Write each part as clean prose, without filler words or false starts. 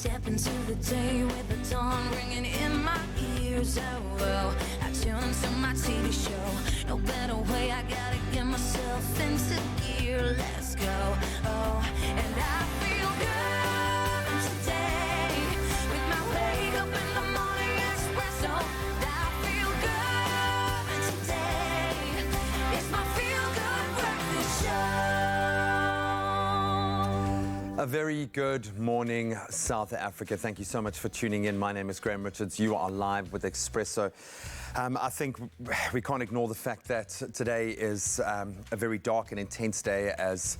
step into the day with the dawn ringing in my ears. Oh, well, I tune to my TV show. No better way, I gotta get myself into gear. Let's go. Oh, and I feel good today with my wake up in the morning espresso. I feel good today. It's my feel good breakfast show. A very good morning, South Africa. Thank you so much for tuning in. My name is Graham Richards. You are live with Expresso. I think we can't ignore the fact that today is a very dark and intense day as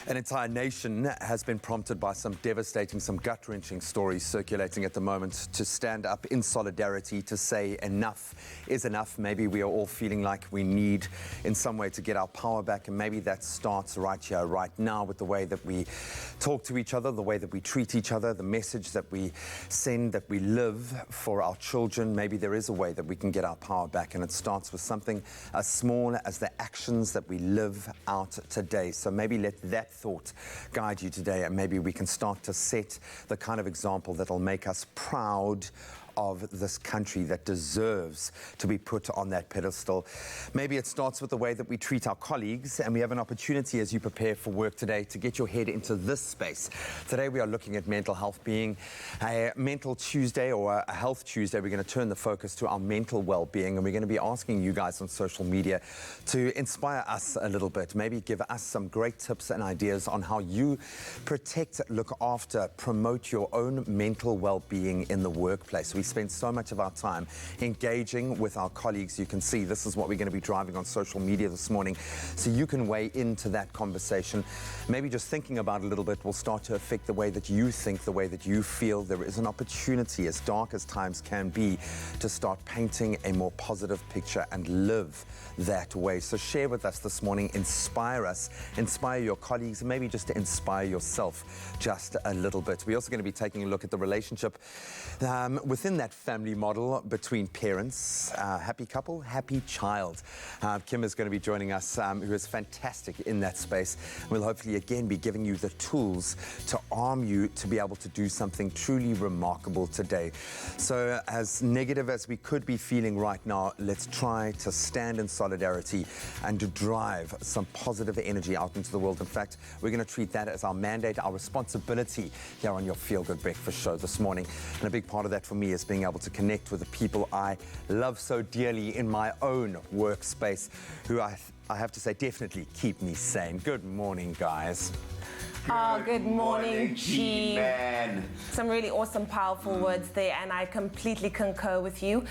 an entire nation has been prompted by some devastating, some gut-wrenching stories circulating at the moment to stand up in solidarity, to say enough is enough. Maybe we are all feeling like we need in some way to get our power back, and maybe that starts right here, right now, with the way that we talk to each other, the way that we treat each other, the message that we send, that we live for our children. Maybe there is a way that we can get our power back, and it starts with something as small as the actions that we live out today. So maybe let that thought guide you today, and maybe we can start to set the kind of example that'll make us proud of this country that deserves to be put on that pedestal. Maybe it starts with the way that we treat our colleagues, and we have an opportunity as you prepare for work today to get your head into this space. Today we are looking at mental health. Being a Mental Tuesday or a Health Tuesday, we're going to turn the focus to our mental well-being, and we're going to be asking you guys on social media to inspire us a little bit, maybe give us some great tips and ideas on how you protect, look after, promote your own mental well-being in the workplace. We spend so much of our time engaging with our colleagues. You can see this is what we're going to be driving on social media this morning, so you can weigh into that conversation. Maybe just thinking about it a little bit will start to affect the way that you think, the way that you feel. There is an opportunity, as dark as times can be, to start painting a more positive picture and live that way. So share with us this morning, inspire us, inspire your colleagues, and maybe just to inspire yourself just a little bit. We're also going to be taking a look at the relationship within that family model between parents. Happy couple, happy child. Kim is going to be joining us, who is fantastic in that space. We'll hopefully again be giving you the tools to arm you to be able to do something truly remarkable today. So as negative as we could be feeling right now, let's try to stand in solidarity and to drive some positive energy out into the world. In fact, we're going to treat that as our mandate, our responsibility here on your Feel Good Breakfast show this morning. And a big part of that for me is being able to connect with the people I love so dearly in my own workspace, who I have to say definitely keep me sane. Good morning, guys. Good morning, G-Man. Some really awesome, powerful words there, and I completely concur with you.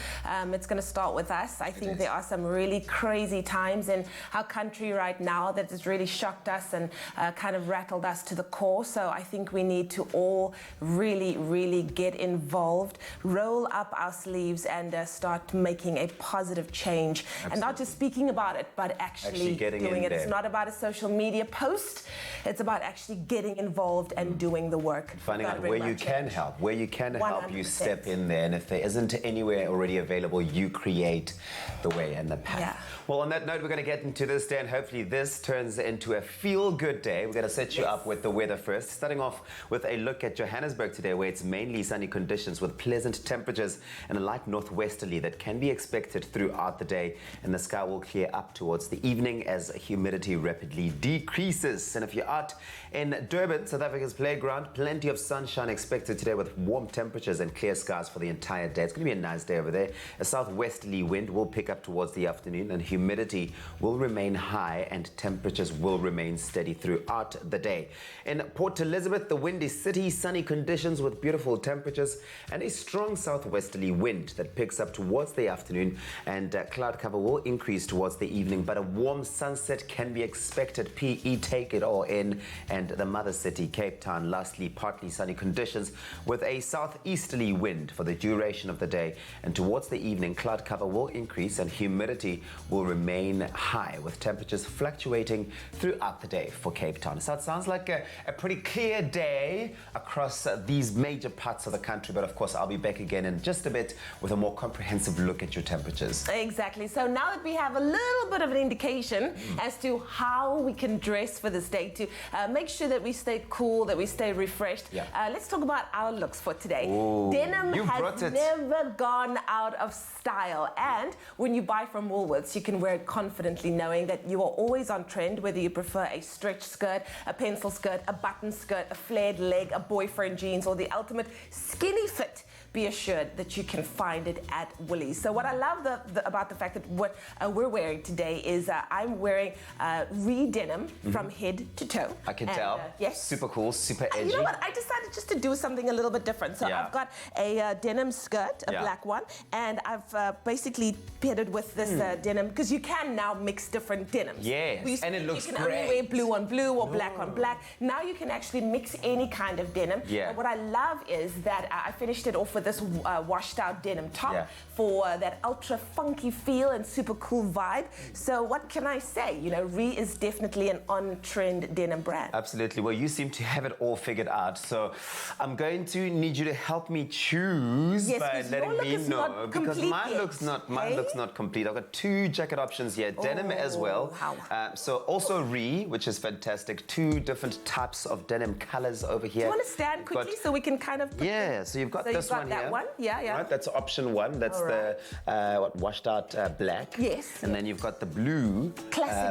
It's going to start with us. I think there are some really crazy times in our country right now that has really shocked us and kind of rattled us to the core. So I think we need to all really, really get involved, roll up our sleeves, and start making a positive change. Absolutely. And not just speaking about it, but actually doing it. It's not about a social media post. It's about actually getting involved and doing the work. Finding out where you can help. Where you can help, you step in there. And if there isn't anywhere already available, you create the way and the path. Yeah. Well, on that note, we're going to get into this day, and hopefully this turns into a feel-good day. We're going to set you up with the weather first, starting off with a look at Johannesburg today, where it's mainly sunny conditions with pleasant temperatures and a light northwesterly that can be expected throughout the day. And the sky will clear up towards the evening as humidity rapidly decreases. And if you're out in Durban, South Africa's playground, plenty of sunshine expected today with warm temperatures and clear skies for the entire day. It's going to be a nice day over there. A southwesterly wind will pick up towards the afternoon, and humidity will remain high and temperatures will remain steady throughout the day. In Port Elizabeth, the windy city, sunny conditions with beautiful temperatures and a strong southwesterly wind that picks up towards the afternoon, and cloud cover will increase towards the evening, but a warm sunset can be expected. PE, take it all in. And the mother city, Cape Town, lastly, partly sunny conditions with a southeasterly wind for the duration of the day, and towards the evening, cloud cover will increase and humidity will remain high, with temperatures fluctuating throughout the day for Cape Town. So it sounds like a pretty clear day across these major parts of the country, but of course I'll be back again in just a bit with a more comprehensive look at your temperatures. Exactly. So now that we have a little bit of an indication as to how we can dress for this day to make sure that we stay cool, that we stay refreshed, let's talk about about our looks for today. Ooh, Denim has never gone out of style. And when you buy from Woolworths, you can wear it confidently knowing that you are always on trend, whether you prefer a stretch skirt, a pencil skirt, a button skirt, a flared leg, a boyfriend jeans, or the ultimate skinny fit. Be assured that you can find it at Woolies. So what I love about the fact that what we're wearing today is I'm wearing denim from head to toe. I can tell. Yes. Super cool, super edgy. You know what? I decided just to do something a little bit different. So I've got a denim skirt, a black one, and I've basically paired it with this denim, because you can now mix different denims. Yes, and it looks great. You can great. only wear blue on blue or black on black. Now you can actually mix any kind of denim. And what I love is that I finished it off with this washed out denim top for that ultra funky feel and super cool vibe. So what can I say? You know, Ree is definitely an on-trend denim brand. Absolutely. Well, you seem to have it all figured out. So I'm going to need you to help me choose by letting me know, because mine looks not complete. I've got 2 jacket options here, denim as well. Wow. So also Ree, which is fantastic. 2 different types of denim colors over here. Do you want to stand quickly so we can kind of put so you've got this one here. Yeah. Right, that's option 1. That's the washed out black. Yes. And then you've got the blue,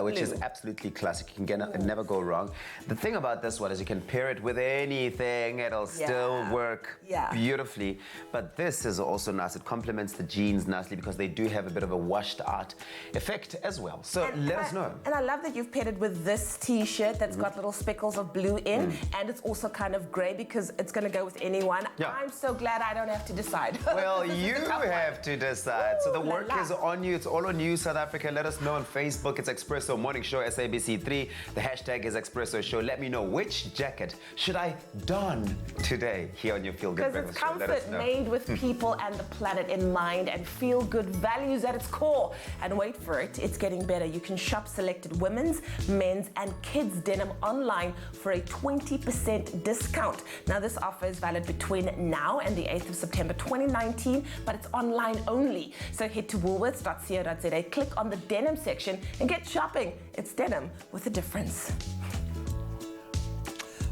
which blue. is absolutely classic. You can never go wrong. The thing about this one is you can pair it with anything. It'll still work beautifully. But this is also nice. It complements the jeans nicely because they do have a bit of a washed out effect as well. So let us know. And I love that you've paired it with this t-shirt that's got little speckles of blue in, and it's also kind of grey because it's going to go with anyone. I'm so glad I don't have to decide. Well, you have to decide. So the work is on you. It's all on you, South Africa. Let us know on Facebook. It's Expresso Morning Show, SABC3. The hashtag is Expresso Show. Let me know, which jacket should I don today here on your Feel Good Breakfast Show. Because it's comfort made with people and the planet in mind, and Feel Good values at its core. And wait for it, it's getting better. You can shop selected women's, men's, and kids' denim online for a 20% discount. Now, this offer is valid between now and the 8th of September 2019, but it's online only. So head to woolworths.co.za, click on the denim section, and get shopping. It's denim with a difference.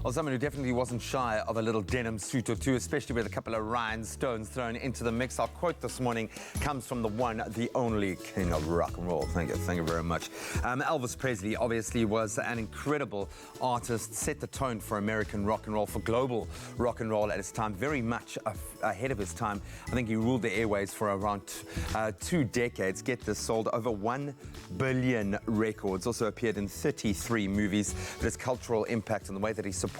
Well, someone who definitely wasn't shy of a little denim suit or two, especially with a couple of rhinestones thrown into the mix. Our quote this morning comes from the one, the only king of rock and roll. Thank you very much. Elvis Presley obviously was an incredible artist, set the tone for American rock and roll, for global rock and roll at his time, very much ahead of his time. I think he ruled the airways for around 2 decades. Get this, sold over 1 billion records, also appeared in 33 movies, but his cultural impact and the way that he supported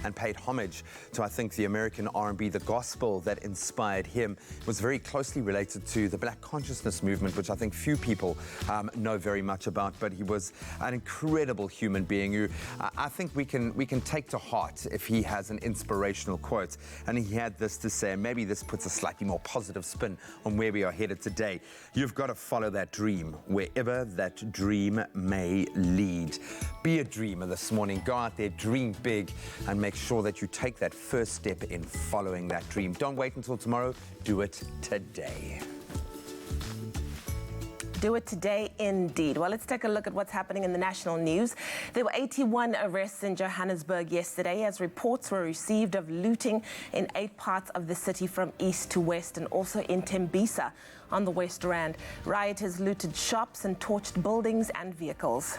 and paid homage to, I think, the American R&B, the gospel that inspired him, was very closely related to the Black consciousness movement, which I think few people know very much about. But he was an incredible human being who I think we can take to heart if he has an inspirational quote. And he had this to say, and maybe this puts a slightly more positive spin on where we are headed today. You've got to follow that dream, wherever that dream may lead. Be a dreamer this morning. Go out there, dream big, and make sure that you take that first step in following that dream. Don't wait until tomorrow. Do it today. Do it today, indeed. Well, let's take a look at what's happening in the national news. There were 81 arrests in Johannesburg yesterday as reports were received of looting in 8 parts of the city from east to west, and also in Tembisa on the West Rand. Rioters looted shops and torched buildings and vehicles.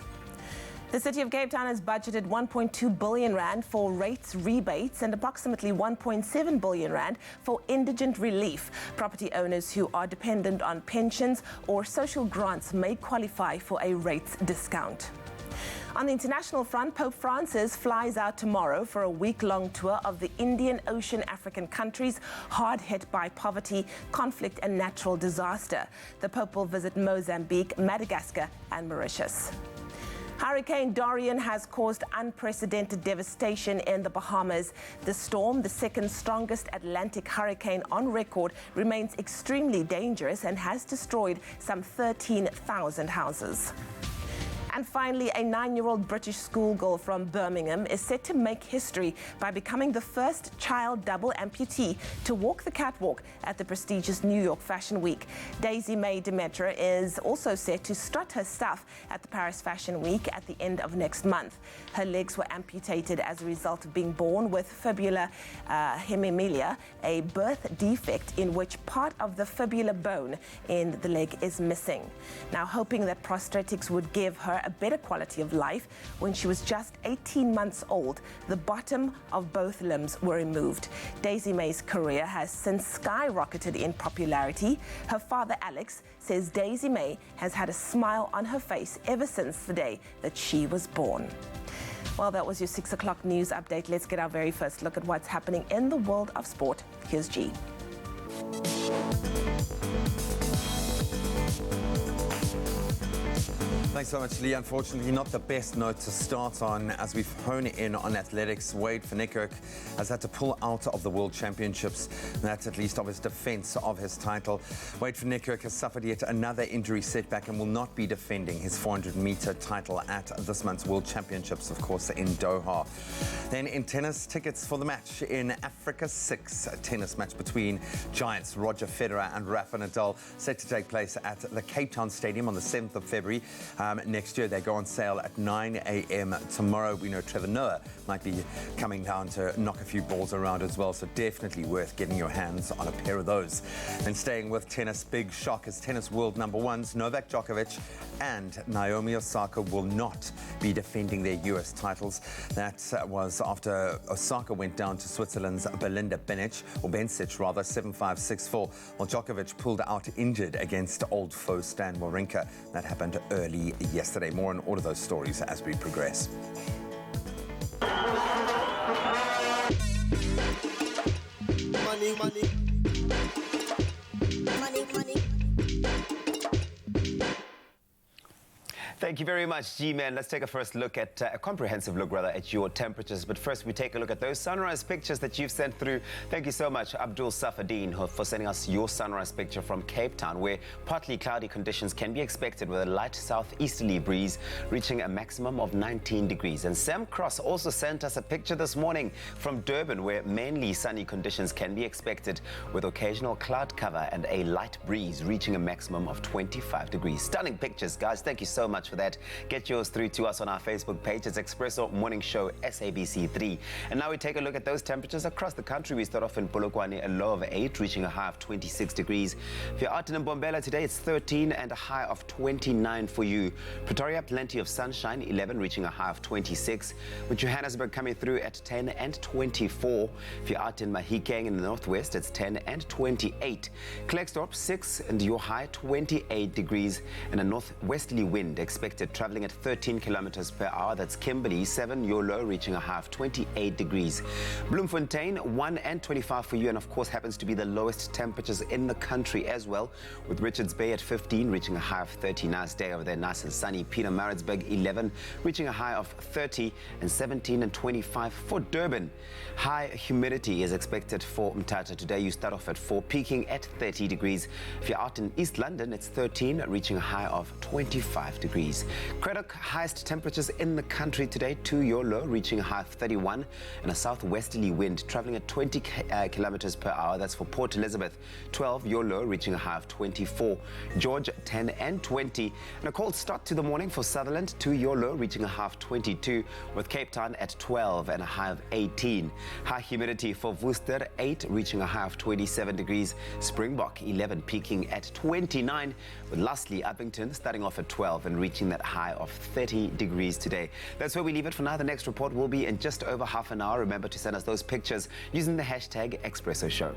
The City of Cape Town has budgeted 1.2 billion rand for rates rebates and approximately 1.7 billion rand for indigent relief. Property owners who are dependent on pensions or social grants may qualify for a rates discount. On the international front, Pope Francis flies out tomorrow for a week-long tour of the Indian Ocean African countries hard hit by poverty, conflict and natural disaster. The Pope will visit Mozambique, Madagascar and Mauritius. Hurricane Dorian has caused unprecedented devastation in the Bahamas. The storm, the second strongest Atlantic hurricane on record, remains extremely dangerous and has destroyed some 13,000 houses. And finally, a 9-year-old British schoolgirl from Birmingham is set to make history by becoming the first child double amputee to walk the catwalk at the prestigious New York Fashion Week. Daisy May Demetra is also set to strut her stuff at the Paris Fashion Week at the end of next month. Her legs were amputated as a result of being born with fibula hemimelia, a birth defect in which part of the fibular bone in the leg is missing. Now, hoping that prosthetics would give her a better quality of life, when she was just 18 months old, the bottom of both limbs were removed. Daisy May's career has since skyrocketed in popularity. Her father, Alex, says Daisy May has had a smile on her face ever since the day that she was born. Well, that was your 6 o'clock news update. Let's get our very first look at what's happening in the world of sport. Here's G. Thanks so much, Lee. Unfortunately, not the best note to start on as we hone in on athletics. Wade van Niekerk has had to pull out of the World Championships. That's at least of his defence of his title. Wade van Niekerk has suffered yet another injury setback and will not be defending his 400-metre title at this month's World Championships, of course, in Doha. Then in tennis, tickets for the match in Africa 6, a tennis match between giants Roger Federer and Rafa Nadal, set to take place at the Cape Town Stadium on the 7th of February. Next year, they go on sale at 9 a.m. tomorrow. We know Trevor Noah might be coming down to knock a few balls around as well, so definitely worth getting your hands on a pair of those. And staying with tennis, big shock as tennis world number ones Novak Djokovic and Naomi Osaka will not be defending their US titles. That was after Osaka went down to Switzerland's Belinda Bencic, 7-5, 6-4, while Djokovic pulled out injured against old foe Stan Wawrinka. That happened early yesterday. More on all of those stories as we progress. Money, money. Money, money. Thank you very much, G-Man. Let's take a first look at a comprehensive look, rather, at your temperatures. But first, we take a look at those sunrise pictures that you've sent through. Thank you so much, Abdul Safadeen, for sending us your sunrise picture from Cape Town, where partly cloudy conditions can be expected with a light southeasterly breeze reaching a maximum of 19 degrees. And Sam Cross also sent us a picture this morning from Durban, where mainly sunny conditions can be expected with occasional cloud cover and a light breeze reaching a maximum of 25 degrees. Stunning pictures, guys. Thank you so much for that. Get yours through to us on our Facebook page. It's Expresso Morning Show SABC3. And now we take a look at those temperatures across the country. We start off in Polokwane, a low of 8, reaching a high of 26 degrees. If you're out in Mbombela today, it's 13 and a high of 29 for you. Pretoria, plenty of sunshine, 11, reaching a high of 26. With Johannesburg coming through at 10 and 24. If you're out in Mahikeng in the northwest, it's 10 and 28. Klerksdorp, 6 and your high 28 degrees. And a northwesterly wind expected traveling at 13 kilometers per hour. That's Kimberley, 7, your low, reaching a high of 28 degrees. Bloemfontein, 1 and 25 for you, and of course happens to be the lowest temperatures in the country as well, with Richards Bay at 15, reaching a high of 30. Nice day over there, nice and sunny. Pietermaritzburg, 11, reaching a high of 30, and 17 and 25 for Durban. High humidity is expected for Mthatha today. You start off at 4, peaking at 30 degrees. If you're out in East London, it's 13, reaching a high of 25 degrees. Craddock, highest temperatures in the country today, 2, your low, reaching a high of 31, and a southwesterly wind traveling at 20 kilometers per hour. That's for Port Elizabeth, 12, your low, reaching a high of 24. George, 10 and 20, and a cold start to the morning for Sutherland, 2, your low, reaching a high of 22, with Cape Town at 12 and a high of 18. High humidity for Worcester, 8, reaching a high of 27 degrees. Springbok, 11, peaking at 29, with lastly Uppington starting off at 12 and reaching that high of 30 degrees today. That's where we leave it for now. The next report will be in just over half an hour. Remember to send us those pictures using the hashtag Expresso Show.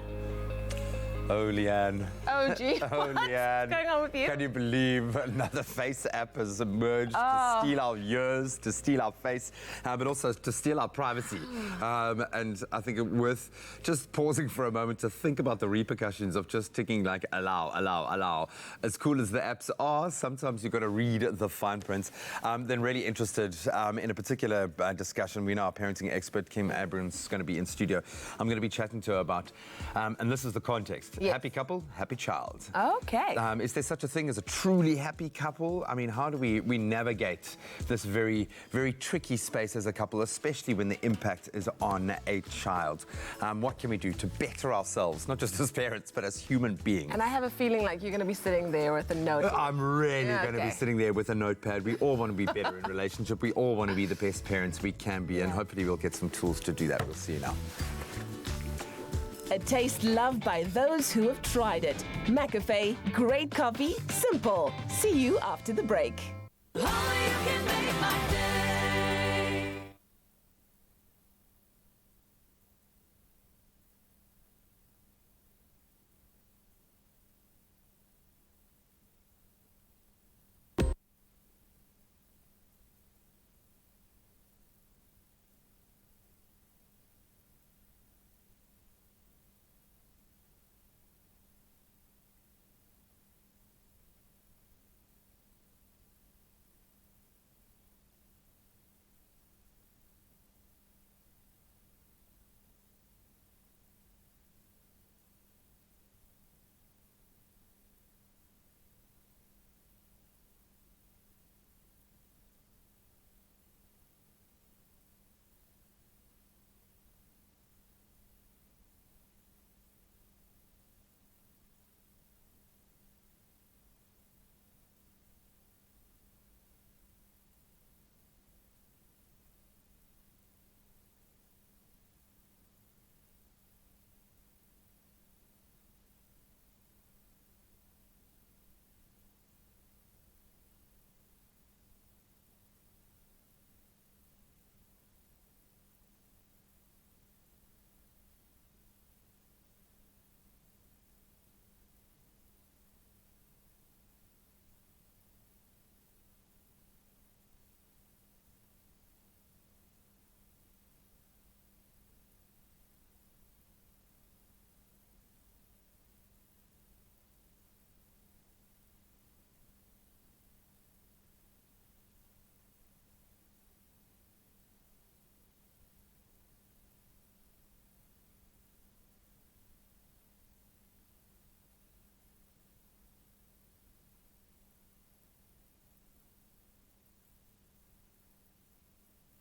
Oh, Leanne. Oh, gee. Oh, Leanne. What's going on with you? Can you believe another face app has emerged to steal our years, to steal our face, but also to steal our privacy? And I think it's worth just pausing for a moment to think about the repercussions of just ticking like allow, allow, allow. As cool as the apps are, sometimes you've got to read the fine print. Then really interested in a particular discussion. We know our parenting expert, Kim Abrams, is going to be in studio. I'm going to be chatting to her about, and this is the context. Yes. Happy couple, happy child. Okay. Is there such a thing as a truly happy couple? I mean, how do we navigate this very, very tricky space as a couple, especially when the impact is on a child? What can we do to better ourselves, not just as parents, but as human beings? And I have a feeling like you're going to be sitting there with a note. I'm really going to be sitting there with a notepad. We all want to be better in relationship. We all want to be the best parents we can be, and hopefully we'll get some tools to do that. We'll see you now. A taste loved by those who have tried it. McAfee, great coffee, simple. See you after the break. Only you can make my day.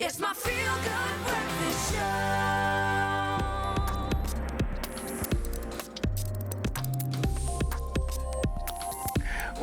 It's my feel-good breakfast show.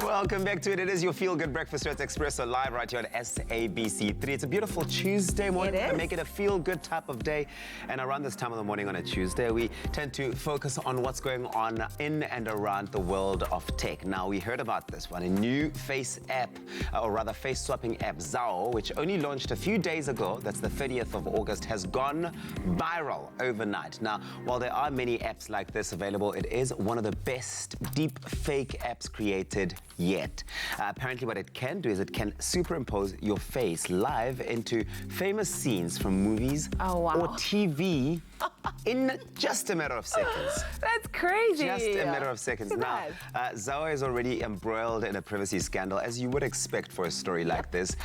Welcome back to it. It is your Feel Good Breakfast Show. It's Expresso live right here on SABC3. It's a beautiful Tuesday morning. It is. Make it a feel good type of day. And around this time of the morning on a Tuesday, we tend to focus on what's going on in and around the world of tech. Now, we heard about this one, a new face app, or rather face swapping app, Zao, which only launched a few days ago. That's the 30th of August, has gone viral overnight. Now, while there are many apps like this available, it is one of the best deep fake apps created yet. Apparently what it can do is it can superimpose your face live into famous scenes from movies or TV in just a matter of seconds. That's crazy. Just a matter of seconds. Now, Zao is already embroiled in a privacy scandal, as you would expect for a story like this.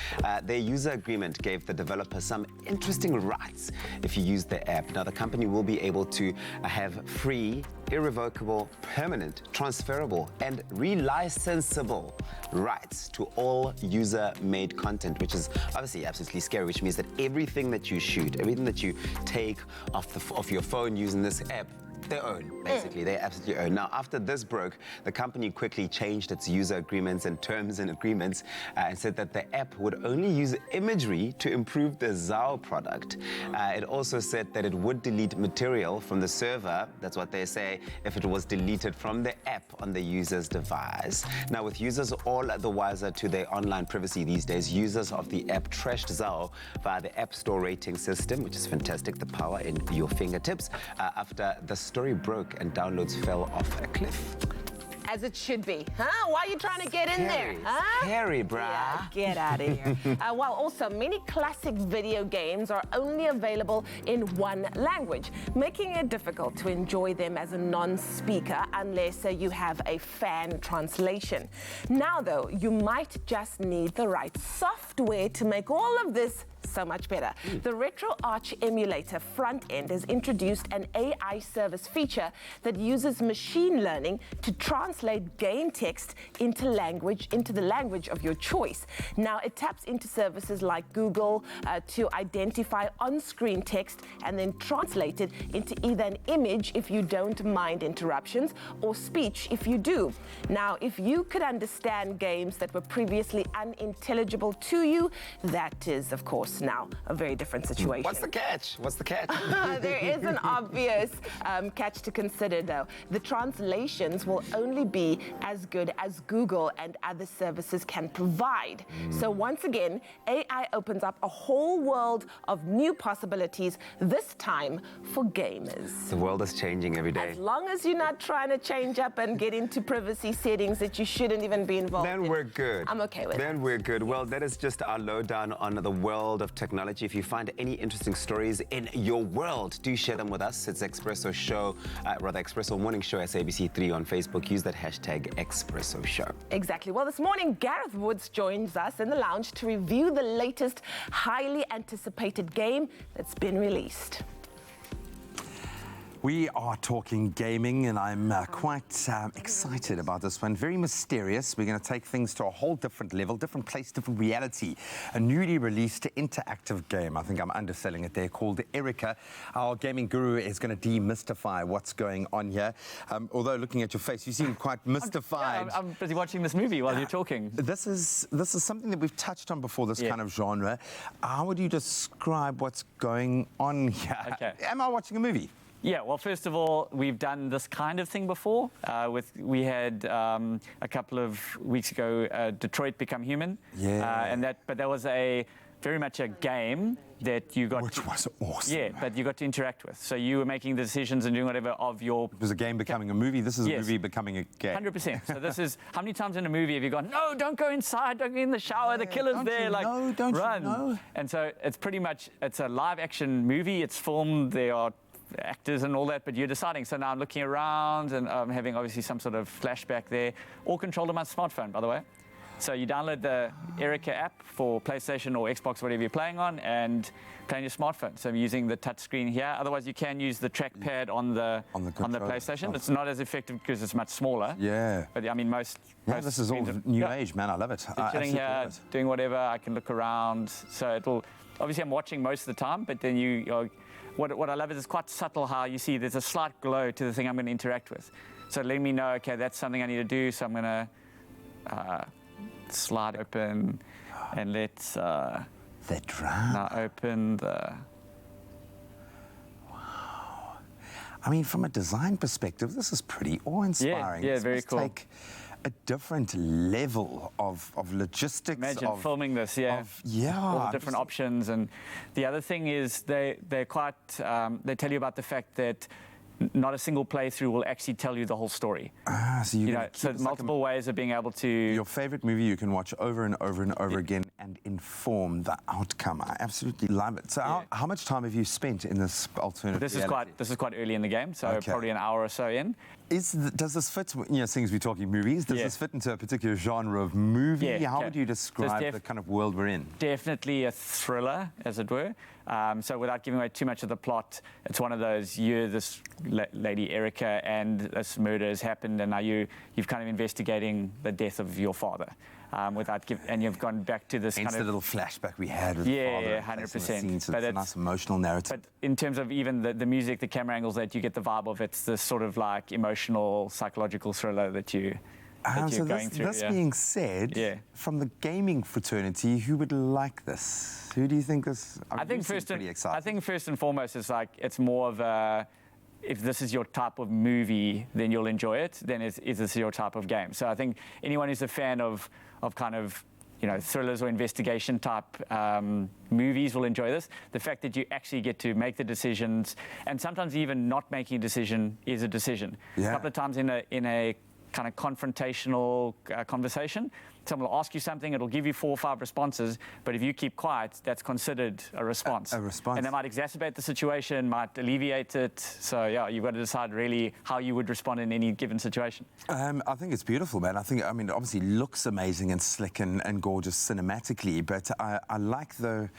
Their user agreement gave the developer some interesting rights if you use the app. Now, the company will be able to have free, irrevocable, permanent, transferable, and relicensable rights to all user-made content, which is obviously absolutely scary, which means that everything that you shoot, everything that you take off your phone using this app, they own, basically. They absolutely own. Now, after this broke, the company quickly changed its user agreements and terms and agreements and said that the app would only use imagery to improve the Zao product. It also said that it would delete material from the server, that's what they say, if it was deleted from the app on the user's device. Now, with users all the wiser to their online privacy these days, users of the app trashed Zao via the App Store rating system, which is fantastic, the power in your fingertips, after the story broke and downloads fell off a cliff. As it should be. Huh? Why are you trying to get in there? Huh? Scary, bruh. Yeah, get out of here. While also many classic video games are only available in one language, making it difficult to enjoy them as a non-speaker unless you have a fan translation. Now, though, you might just need the right software to make all of this so much better. The Retro Arch emulator front end has introduced an AI service feature that uses machine learning to translate game text into the language of your choice. Now, it taps into services like Google to identify on-screen text and then translate it into either an image if you don't mind interruptions or speech if you do. Now, if you could understand games that were previously unintelligible to you, that is, of course, now a very different situation. What's the catch? What's the catch? There is an obvious catch to consider, though. The translations will only be as good as Google and other services can provide. So once again, AI opens up a whole world of new possibilities, this time for gamers. The world is changing every day. As long as you're not trying to change up and get into privacy settings that you shouldn't even be involved in. Then we're good. I'm okay with it. Then we're good. Well, that is just our lowdown on the world of technology. If you find any interesting stories in your world, do share them with us. It's Expresso Show, Expresso Morning Show, SABC3 on Facebook. Use that hashtag Expresso Show. Exactly. Well, this morning, Gareth Woods joins us in the lounge to review the latest highly anticipated game that's been released. We are talking gaming, and I'm quite excited about this one. Very mysterious. We're going to take things to a whole different level, different place, different reality. A newly released interactive game, I think I'm underselling it there, called Erica. Our gaming guru is going to demystify what's going on here. Although looking at your face, you seem quite mystified. I'm busy watching this movie while you're talking. This is something that we've touched on before, this kind of genre. How would you describe what's going on here? Okay. Am I watching a movie? Yeah, well, first of all, we've done this kind of thing before. We had a couple of weeks ago, Detroit Become Human. Yeah. But that was very much a game that you got. Which was awesome. Yeah, but you got to interact with. So you were making the decisions and doing whatever of your. It was a game becoming a movie. This is a movie becoming a game. 100%. So this is how many times in a movie have you gone? No, don't go inside. Don't get in the shower. The killer's there. Don't run. You know? And so it's pretty much a live action movie. It's filmed. There are actors and all that, but you're deciding. So now I'm looking around and I'm having obviously some sort of flashback there, all controlled on my smartphone, by the way. So you download the Erica app for PlayStation or Xbox, whatever you're playing on, and play on your smartphone. So I'm using the touch screen here. Otherwise, you can use the trackpad on the PlayStation. It's not as effective because it's much smaller. Yeah. But I mean, most this is all new age, man. I love it. So sitting here, doing whatever, I can look around. So it'll, obviously I'm watching most of the time, but then what I love is it's quite subtle how you see there's a slight glow to the thing I'm going to interact with. So letting me know, okay, that's something I need to do. So I'm going to slide open and let's the drum. now open the. Wow. I mean, from a design perspective, this is pretty awe-inspiring. Yeah, this very must cool. Take a different level of logistics. Imagine filming this, all the different options. And the other thing is they tell you about the fact that not a single playthrough will actually tell you the whole story. So multiple ways of being able to. Your favorite movie you can watch over and over and over again and inform the outcome. I absolutely love it. So how much time have you spent in this alternative reality? This is quite early in the game, so probably an hour or so in. Does this fit, since we're talking movies, does this fit into a particular genre of movie? Yeah, How would you describe the kind of world we're in? Definitely a thriller, as it were. So without giving away too much of the plot, it's one of those, you're this lady Erica and this murder has happened and now you've kind of investigating the death of your father. And you've gone back to this Hence kind of... the little flashback we had with the father. Yeah, 100%. So it's a nice emotional narrative. But in terms of even the music, the camera angles that you get the vibe of, it's this sort of like emotional, psychological thriller that you're going through. This being said, from the gaming fraternity, who would like this? Who do you think this... I think first and foremost, it's more of a... If this is your type of movie, then you'll enjoy it. Then is this your type of game? So I think anyone who's a fan of kind of, thrillers or investigation type movies will enjoy this. The fact that you actually get to make the decisions, and sometimes even not making a decision is a decision. Yeah. A couple of times in a kind of confrontational conversation, someone will ask you something, it'll give you 4 or 5 responses, but if you keep quiet, that's considered a response. A response. And that might exacerbate the situation, might alleviate it. So yeah, you've got to decide really how you would respond in any given situation. I think it's beautiful, man. I mean, it obviously looks amazing and slick and gorgeous cinematically, but I like the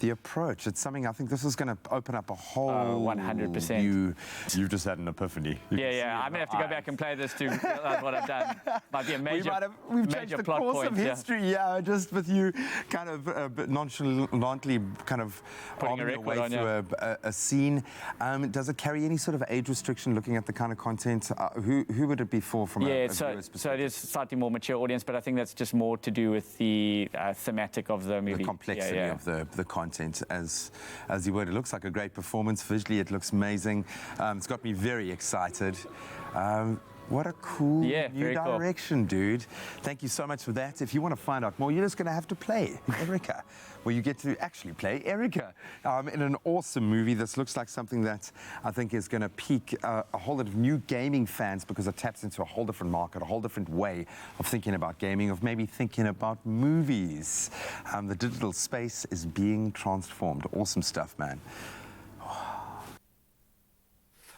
approach. It's something I think this is going to open up a whole 100%. You've just had an epiphany. Yeah. I'm going to have to go back and play this to realize what I've done. Might be a major, we've major changed the plot course point. of history, yeah, just with you kind of nonchalantly kind of Putting a arming record your way on, through a scene. Does it carry any sort of age restriction looking at the kind of content? Who would it be for from a viewer's perspective? So it is a slightly more mature audience, but I think that's just more to do with the thematic of the movie. The complexity of the content as you would. It looks like a great performance. Visually, it looks amazing. It's got me very excited. What a cool new direction, dude. Thank you so much for that. If you want to find out more, you're just going to have to play Erica, where you get to actually play Erica in an awesome movie. This looks like something that I think is going to pique a whole lot of new gaming fans because it taps into a whole different market, a whole different way of thinking about gaming, of maybe thinking about movies. The digital space is being transformed. Awesome stuff, man.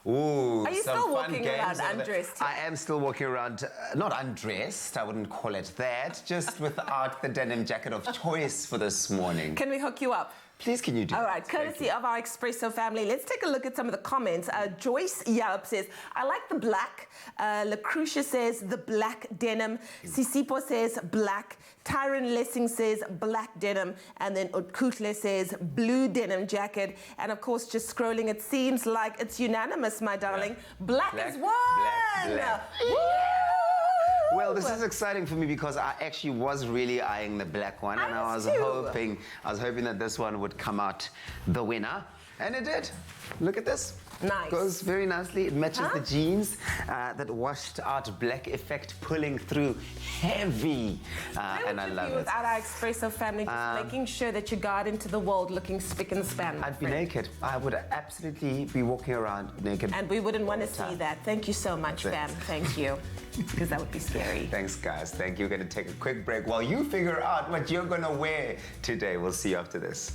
Ooh, Are you some still fun walking games around over there. undressed? I am still walking around, not undressed, I wouldn't call it that, just without the denim jacket of choice for this morning. Can we hook you up? Please, can you do All that? right, courtesy of our Expresso family. Let's take a look at some of the comments. Joyce Yalp says, I like the black. Lucretia says, the black denim. Sisipo says, black. Tyron Lessing says, black denim. And then Utkutle says, blue denim jacket. And of course, just scrolling, it seems like it's unanimous, my darling. Black is one! Black. Woo! Well, this is exciting for me because I actually was really eyeing the black one, and I was hoping that this one would come out the winner, and it did. Look at this. Nice. Goes very nicely. It matches the jeans, that washed out black effect pulling through heavy, and I love it. Without our Expresso family, just making sure that you guard into the world looking spick and span. I'd be naked. I would absolutely be walking around naked. And we wouldn't want to see that. Thank you so much, fam. Thank you. Because that would be scary. Thanks, guys. Thank you. We're going to take a quick break while you figure out what you're going to wear today. We'll see you after this.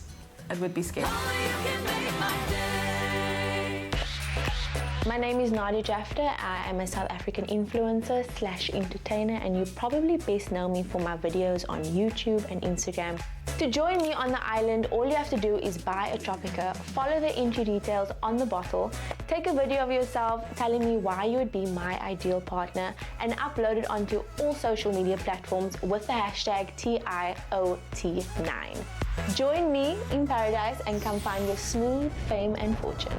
It would be scary. My name is Nadia Jafta. I am a South African influencer / entertainer, and you probably best know me for my videos on YouTube and Instagram. To join me on the island, all you have to do is buy a Tropica, follow the entry details on the bottle, take a video of yourself telling me why you would be my ideal partner, and upload it onto all social media platforms with the hashtag TIOT9. Join me in paradise and come find your smooth fame and fortune.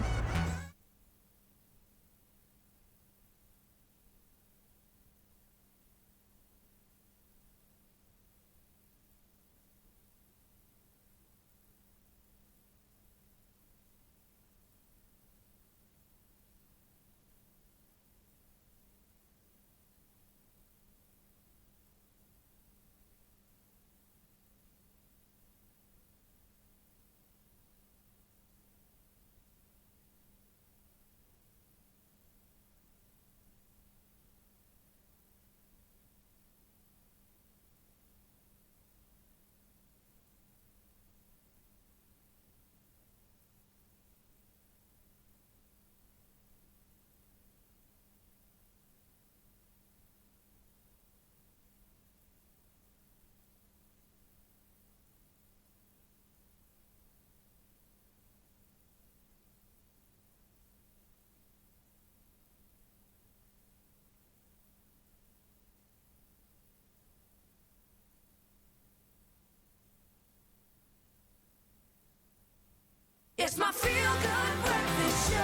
It's my feel-good breakfast show.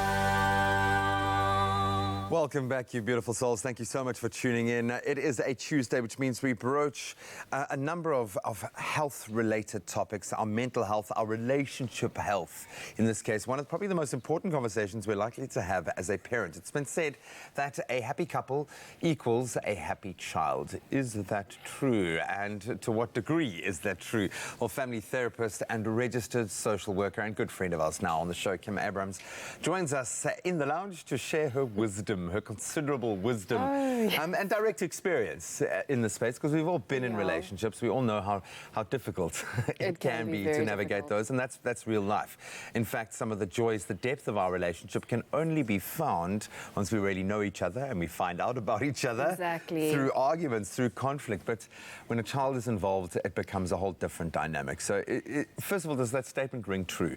Welcome back, you beautiful souls. Thank you so much for tuning in. It is a Tuesday, which means we broach a number of health-related topics, our mental health, our relationship health. In this case, one of probably the most important conversations we're likely to have as a parent. It's been said that a happy couple equals a happy child. Is that true? And to what degree is that true? Well, family therapist and registered social worker and good friend of ours now on the show, Kim Abrams, joins us in the lounge to share her wisdom. wisdom, her considerable wisdom, and direct experience in the space, because we've all been in relationships. We all know how difficult it can be to navigate those, and that's real life. In fact, some of the joys, the depth of our relationship can only be found once we really know each other and we find out about each other through arguments, through conflict. But when a child is involved, it becomes a whole different dynamic. So first of all, does that statement ring true?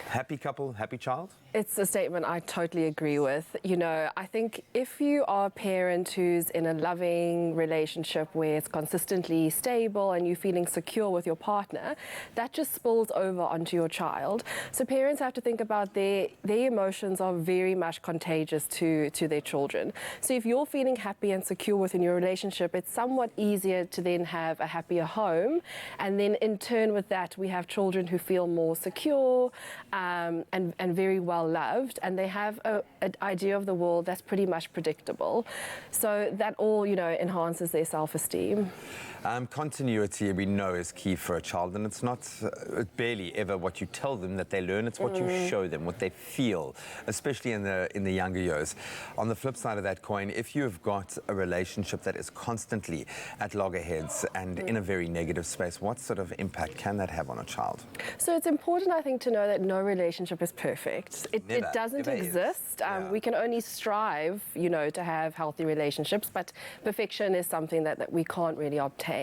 Happy couple, happy child? It's a statement I totally agree with. You know, I think if you are a parent who's in a loving relationship where it's consistently stable and you're feeling secure with your partner, that just spills over onto your child. So parents have to think about their emotions are very much contagious to their children. So if you're feeling happy and secure within your relationship, it's somewhat easier to then have a happier home. And then in turn with that, we have children who feel more secure and very well loved, and they have an idea of the world that's pretty much predictable. So that all, you know, enhances their self-esteem. Continuity, we know, is key for a child, and it's not barely ever what you tell them that they learn, it's what you show them, what they feel, especially in the younger years. On the flip side of that coin, if you've got a relationship that is constantly at loggerheads and in a very negative space, what sort of impact can that have on a child? So it's important, I think, to know that no relationship is perfect. It doesn't exist. We can only strive, you know, to have healthy relationships, but perfection is something that we can't really obtain.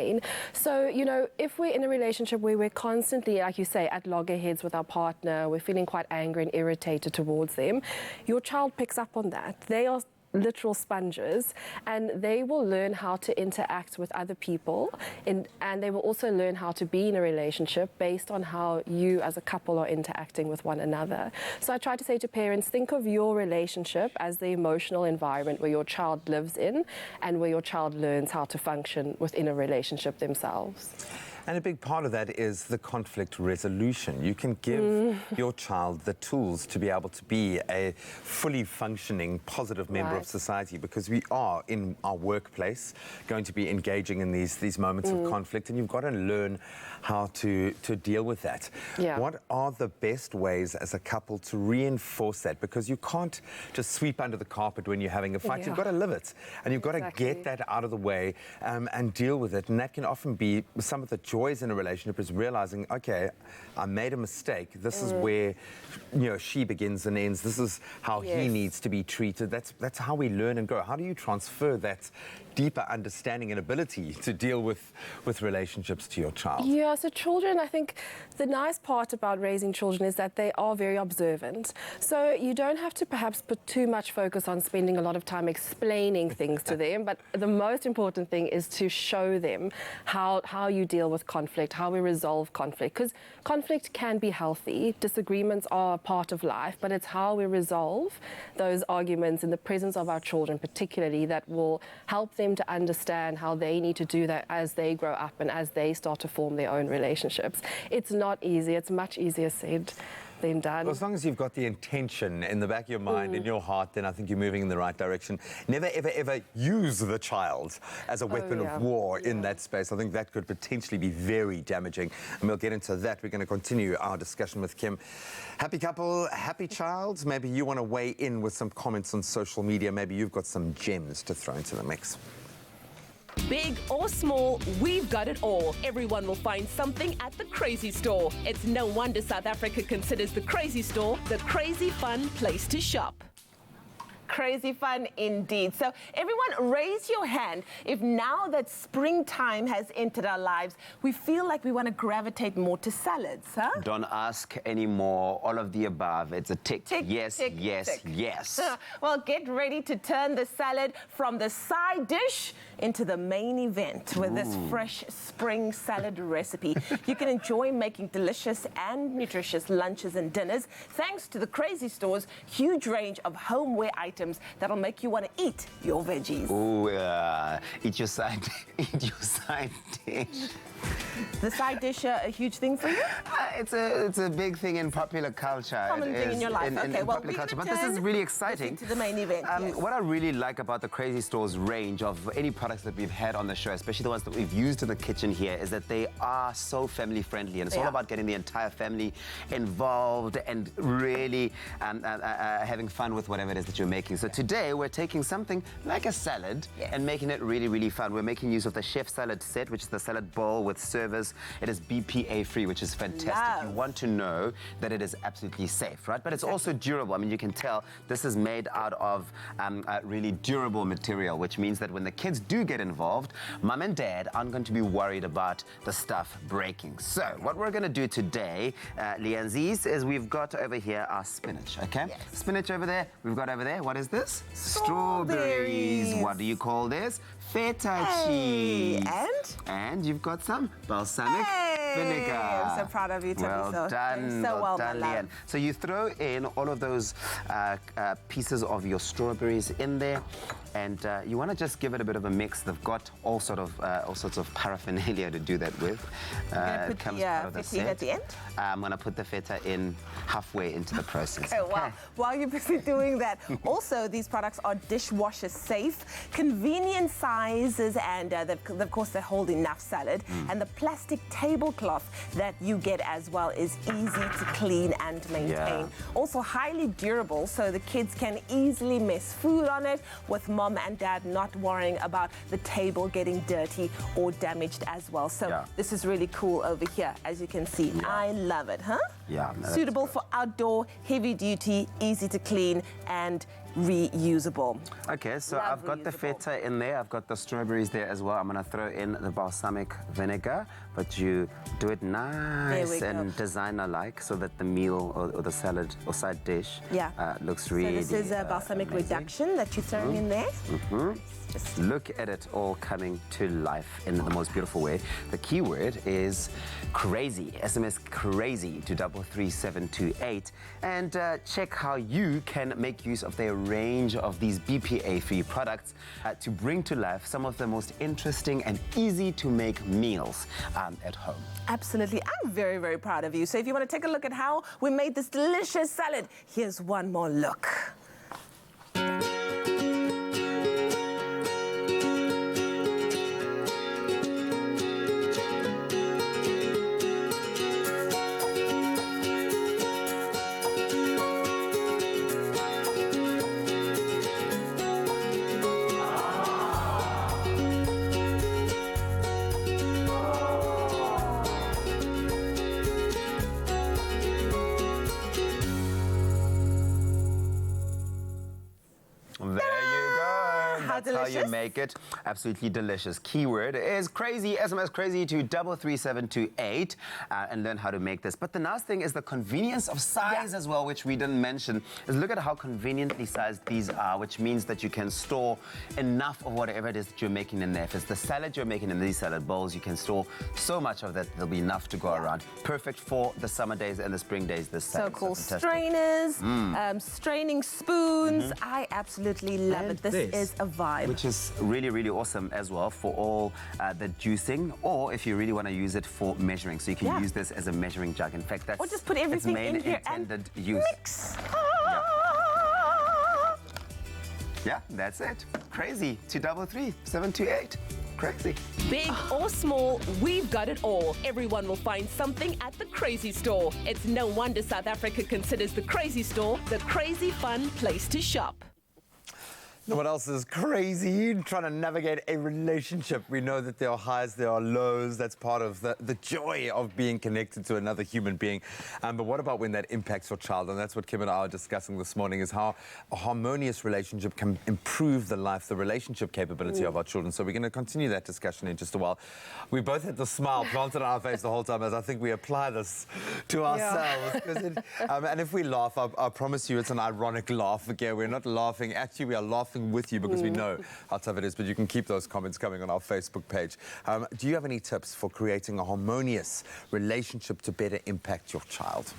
So, you know, if we're in a relationship where we're constantly, like you say, at loggerheads with our partner, we're feeling quite angry and irritated towards them, your child picks up on that. They are literal sponges, and they will learn how to interact with other people, and they will also learn how to be in a relationship based on how you as a couple are interacting with one another. So I try to say to parents, think of your relationship as the emotional environment where your child lives in and where your child learns how to function within a relationship themselves. And a big part of that is the conflict resolution. You can give your child the tools to be able to be a fully functioning, positive member of society, because we are, in our workplace, going to be engaging in these moments of conflict, and you've got to learn how to deal with that. What are the best ways as a couple to reinforce that? Because you can't just sweep under the carpet when you're having a fight. You've got to live it, and you've got to get that out of the way and deal with it. And that can often be some of the joys in a relationship, is realizing, okay, I made a mistake. This is where, you know, she begins and ends. This is how he needs to be treated. That's how we learn and grow. How do you transfer that deeper understanding and ability to deal with relationships to your child? Yeah, so children, I think the nice part about raising children is that they are very observant. So you don't have to perhaps put too much focus on spending a lot of time explaining things to them, but the most important thing is to show them how you deal with conflict, how we resolve conflict, because conflict can be healthy. Disagreements are a part of life, but it's how we resolve those arguments in the presence of our children particularly that will help them to understand how they need to do that as they grow up and as they start to form their own relationships. It's not easy. It's much easier said than done. Well, as long as you've got the intention in the back of your mind, in your heart, then I think you're moving in the right direction. Never, ever, ever use the child as a weapon of war in that space. I think that could potentially be very damaging. And we'll get into that. We're going to continue our discussion with Kim. Happy couple, happy child. Maybe you want to weigh in with some comments on social media. Maybe you've got some gems to throw into the mix. Big or small, we've got it all. Everyone will find something at the Crazy Store. It's no wonder South Africa considers the Crazy Store the crazy fun place to shop. Crazy fun indeed. So everyone raise your hand if now that springtime has entered our lives, we feel like we want to gravitate more to salads, huh? Don't ask anymore. All of the above. It's a tick. Tick, yes, tick, yes, tick. yes. Well, get ready to turn the salad from the side dish into the main event with this fresh spring salad recipe. You can enjoy making delicious and nutritious lunches and dinners thanks to the Crazy Store's huge range of homeware items that'll make you want to eat your veggies. Ooh, eat your side dish. The side dish a huge thing for you? It's a big thing in popular culture. Common thing in your life. In popular culture. But this is really exciting. To the main event. Yes. What I really like about the Crazy Store's range of any products that we've had on the show, especially the ones that we've used in the kitchen here, is that they are so family friendly, and it's all about getting the entire family involved and really having fun with whatever it is that you're making. amazing. So today we're taking something like a salad and making it really, really fun. We're making use of the chef salad set, which is the salad bowl with servers. It is BPA free, which is fantastic. You want to know that it is absolutely safe, right? But it's also durable. I mean, you can tell this is made out of a really durable material, which means that when the kids do get involved, mum and dad aren't going to be worried about the stuff breaking. So what we're going to do today, Leanzis, is we've got over here our spinach, okay? Yes. Spinach over there. We've got over there, what is this? Strawberries. What do you call this? Feta cheese. And you've got some balsamic vinegar. I'm so proud of you, Tabiso. Well done. Well done, Leanne. So you throw in all of those pieces of your strawberries in there, and you want to just give it a bit of a mix. They've got all sorts of paraphernalia to do that with. It comes part of the set. At the end? I'm going to put the feta in halfway into the process. Okay, well, while you're busy doing that, also these products are dishwasher safe, convenient sizes, and of course they hold enough salad. And the plastic tablecloth that you get as well is easy to clean and maintain. Also highly durable, so the kids can easily mess food on it with mom and dad not worrying about the table getting dirty or damaged as well. So this is really cool over here, as you can see. I love it, huh? Yeah. No, suitable for outdoor, heavy duty, easy to clean, and reusable. Okay, so I've got the feta in there. I've got the strawberries there as well. I'm going to throw in the balsamic vinegar, but you do it nice and designer-like so that the meal or the salad or side dish looks really So this is a balsamic reduction that you're throwing in there. Just look at it all coming to life in the most beautiful way. The keyword is crazy. SMS crazy to 33728 and check how you can make use of their range of these BPA-free products to bring to life some of the most interesting and easy to make meals at home. Absolutely. I'm very, very proud of you. So if you want to take a look at how we made this delicious salad, here's one more look. That's how you make it. Absolutely delicious. Keyword is crazy. SMS crazy to 33728 and learn how to make this. But the nice thing is the convenience of size as well, which we didn't mention. Is look at how conveniently sized these are, which means that you can store enough of whatever it is that you're making in there. If it's the salad you're making in these salad bowls, you can store so much of that there'll be enough to go around. Perfect for the summer days and the spring days. This so cool. Strainers, straining spoons. I absolutely love it. This is a vibe. Which is really, really awesome as well for all the juicing, or if you really want to use it for measuring. So you can use this as a measuring jug. In fact, that's or just put everything its main in here intended and use. Mix. Yeah, that's it. Crazy. 233-728. Crazy. Big or small, we've got it all. Everyone will find something at the Crazy Store. It's no wonder South Africa considers the Crazy Store the crazy fun place to shop. You know what else is crazy? Trying to navigate a relationship. We know that there are highs, there are lows. That's part of the joy of being connected to another human being. But what about when that impacts your child? And that's what Kim and I are discussing this morning, is how a harmonious relationship can improve the relationship capability of our children. So we're going to continue that discussion in just a while. We both had the smile planted on our face the whole time, as I think we apply this to ourselves. And if we laugh, I promise you it's an ironic laugh. Okay, we're not laughing at you, we are laughing with you because we know how tough it is, but you can keep those comments coming on our Facebook page. Do you have any tips for creating a harmonious relationship to better impact your child?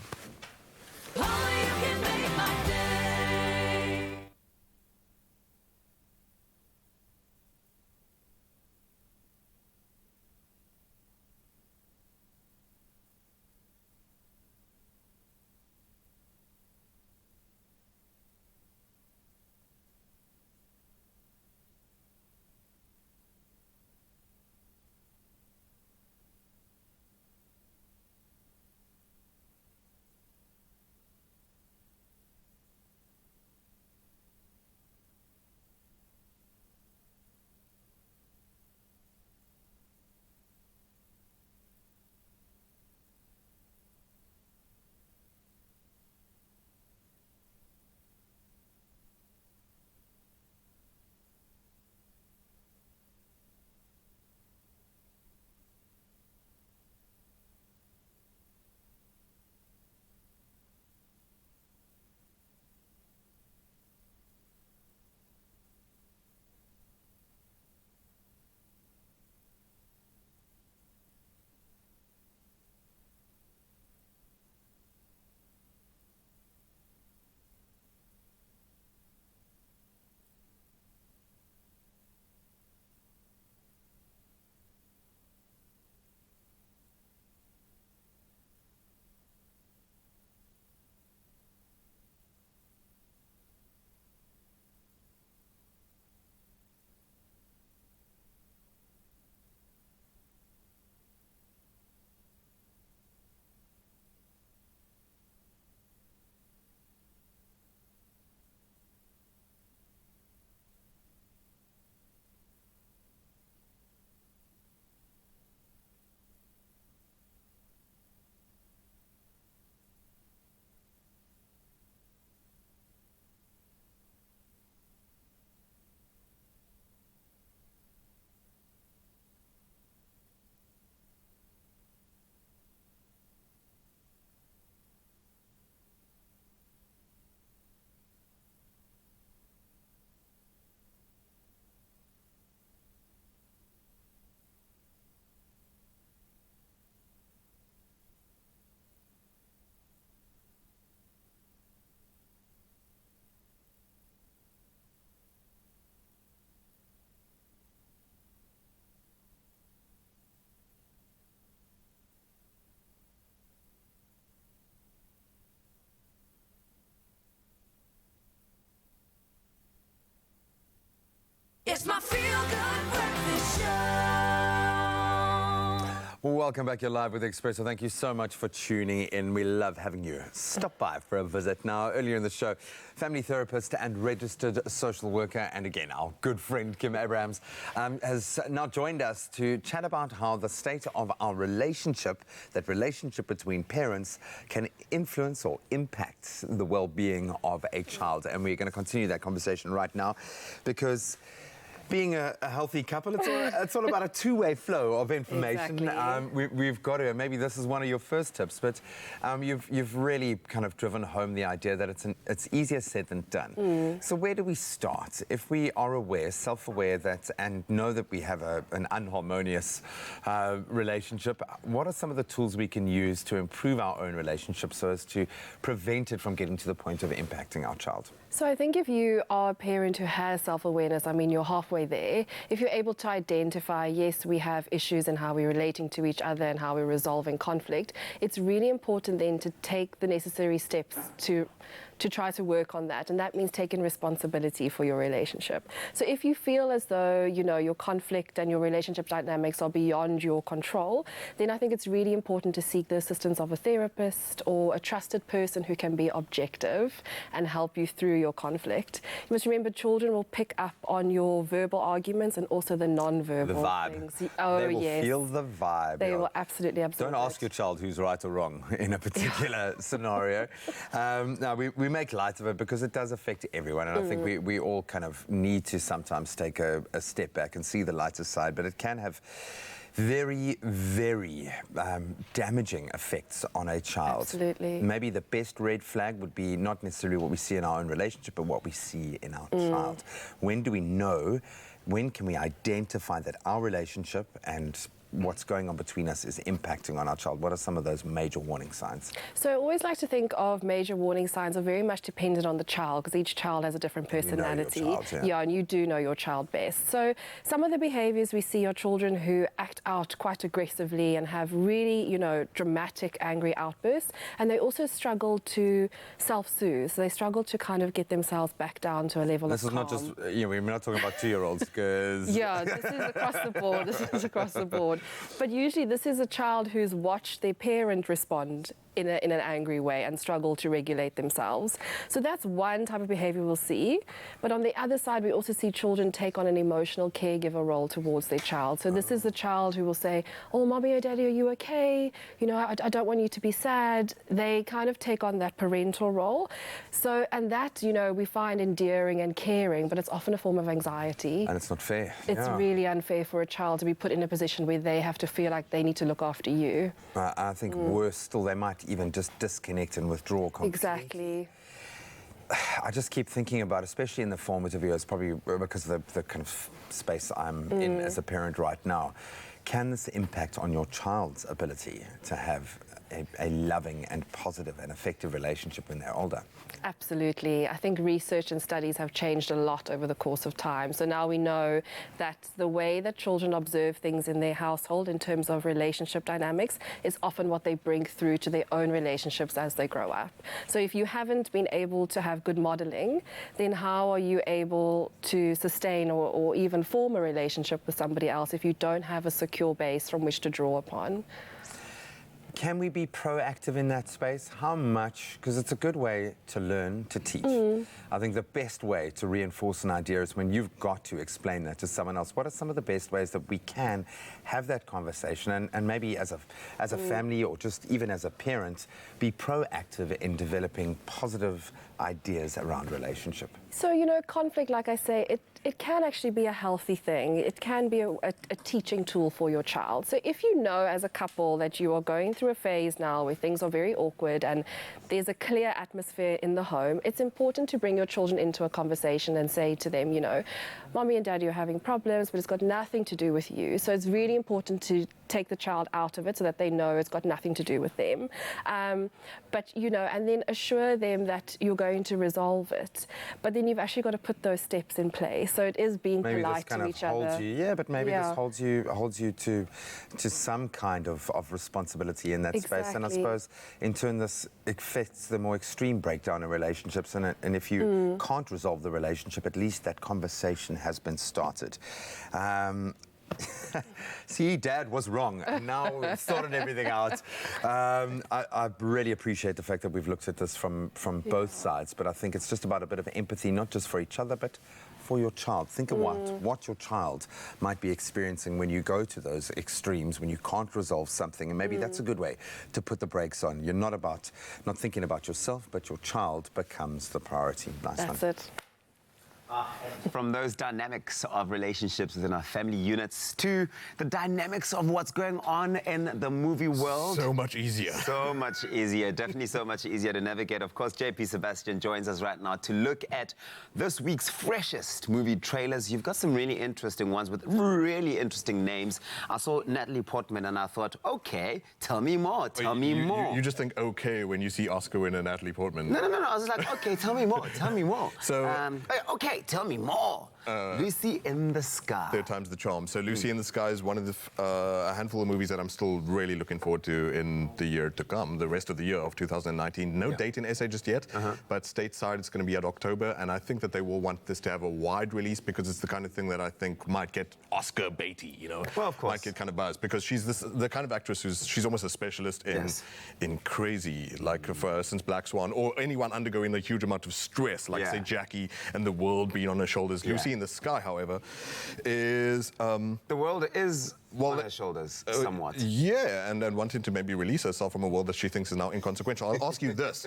welcome back. You're live with Expresso. Thank you so much for tuning in. We love having you stop by for a visit. Now, earlier in the show, family therapist and registered social worker, and again, our good friend Kim Abrahams, has now joined us to chat about how the state of our relationship, that relationship between parents, can influence or impact the well-being of a child. And we're going to continue that conversation right now, because being a healthy couple, it's all about a two-way flow of information. Exactly. We've got to, maybe this is one of your first tips, but you've really kind of driven home the idea that it's easier said than done. So where do we start? If we are aware, self-aware that, and know that we have an unharmonious relationship, what are some of the tools we can use to improve our own relationship so as to prevent it from getting to the point of impacting our child? So I think if you are a parent who has self-awareness, I mean, you're halfway there. If you're able to identify, yes, we have issues in how we're relating to each other and how we're resolving conflict, it's really important then to take the necessary steps to try to work on that, and that means taking responsibility for your relationship. So if you feel as though, you know, your conflict and your relationship dynamics are beyond your control, then I think it's really important to seek the assistance of a therapist or a trusted person who can be objective and help you through your conflict. You must remember, children will pick up on your verbal arguments and also the non-verbal things. Oh, they will yes. feel the vibe. They will absolutely absorb Don't ask your child who's right or wrong in a particular scenario. Now, we make light of it because it does affect everyone, and I think we all kind of need to sometimes take a step back and see the lighter side, but it can have very, very damaging effects on a child. Absolutely. Maybe the best red flag would be not necessarily what we see in our own relationship, but what we see in our child. When do we know, when can we identify that our relationship and what's going on between us is impacting on our child? What are some of those major warning signs? So I always like to think of major warning signs are very much dependent on the child, because each child has a different personality. You know your child, yeah. And you do know your child best. So some of the behaviors we see are children who act out quite aggressively and have really, you know, dramatic, angry outbursts, and they also struggle to self-soothe. So they struggle to kind of get themselves back down to a level of calm. This is not just, we're not talking about 2-year-olds, because... Yeah, this is across the board. This is across the board. But usually this is a child who's watched their parent respond in an angry way and struggle to regulate themselves. So that's one type of behavior we'll see. But on the other side, we also see children take on an emotional caregiver role towards their child. So this is the child who will say, oh, mommy or daddy, are you okay? You know, I don't want you to be sad. They kind of take on that parental role. So, and that, you know, we find endearing and caring, but it's often a form of anxiety. And it's not fair. It's really unfair for a child to be put in a position where they have to feel like they need to look after you. I think worse still, they might even just disconnect and withdraw completely. Exactly. I just keep thinking about, especially in the formative years, probably because of the kind of space I'm in as a parent right now, can this impact on your child's ability to have a loving and positive and effective relationship when they're older? Absolutely. I think research and studies have changed a lot over the course of time. So now we know that the way that children observe things in their household in terms of relationship dynamics is often what they bring through to their own relationships as they grow up. So if you haven't been able to have good modeling, then how are you able to sustain or even form a relationship with somebody else if you don't have a secure base from which to draw upon? Can we be proactive in that space? How much? Because it's a good way to learn, to teach. I think the best way to reinforce an idea is when you've got to explain that to someone else. What are some of the best ways that we can have that conversation and maybe as a family or just even as a parent, be proactive in developing positive ideas around relationship? So, you know, conflict, like I say, it can actually be a healthy thing. It can be a teaching tool for your child. So if you know as a couple that you are going through a phase now where things are very awkward and there's a clear atmosphere in the home, it's important to bring your children into a conversation and say to them, you know, mommy and daddy are having problems, but it's got nothing to do with you. So it's really important to take the child out of it so that they know it's got nothing to do with them. But, you know, and then assure them that you're going to resolve it. But then you've actually got to put those steps in place. So it is being polite to each other. But maybe this holds you to some kind of responsibility in that space. And I suppose in turn this affects the more extreme breakdown in relationships. And if you can't resolve the relationship, at least that conversation has been started. See, Dad was wrong, and now we've sorted everything out. I really appreciate the fact that we've looked at this from both sides, but I think it's just about a bit of empathy, not just for each other, but for your child. Think of what your child might be experiencing when you go to those extremes, when you can't resolve something, and maybe that's a good way to put the brakes on. You're not thinking about yourself, but your child becomes the priority. Nice one. That's it. From those dynamics of relationships within our family units to the dynamics of what's going on in the movie world. So much easier. So much easier. Definitely so much easier to navigate. Of course, JP Sebastian joins us right now to look at this week's freshest movie trailers. You've got some really interesting ones with really interesting names. I saw Natalie Portman and I thought, okay, tell me more. Tell me more. You just think okay when you see Oscar winner Natalie Portman. No. I was like, okay, tell me more. Tell me more. So, okay, tell me more. Lucy in the Sky. Third time's the charm. So Lucy in the Sky is one of the a handful of movies that I'm still really looking forward to in the year to come, the rest of the year of 2019. No date in SA just yet, but stateside it's going to be at October, and I think that they will want this to have a wide release because it's the kind of thing that I think might get Oscar baity, you know. Well, of course. Might get kind of buzzed because she's the kind of actress she's almost a specialist in crazy, like since Black Swan, or anyone undergoing a huge amount of stress, like say Jackie and the world being on her shoulders. Lucy in the Sky, however, is the world is on her shoulders somewhat. Yeah, and wanting to maybe release herself from a world that she thinks is now inconsequential. I'll ask you this: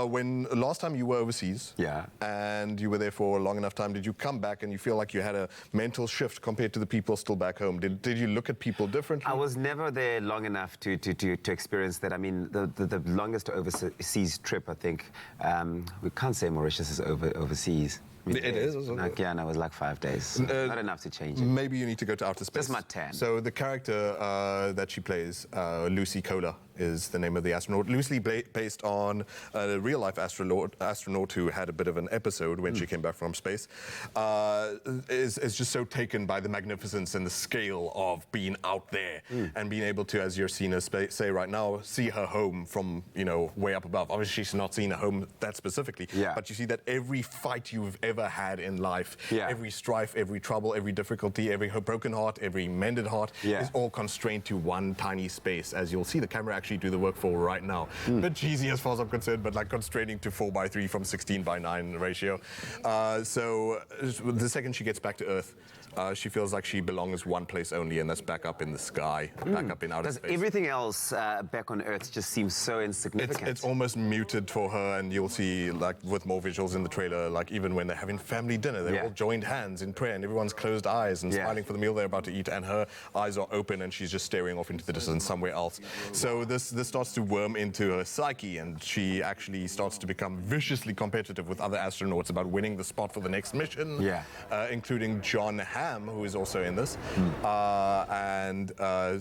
when last time you were overseas, and you were there for a long enough time, did you come back and you feel like you had a mental shift compared to the people still back home? Did you look at people differently? I was never there long enough to experience that. I mean, the longest overseas trip, I think, we can't say Mauritius is overseas. It is. Like, yeah, no, it was like 5 days. Not enough to change it. Maybe you need to go to outer space. Just my tan. So the character that she plays, Lucy Kohler, is the name of the astronaut, loosely based on a real-life astronaut who had a bit of an episode when she came back from space, is just so taken by the magnificence and the scale of being out there and being able to, as you're seeing her say right now, see her home from, you know, way up above. Obviously, she's not seeing a home that specifically, but you see that every fight you've ever had in life, every strife, every trouble, every difficulty, every broken heart, every mended heart is all constrained to one tiny space, as you'll see the camera actually do the work for right now. Bit cheesy as far as I'm concerned, but like constraining to 4:3 from 16:9 ratio. So the second she gets back to Earth, she feels like she belongs one place only, and that's back up in the sky, back up in outer space. Everything else back on Earth just seems so insignificant. It's almost muted for her, and you'll see, like, with more visuals in the trailer, like even when they're having family dinner, they're all joined hands in prayer, and everyone's closed eyes and smiling for the meal they're about to eat, and her eyes are open, and she's just staring off into the distance somewhere else. So this starts to worm into her psyche, and she actually starts to become viciously competitive with other astronauts about winning the spot for the next mission, including John Hamm, who is also in this.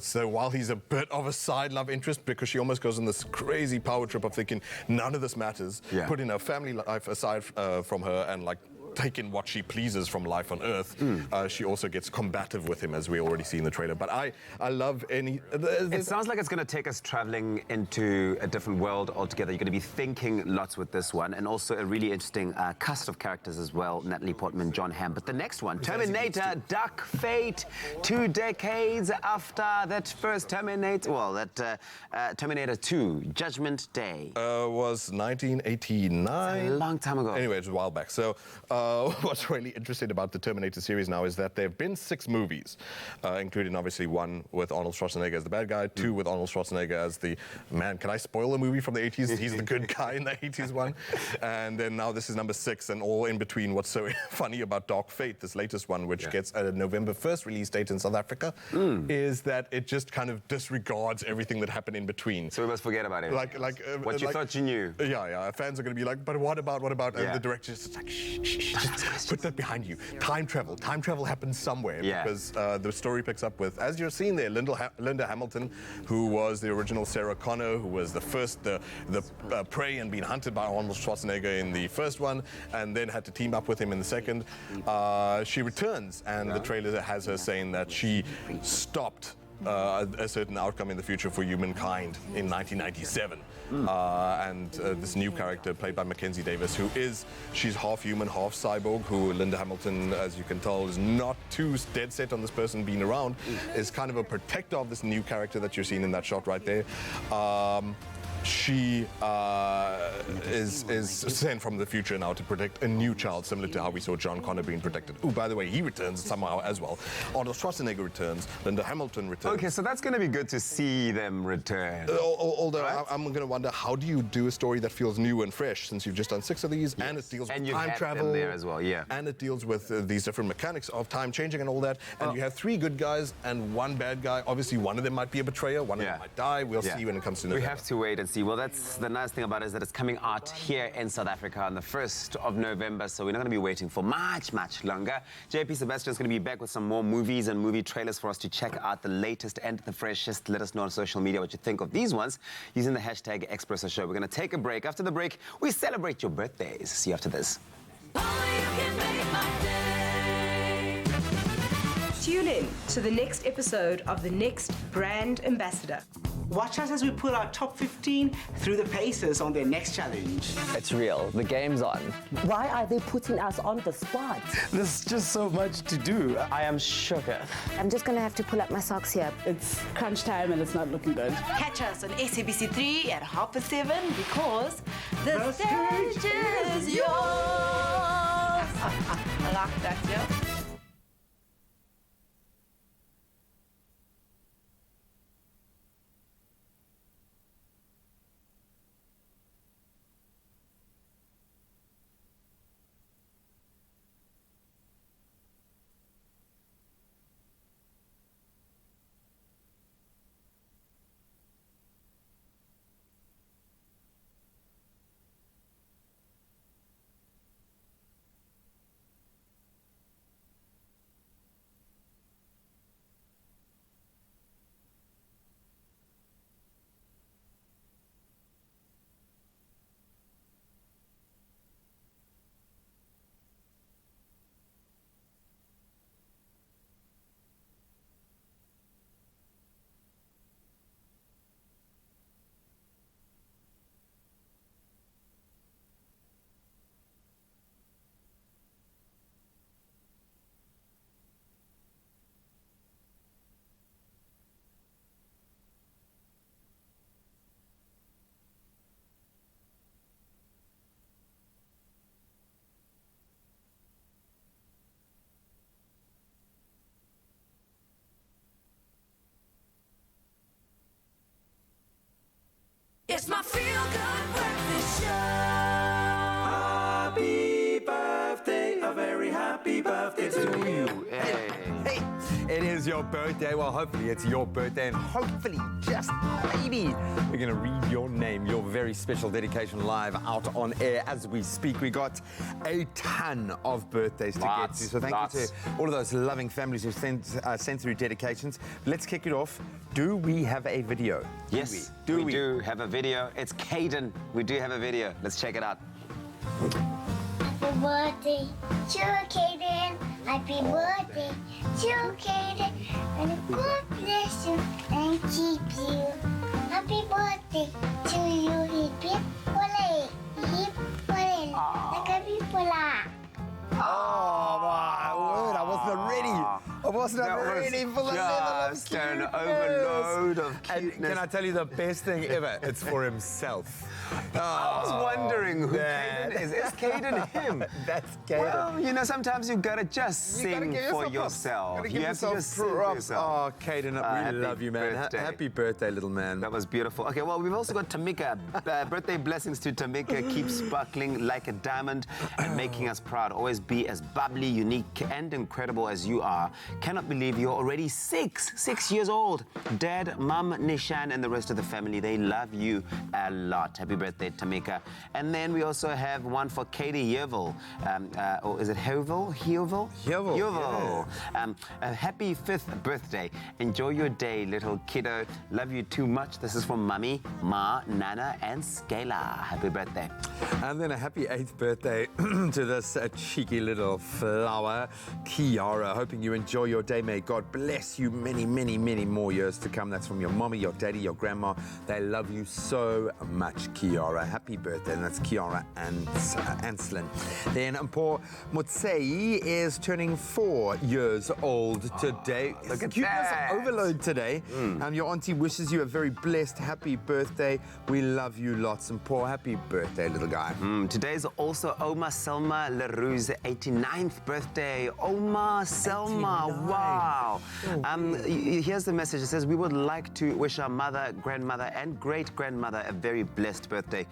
So while he's a bit of a side love interest, because she almost goes on this crazy power trip of thinking none of this matters, putting her family life aside from her and like taking what she pleases from life on Earth, she also gets combative with him, as we already see in the trailer. But I love any... It sounds like it's going to take us traveling into a different world altogether. You're going to be thinking lots with this one, and also a really interesting cast of characters as well. Natalie Portman, John Hamm. But the next one, Terminator, Duck Fate, 2 decades after that first Terminator, Terminator 2, Judgment Day. Was 1989. It's a long time ago. Anyway, it was a while back. So what's really interesting about the Terminator series now is that there have been 6 movies, including obviously one with Arnold Schwarzenegger as the bad guy, 2 with Arnold Schwarzenegger as the man. Can I spoil a movie from the 80s? He's the good guy in the 80s one. And then now this is number 6, and all in between. What's so funny about Dark Fate, this latest one, which gets a November 1st release date in South Africa, is that it just kind of disregards everything that happened in between. So we must forget about it. What you thought you knew. Yeah. Fans are going to be like, but what about? And the director's just like, shh, just put that behind you. Time travel happens somewhere, because the story picks up with, as you're seeing there, Linda Hamilton, who was the original Sarah Connor, who was the first the prey and being hunted by Arnold Schwarzenegger in the first one, and then had to team up with him in the second. She returns, and the trailer has her saying that she stopped a certain outcome in the future for humankind in 1997. And this new character played by Mackenzie Davis, she's half human, half cyborg, who Linda Hamilton, as you can tell, is not too dead set on this person being around, is kind of a protector of this new character that you're seeing in that shot right there. She is sent from the future now to protect a new child, similar to how we saw John Connor being protected. Oh, by the way, he returns somehow as well. Arnold Schwarzenegger returns. Linda Hamilton returns. Okay, so that's going to be good to see them return. Although I'm going to wonder, how do you do a story that feels new and fresh, since you've just done 6 of these, and it deals with time travel there as well, yeah. and it deals with these different mechanics of time changing and all that, and you have 3 good guys and 1 bad guy. Obviously, one of them might be a betrayer, one of them might die. We'll see when it comes to November. We have to wait and see. Well, that's the nice thing about it, is that it's coming out here in South Africa on the 1st of November, so we're not going to be waiting for much longer. JP Sebastian's going to be back with some more movies and movie trailers for us to check out, the latest and the freshest. Let us know on social media what you think of these ones using the hashtag Expresso Show. We're going to take a break. After the break, we celebrate your birthdays. See you after this. Tune in to the next episode of The Next Brand Ambassador. Watch us as we put our top 15 through the paces on their next challenge. It's real. The game's on. Why are they putting us on the spot? There's just so much to do. I am shook. I'm just going to have to pull up my socks here. It's crunch time and it's not looking good. Catch us on SABC3 at 7:30 because the stage is yours. I like that, yeah. It's my feel-good breakfast show. Happy birthday, a very happy birthday to you. Hey, it is your birthday. Well, hopefully it's your birthday, and hopefully, just maybe, we're going to read your name, your very special dedication live out on air as we speak. We got a ton of birthdays to get to, so thank you to all of those loving families who sent through dedications. Let's kick it off. Do we have a video? Yes, we do have a video. It's Caden. We do have a video. Let's check it out. Happy birthday to Caden. Happy birthday to Caden. And God bless you and keep you. Happy birthday to you. Hip hip hooray. Hip hooray. Like a people. Oh my word, I wasn't ready. I wasn't ready for the level of just an overload of cuteness. And can I tell you the best thing ever? It's for himself. I was wondering who Caden is. Is Caden him? That's Caden. Well, you know, sometimes you've got to just sing for yourself. You have to just sing for yourself. Oh, Caden, we love you, man. Happy birthday, little man. That was beautiful. Okay, well, we've also got Tamika. Birthday blessings to Tamika. Keep sparkling like a diamond and making us proud. Always be as bubbly, unique, and incredible as you are. Cannot believe you're already 6 years old. Dad, Mum, Nishan, and the rest of the family, they love you a lot. Happy birthday, Tamika. And then we also have one for Katie Yeovil. Or is it Heuvil? Yeovil. A happy 5th birthday. Enjoy your day, little kiddo. Love you too much. This is from Mummy, Ma, Nana, and Scala. Happy birthday. And then a happy 8th birthday to this cheeky little flower, Kiara. Hoping you enjoy enjoy your day. May God bless you many, many, many more years to come. That's from your mommy, your daddy, your grandma. They love you so much, Kiara. Happy birthday. And that's Kiara Anslin. Then Mpho Motsei is turning 4 years old today. Look at Cuteness that. overload today. Your auntie wishes you a very blessed, happy birthday. We love you lots. Mpho, happy birthday, little guy. Today's also Oma Selma Leroux's 89th birthday. Oma Selma, 89. wow. Here's the message. It says, we would like to wish our mother, grandmother, and great-grandmother a very blessed birthday.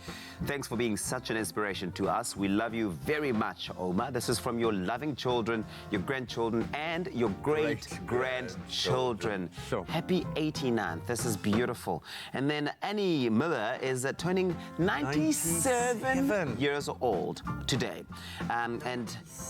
Thanks for being such an inspiration to us. We love you very much, Oma. This is from your loving children, your grandchildren, and your great-grandchildren. Sure. Happy 89th. This is beautiful. And then Annie Miller is turning 97 years old today. And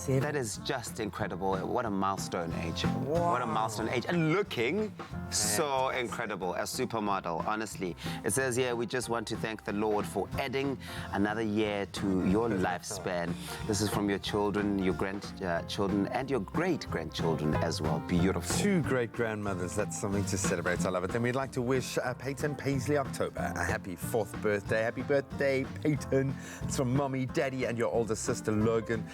that is just incredible. What a milestone age. Wow. What a milestone age. And looking so incredible, a supermodel, honestly. It says here, we just want to thank the Lord for adding another year to your lifespan. This is from your children, your grandchildren, and your great-grandchildren as well. Beautiful. 2 great-grandmothers. That's something to celebrate. I love it. Then we'd like to wish Peyton Paisley October a happy 4th birthday. Happy birthday, Peyton. It's from Mommy, Daddy, and your older sister, Logan.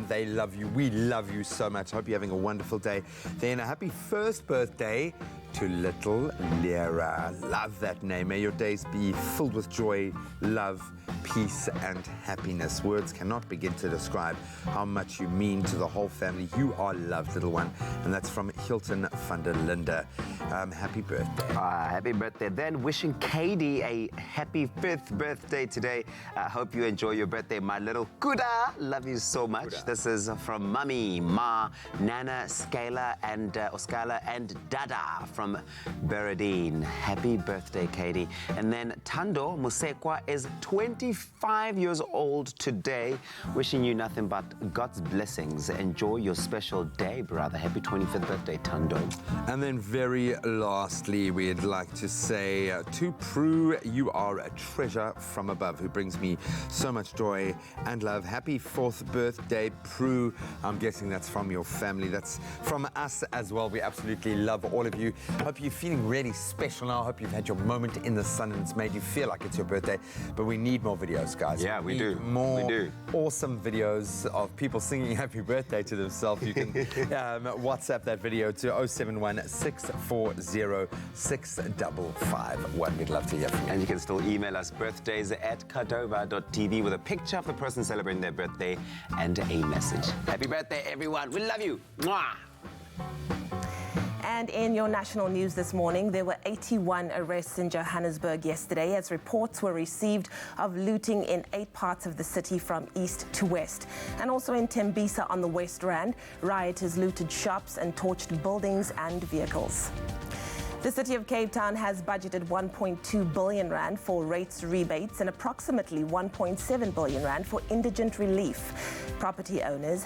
They love you. We love you so much. Hope you're having a wonderful day. Then a happy 1st birthday to little Lyra. Love that name. May your days be filled with joy, love, peace, and happiness. Words cannot begin to describe how much you mean to the whole family. You are loved, little one. And that's from Hilton van der Linde. Happy birthday. Happy birthday. Then wishing Katie a happy 5th birthday today. I hope you enjoy your birthday, my little Kuda. Love you so much. Kuda. This is from Mummy, Ma, Nana, Scala, and Dada from Beradine. Happy birthday, Katie. And then Tando Musekwa is 25 years old today. Wishing you nothing but God's blessings. Enjoy your special day, brother. Happy 25th birthday, Tando. And then very lastly, we'd like to say to Prue, you are a treasure from above who brings me so much joy and love. Happy 4th birthday, Prue. I'm guessing that's from your family. That's from us as well. We absolutely love all of you. Hope you're feeling really special now. Hope you've had your moment in the sun and it's made you feel like it's your birthday. But we need more videos, guys. Yeah, we do. More we do. Awesome videos of people singing happy birthday to themselves. You can WhatsApp that video to 071 640 6551. We'd love to hear from you. And you can still email us birthdays@kadova.tv with a picture of the person celebrating their birthday and a message. Happy birthday, everyone. We love you. Mwah. And in your national news this morning, there were 81 arrests in Johannesburg yesterday as reports were received of looting in 8 parts of the city from east to west. And also in Tembisa on the West Rand, rioters looted shops and torched buildings and vehicles. The City of Cape Town has budgeted 1.2 billion rand for rates rebates and approximately 1.7 billion rand for indigent relief. Property owners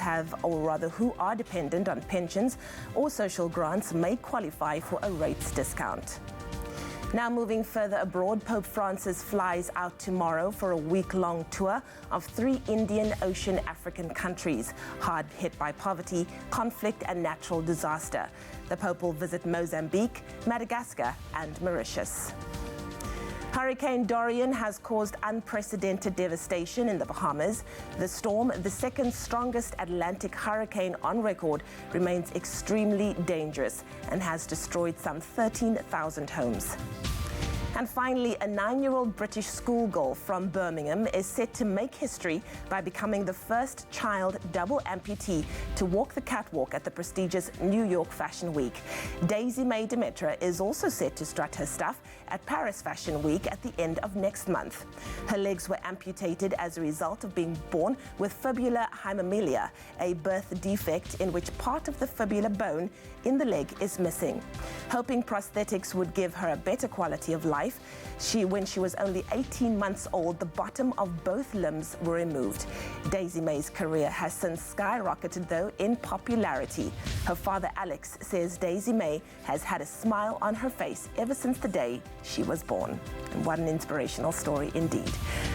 who are dependent on pensions or social grants may qualify for a rates discount. Now moving further abroad, Pope Francis flies out tomorrow for a week-long tour of 3 Indian Ocean African countries hard hit by poverty, conflict and natural disaster. The Pope will visit Mozambique, Madagascar and Mauritius. Hurricane Dorian has caused unprecedented devastation in the Bahamas. The storm, the second strongest Atlantic hurricane on record, remains extremely dangerous and has destroyed some 13,000 homes. And finally, a 9-year-old British schoolgirl from Birmingham is set to make history by becoming the first child double amputee to walk the catwalk at the prestigious New York Fashion Week. Daisy Mae Demetra is also set to strut her stuff at Paris Fashion Week at the end of next month. Her legs were amputated as a result of being born with fibula hypomelia, a birth defect in which part of the fibula bone in the leg is missing. Hoping prosthetics would give her a better quality of life, when she was only 18 months old, the bottom of both limbs were removed. Daisy Mae's career has since skyrocketed, though, in popularity. Her father, Alex, says Daisy Mae has had a smile on her face ever since the day she was born. And what an inspirational story indeed.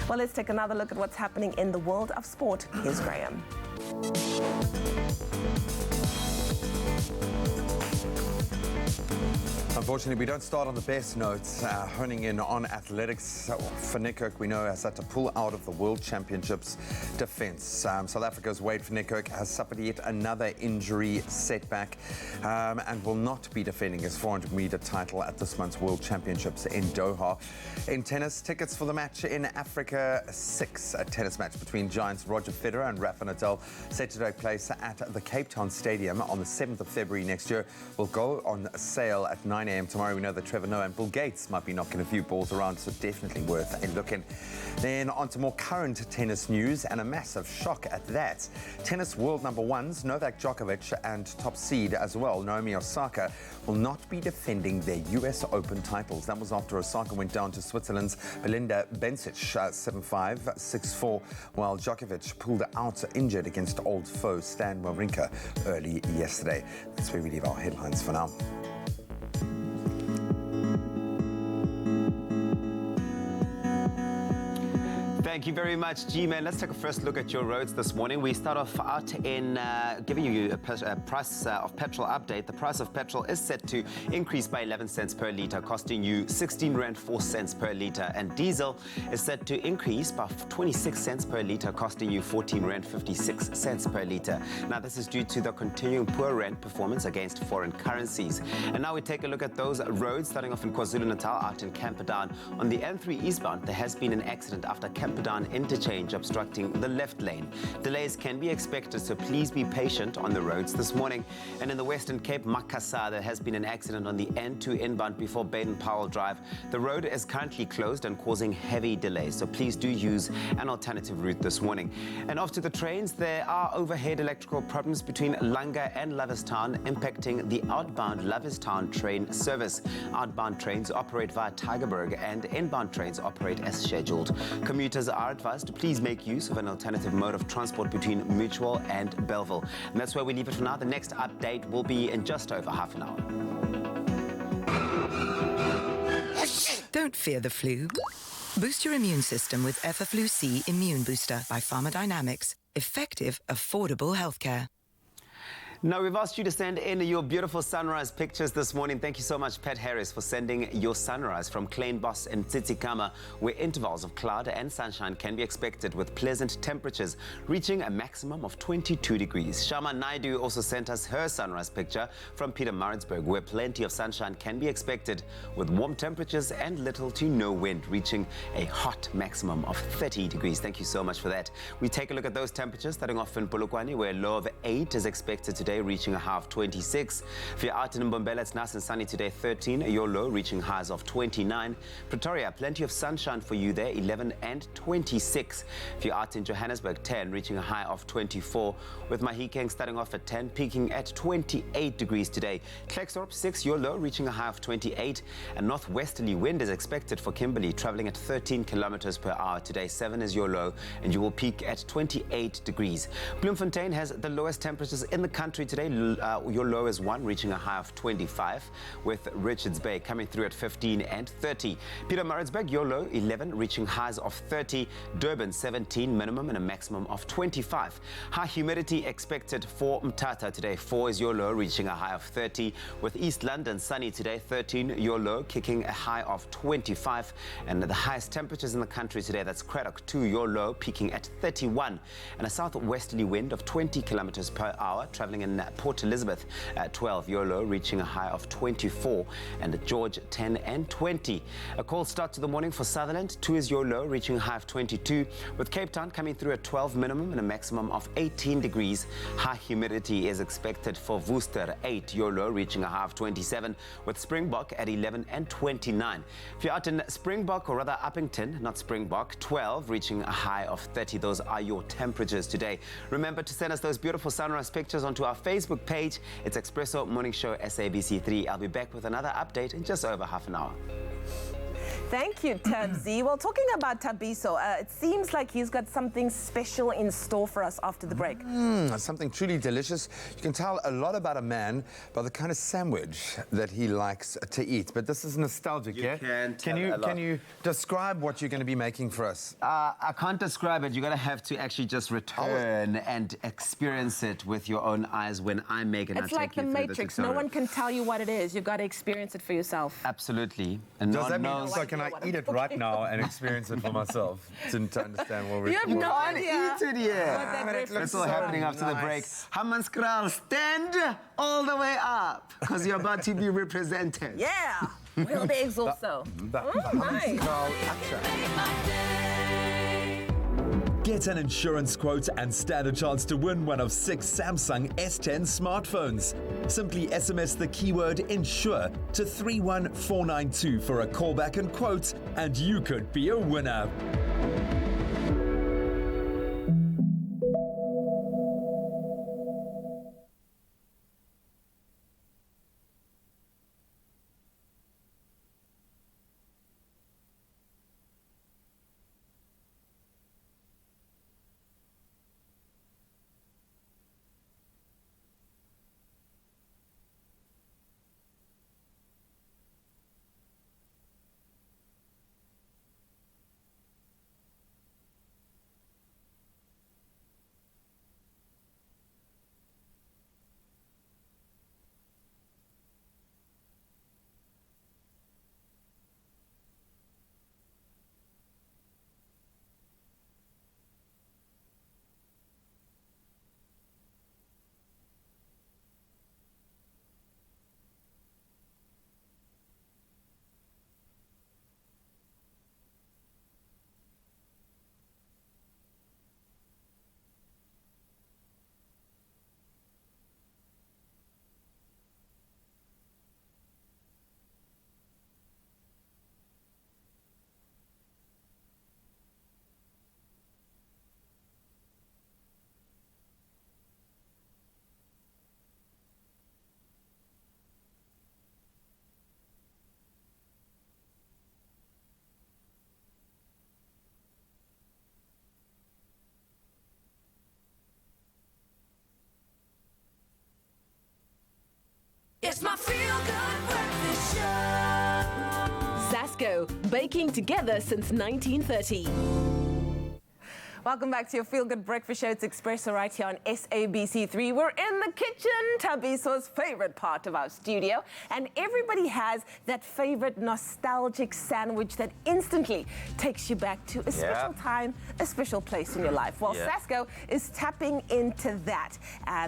Well, let's take another look at what's happening in the world of sport. Here's Graham. Unfortunately, we don't start on the best notes, honing in on athletics. For Nick, we know, has had to pull out of the World Championships defence. South Africa's Wade van Niekerk has suffered yet another injury setback and will not be defending his 400-metre title at this month's World Championships in Doha. In tennis, tickets for the match in Africa 6, a tennis match between giants Roger Federer and Rafa Nadal, set to take place at the Cape Town Stadium on the 7th of February next year, will go on sale at 9 a.m. tomorrow. We know that Trevor Noah and Bill Gates might be knocking a few balls around, so definitely worth a look in. Then on to more current tennis news, and a massive shock at that. Tennis world number ones Novak Djokovic and top seed as well, Naomi Osaka, will not be defending their US Open titles. That was after Osaka went down to Switzerland's Belinda Bencic 7-5, 6-4, while Djokovic pulled out injured against old foe Stan Wawrinka early yesterday. That's where we leave our headlines for now. Thank you very much, G-Man. Let's take a first look at your roads this morning. We start off out in giving you a price of petrol update. The price of petrol is set to increase by 11 cents per litre, costing you 16 Rand 4 cents per litre. And diesel is set to increase by 26 cents per litre, costing you 14 Rand 56 cents per litre. Now, this is due to the continuing poor rand performance against foreign currencies. And now we take a look at those roads, starting off in KwaZulu-Natal, out in Camperdown. On the N3 eastbound, there has been an accident after Camperdown interchange obstructing the left lane. Delays can be expected, so please be patient on the roads this morning. And in the Western Cape, Makassar, there has been an accident on the N2 inbound before Baden-Powell Drive. The road is currently closed and causing heavy delays, so please do use an alternative route this morning. And off to the trains, there are overhead electrical problems between Langa and Loverstown, impacting the outbound Loverstown train service. Outbound trains operate via Tygerberg and inbound trains operate as scheduled. Commuters are advised to please make use of an alternative mode of transport between Mutual and Belleville. And that's where we leave it for now. The next update will be in just over half an hour. Don't fear the flu. Boost your immune system with Effaflu C Immune Booster by Pharmadynamics. Effective, affordable healthcare. Now, we've asked you to send in your beautiful sunrise pictures this morning. Thank you so much, Pat Harris, for sending your sunrise from Kleinbos and Tsitsikamma, where intervals of cloud and sunshine can be expected with pleasant temperatures reaching a maximum of 22 degrees. Shama Naidu also sent us her sunrise picture from Pietermaritzburg, where plenty of sunshine can be expected with warm temperatures and little to no wind, reaching a hot maximum of 30 degrees. Thank you so much for that. We take a look at those temperatures, starting off in Polokwane, where a low of 8 is expected today, reaching a high of 26. If you're out in Mbombela, it's nice and sunny today, 13. Your low reaching highs of 29. Pretoria, plenty of sunshine for you there, 11 and 26. If you're out in Johannesburg, 10, reaching a high of 24. With Mahikeng starting off at 10, peaking at 28 degrees today. Klerksdorp, 6, your low reaching a high of 28. And northwesterly wind is expected for Kimberley, traveling at 13 kilometers per hour today. 7 is your low, and you will peak at 28 degrees. Bloemfontein has the lowest temperatures in the country today. Your low is 1, reaching a high of 25, with Richards Bay coming through at 15 and 30. Pietermaritzburg, your low 11, reaching highs of 30. Durban 17, minimum and a maximum of 25. High humidity expected for Mthatha today. 4 is your low, reaching a high of 30. With East London sunny today, 13, your low, kicking a high of 25. And the highest temperatures in the country today, that's Craddock 2, your low, peaking at 31. And a southwesterly wind of 20 kilometers per hour, traveling in Port Elizabeth at 12, your low, reaching a high of 24. And at George, 10 and 20. A cold start to the morning for Sutherland. 2 is your low, reaching a high of 22. With Cape Town coming through at 12 minimum and a maximum of 18 degrees. High humidity is expected for Worcester, 8, your low, reaching a high of 27. With Springbok at 11 and 29. If you're out in Springbok, or rather Uppington, not Springbok, 12, reaching a high of 30. Those are your temperatures today. Remember to send us those beautiful sunrise pictures onto our Facebook page. It's Expresso Morning Show SABC3. I'll be back with another update in just over half an hour. Thank you, Tabzi. Well, talking about Thabiso, it seems like he's got something special in store for us after the break. Something truly delicious. You can tell a lot about a man by the kind of sandwich that he likes to eat. But this is nostalgic, yeah? Can you describe what you're going to be making for us? I can't describe it. You're going to have to actually just return and experience it with your own eyes when I make it. It's like the Matrix. No one can tell you what it is. You've got to experience it for yourself. Absolutely. And does that mean, so can I eat it right now and experience it for myself to understand what we're You have no idea. Eat it yet. It's all happening after the break. Hammanskral, stand all the way up because you're about to be represented. Yeah. Boiled eggs also. Nice. Get an insurance quote and stand a chance to win one of 6 Samsung S10 smartphones. Simply SMS the keyword insure to 31492 for a callback and quote, and you could be a winner. It's my feel-good breakfast show. Zasco, baking together since 1930. Welcome back to your Feel Good Breakfast Show. It's Expresso right here on SABC3. We're in the kitchen, Thabiso's favorite part of our studio. And everybody has that favorite nostalgic sandwich that instantly takes you back to a special time, a special place in your life. Well, Zasco is tapping into that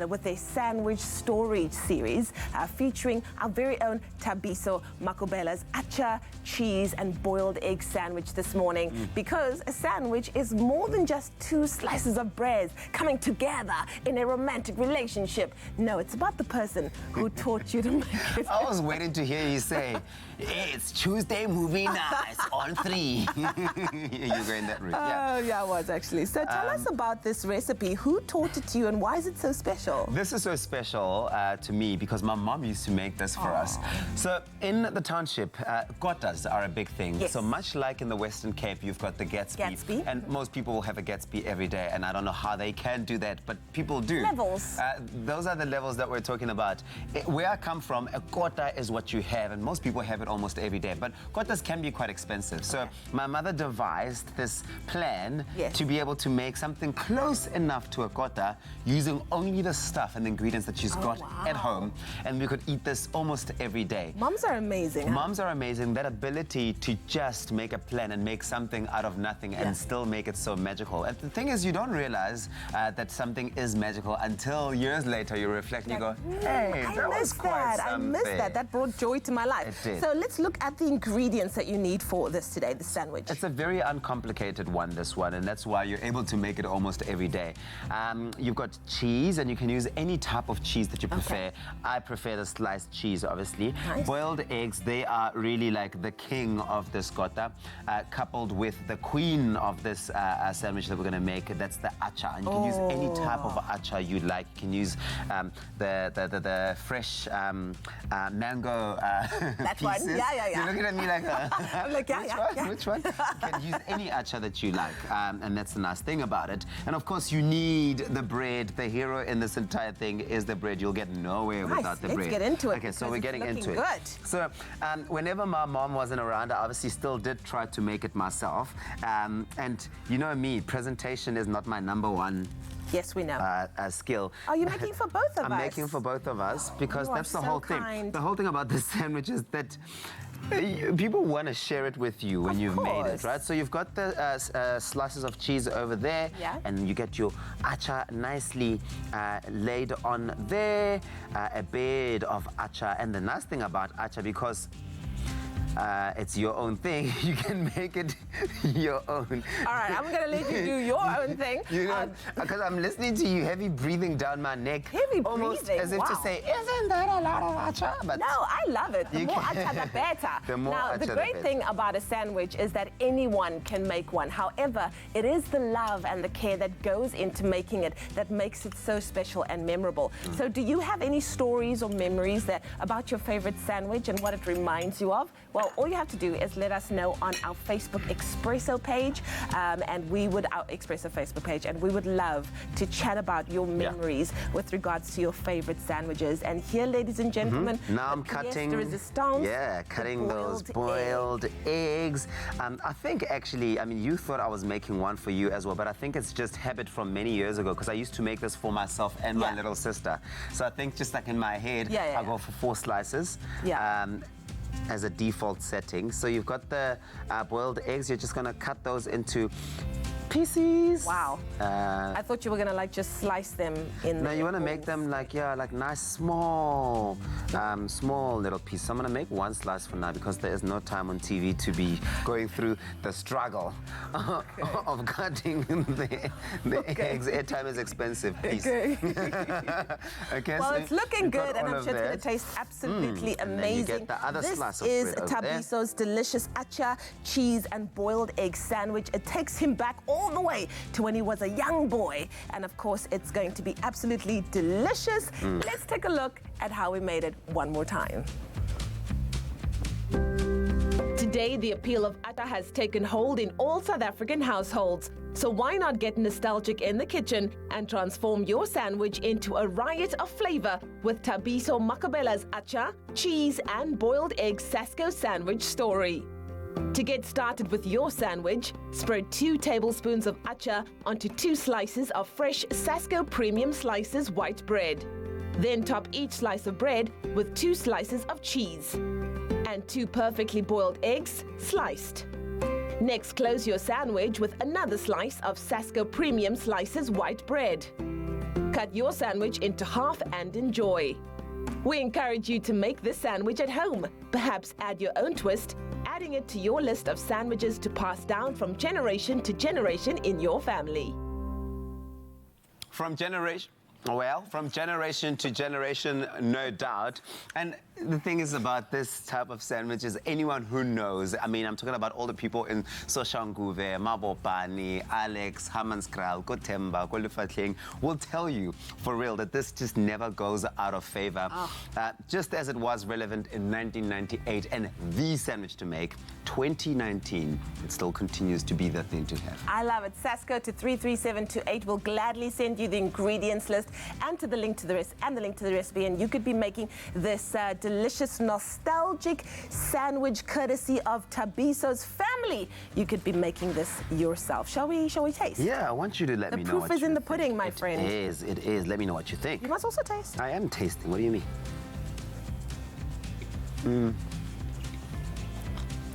with a sandwich storage series featuring our very own Thabiso Makubela's acha, cheese and boiled egg sandwich this morning. Because a sandwich is more than just 2 slices of bread coming together in a romantic relationship. No, it's about the person who taught you to make it. I was waiting to hear you say, it's Tuesday movie night on 3. You're going that route. Oh, yeah, I was actually. So tell us about this recipe. Who taught it to you and why is it so special? This is so special to me because my mom used to make this for us. So in the township, gotas are a big thing. So much like in the Western Cape, you've got the Gatsby. And most people will have a Gatsby every day, and I don't know how they can do that, but people do. Levels. Those are the levels that we're talking about. Where I come from, a gota is what you have, and most people have it almost every day, but gotas can be quite expensive. So my mother devised this plan to be able to make something close enough to a gota using only the stuff and the ingredients that she's got at home, and we could eat this almost every day. Moms are amazing. Moms are amazing. That ability to just make a plan and make something out of nothing and still make it so magical. And the thing is, you don't realize that something is magical until years later you reflect and you go, hey, that was quite something. I missed that. That brought joy to my life. It did. So let's look at the ingredients that you need for this today, the sandwich. It's a very uncomplicated one, this one, and that's why you're able to make it almost every day. You've got cheese, and you can use any type of cheese that you prefer. I prefer the sliced cheese, obviously. Nice. Boiled eggs, they are really like the king of this gota, coupled with the queen of this sandwich that we're going to make. That's the acha. And you can use any type of acha you like. You can use the fresh mango That pieces. one? Yeah. You're looking at me like, I'm like, yeah. Which one? You can use any acha that you like. And that's the nice thing about it. And of course, you need the bread. The hero in this entire thing is the bread. You'll get nowhere without the bread. Let's get into it. Okay, so we're getting into it. Good. So whenever my mom wasn't around, I obviously still did try to make it myself. And you know me, presentation is not my number one. Yes, we know. Skill. Are you making for both of us? I'm making for both of us because that's the whole thing. The whole thing about this sandwich is that people want to share it with you when you've made it, right? So you've got the slices of cheese over there, and you get your acha nicely laid on there, a bed of acha. And the nice thing about acha, because it's your own thing, you can make it your own. All right, I'm going to let you do your own thing. You know, because I'm listening to you heavy breathing down my neck. Heavy almost breathing, as if to say, isn't that a lot of acha? But no, I love it. The more acha, the better. The more now, acha, the great thing about a sandwich is that anyone can make one. However, it is the love and the care that goes into making it that makes it so special and memorable. So do you have any stories or memories about your favorite sandwich and what it reminds you of? Well, all you have to do is let us know on our Facebook Expresso page, our Expresso Facebook page, and we would love to chat about your memories with regards to your favorite sandwiches. And here, ladies and gentlemen, now I'm cutting. Cutting those boiled eggs. I think actually, I mean, you thought I was making one for you as well, but I think it's just habit from many years ago because I used to make this for myself and my little sister. So I think just like in my head, I go for 4 slices. As a default setting. So you've got the boiled eggs. You're just going to cut those into pieces. Wow. I thought you were going to just slice them in. No, you want to make them like nice small little pieces. I'm going to make 1 slice for now because there is no time on TV to be going through the struggle of cutting the eggs. Airtime is expensive, please. Okay. Well, so it's looking good, and I'm sure it's going to taste absolutely amazing. You get the other slice of this bread is Thabiso's delicious acha, cheese, and boiled egg sandwich. It takes him back all the way to when he was a young boy. And of course, it's going to be absolutely delicious. Let's take a look at how we made it one more time. Today, the appeal of atta has taken hold in all South African households. So why not get nostalgic in the kitchen and transform your sandwich into a riot of flavor with Thabiso Makabella's acha, cheese, and boiled egg Sasco sandwich story. To get started with your sandwich, spread 2 tablespoons of acha onto 2 slices of fresh Sasco Premium Slices white bread. Then top each slice of bread with 2 slices of cheese and 2 perfectly boiled eggs sliced. Next, close your sandwich with another slice of Sasco Premium Slices white bread. Cut your sandwich into half and enjoy. We encourage you to make this sandwich at home. Perhaps add your own twist, adding it to your list of sandwiches to pass down from generation to generation in your family. From generation to generation, no doubt. And the thing is about this type of sandwich is anyone who knows, I mean, I'm talking about all the people in Soshanguve, Mabopani, Alex, Hammanskraal, Kotemba, Kolufatling, will tell you for real that this just never goes out of favor. Just as it was relevant in 1998 and the sandwich to make, 2019, it still continues to be the thing to have. I love it. Sasco to 33728 will gladly send you the ingredients list and the link to the recipe, and you could be making this delicious, nostalgic sandwich courtesy of Thabiso's family. You could be making this yourself. Shall we taste? Yeah, I want you to let me know. The proof is in the pudding, my friend. It is. Let me know what you think. You must also taste. I am tasting. What do you mean?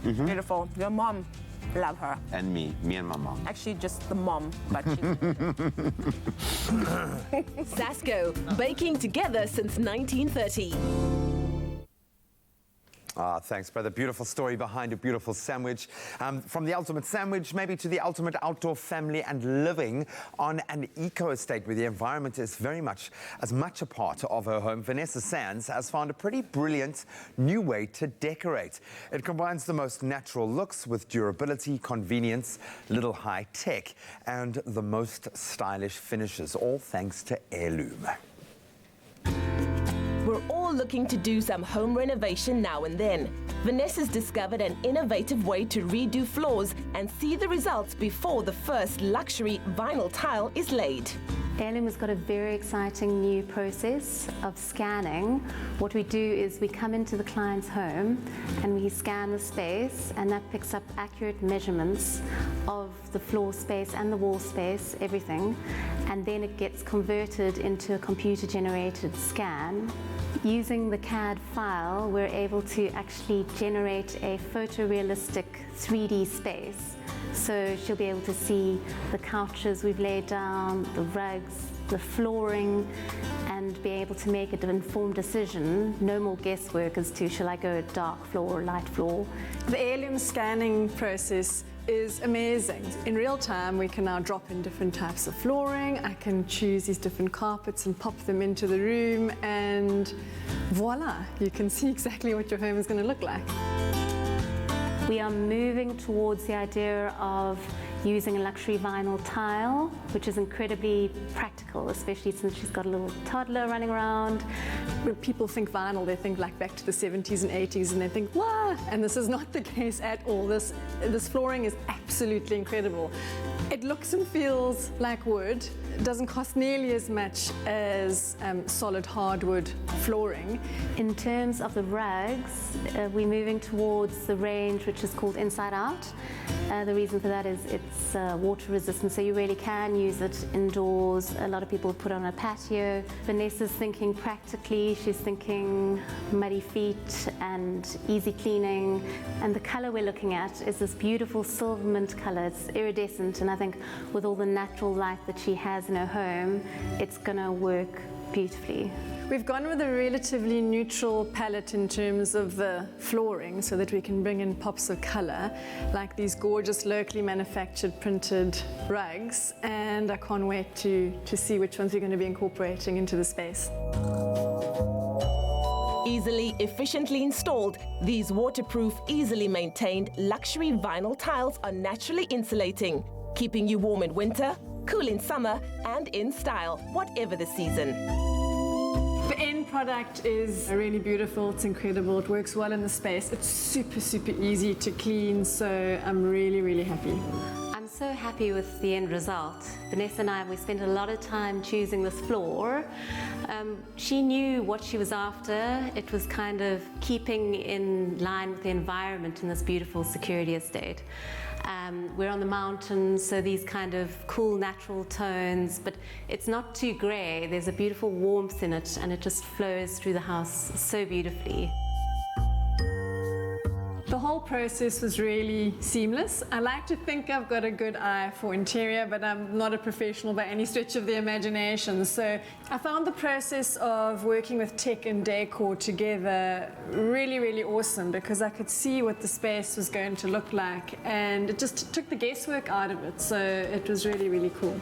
Beautiful. Your mom, love her. And me and my mom. Actually, just the mom, but she's... Sasco, baking together since 1930. Thanks, brother. Beautiful story behind a beautiful sandwich. From the ultimate sandwich, maybe to the ultimate outdoor family and living on an eco-estate where the environment is very much as much a part of her home. Vanessa Sands has found a pretty brilliant new way to decorate. It combines the most natural looks with durability, convenience, little high tech, and the most stylish finishes, all thanks to Heirloom. We're all looking to do some home renovation now and then. Vanessa's discovered an innovative way to redo floors and see the results before the first luxury vinyl tile is laid. Heirloom has got a very exciting new process of scanning. What we do is we come into the client's home and we scan the space, and that picks up accurate measurements of the floor space and the wall space, everything, and then it gets converted into a computer-generated scan. Using the CAD file, we're able to actually generate a photorealistic 3D space. So she'll be able to see the couches we've laid down, the rugs, the flooring, and be able to make an informed decision. No more guesswork as to shall I go dark floor or light floor. The Heirloom scanning process is amazing. In real time, we can now drop in different types of flooring. I can choose these different carpets and pop them into the room, and voila, you can see exactly what your home is going to look like. We are moving towards the idea of using a luxury vinyl tile, which is incredibly practical, especially since she's got a little toddler running around. When people think vinyl, they think like back to the 70s and 80s, and they think, wow, and this is not the case at all. This flooring is absolutely incredible. It looks and feels like wood. It doesn't cost nearly as much as solid hardwood flooring. In terms of the rugs, we're moving towards the range which is called Inside Out. The reason for that is it's water resistant, so you really can use it indoors. A lot of people put it on a patio. Vanessa's thinking practically. She's thinking muddy feet and easy cleaning. And the color we're looking at is this beautiful silver mint color. It's iridescent, and I think with all the natural light that she has in her home, it's gonna work beautifully. We've gone with a relatively neutral palette in terms of the flooring so that we can bring in pops of color, like these gorgeous locally manufactured printed rugs, and I can't wait to see which ones we're going to be incorporating into the space. Easily, efficiently installed, these waterproof, easily maintained luxury vinyl tiles are naturally insulating, keeping you warm in winter, cool in summer, and in style, whatever the season. The end product is really beautiful, it's incredible, it works well in the space, it's super, super easy to clean, so I'm really, really happy. I'm so happy with the end result. Vanessa and I, we spent a lot of time choosing this floor. She knew what she was after. It was kind of keeping in line with the environment in this beautiful security estate. We're on the mountains, so these kind of cool natural tones, but it's not too grey. There's a beautiful warmth in it, and it just flows through the house so beautifully. The whole process was really seamless. I like to think I've got a good eye for interior, but I'm not a professional by any stretch of the imagination. So I found the process of working with tech and decor together really, really awesome, because I could see what the space was going to look like, and it just took the guesswork out of it. So it was really, really cool.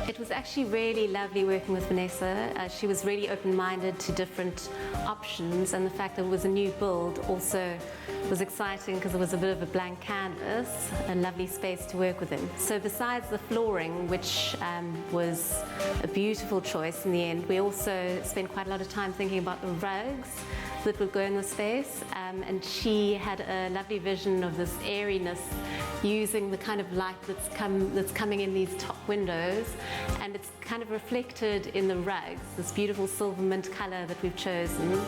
It was actually really lovely working with Vanessa. She was really open-minded to different options, and the fact that it was a new build also was exciting because it was a bit of a blank canvas, a lovely space to work within. So besides the flooring, which was a beautiful choice in the end, we also spent quite a lot of time thinking about the rugs that would go in the space, and she had a lovely vision of this airiness using the kind of light that's coming in these top windows, and it's kind of reflected in the rugs, this beautiful silver mint color that we've chosen.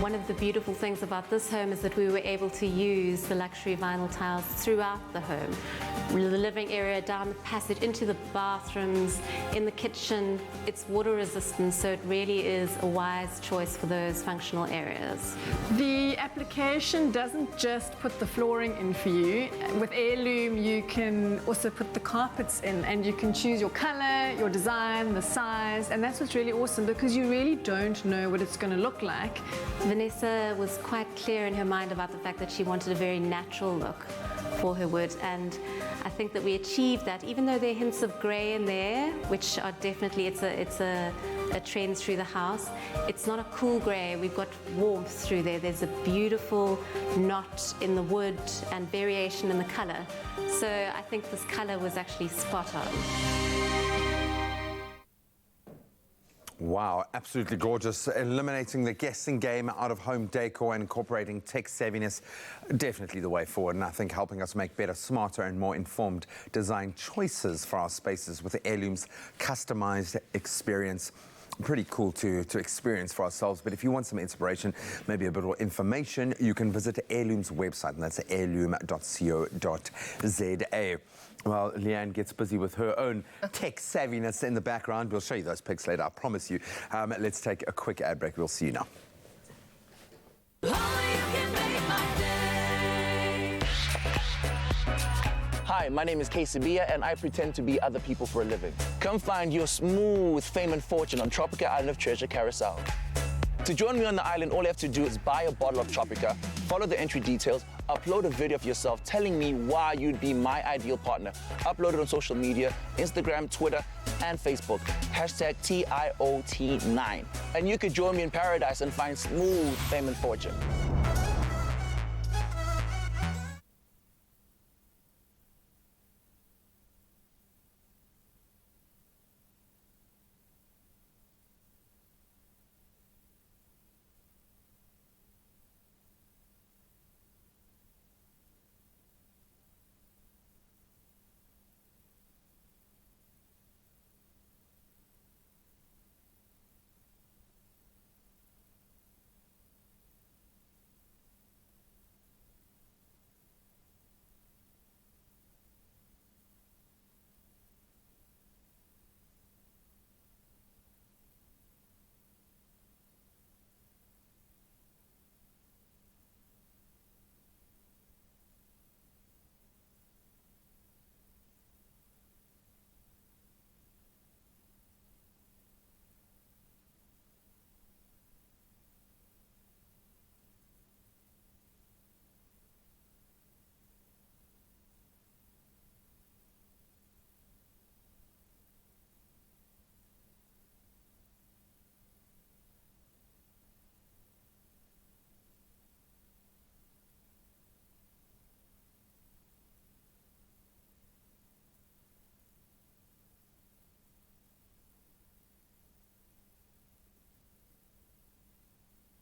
One of the beautiful things about this home is that we were able to use the luxury vinyl tiles throughout the home. The living area, down the passage, into the bathrooms, in the kitchen. It's water resistant, so it really is a wise choice for those functional areas. The application doesn't just put the flooring in for you. With Heirloom, you can also put the carpets in, and you can choose your color, your design, the size, and that's what's really awesome, because you really don't know what it's going to look like. Vanessa was quite clear in her mind about the fact that she wanted a very natural look for her wood, and I think that we achieved that, even though there are hints of grey in there, which are definitely, it's a trend through the house. It's not a cool grey, we've got warmth through there. There's a beautiful knot in the wood and variation in the colour. So I think this colour was actually spot on. Wow, absolutely gorgeous. Eliminating the guessing game out of home decor and incorporating tech savviness, definitely the way forward. And I think helping us make better, smarter and more informed design choices for our spaces with the Heirloom's customized experience. Pretty cool to experience for ourselves. But if you want some inspiration, maybe a bit more information, you can visit Heirloom's website, and that's heirloom.co.za. Well, Leanne gets busy with her own tech savviness in the background. We'll show you those pics later, I promise you. Let's take a quick ad break. We'll see you now. Hi, my name is Kesabia, and I pretend to be other people for a living. Come find your smooth fame and fortune on Tropica Island of Treasure Carousel. To join me on the island, all you have to do is buy a bottle of Tropica, follow the entry details, upload a video of yourself telling me why you'd be my ideal partner. Upload it on social media, Instagram, Twitter, and Facebook. Hashtag TIOT9. And you could join me in paradise and find smooth fame and fortune.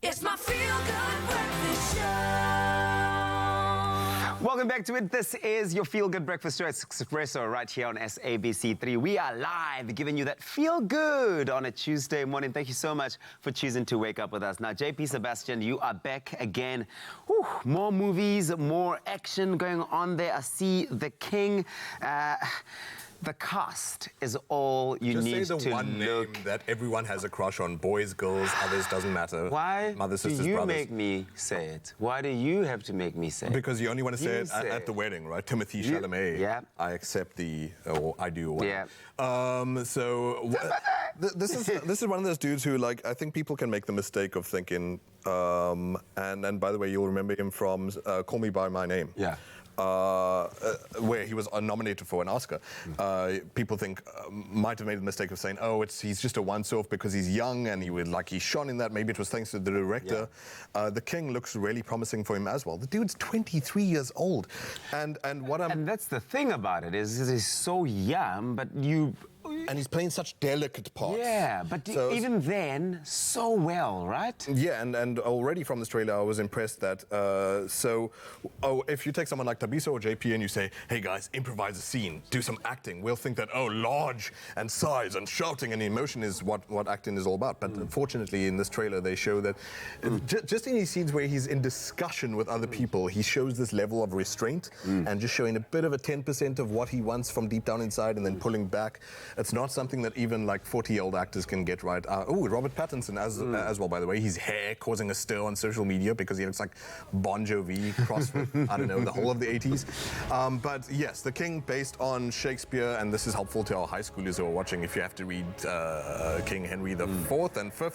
It's my feel-good breakfast show. Welcome back to it. This is your Feel Good Breakfast Show. It's Expresso right here on SABC3. We are live, giving you that feel good on a Tuesday morning. Thank you so much for choosing to wake up with us. Now, JP Sebastian, you are back again. Whew, more movies, more action going on there. I see The King. The cast is all you need to Just say the one name that everyone has a crush on. Boys, girls, others, doesn't matter. Why Mother, sisters, do you brothers. make me say it? Why do you have to make me say it? Because you only want to say it at the wedding, right? Timothy Chalamet. Yeah. I accept or I do. Or yeah. This is one of those dudes who, like, I think people can make the mistake of thinking, and by the way, you'll remember him from Call Me By My Name. Yeah. Where he was nominated for an Oscar. People might have made the mistake of saying, oh, he's just a once-off because he's young and he shone in that. Maybe it was thanks to the director. Yeah. The King looks really promising for him as well. The dude's 23 years old, and that's the thing about it is he's so young, but And he's playing such delicate parts. Yeah, but even then, so well, right? Yeah, and already from this trailer, I was impressed that, if you take someone like Tabiso or JP and you say, hey guys, improvise a scene, do some acting, we'll think that, oh, large and size and shouting and emotion is what acting is all about. But unfortunately, in this trailer, they show that just in these scenes where he's in discussion with other people, he shows this level of restraint and just showing a bit of a 10% of what he wants from deep down inside and then pulling back. It's not something that even like 40-year-old actors can get right. Robert Pattinson as well, by the way. His hair causing a stir on social media because he looks like Bon Jovi crossed with, I don't know, the whole of the 80s. But yes, The King based on Shakespeare, and this is helpful to our high schoolers who are watching if you have to read King Henry IV and V.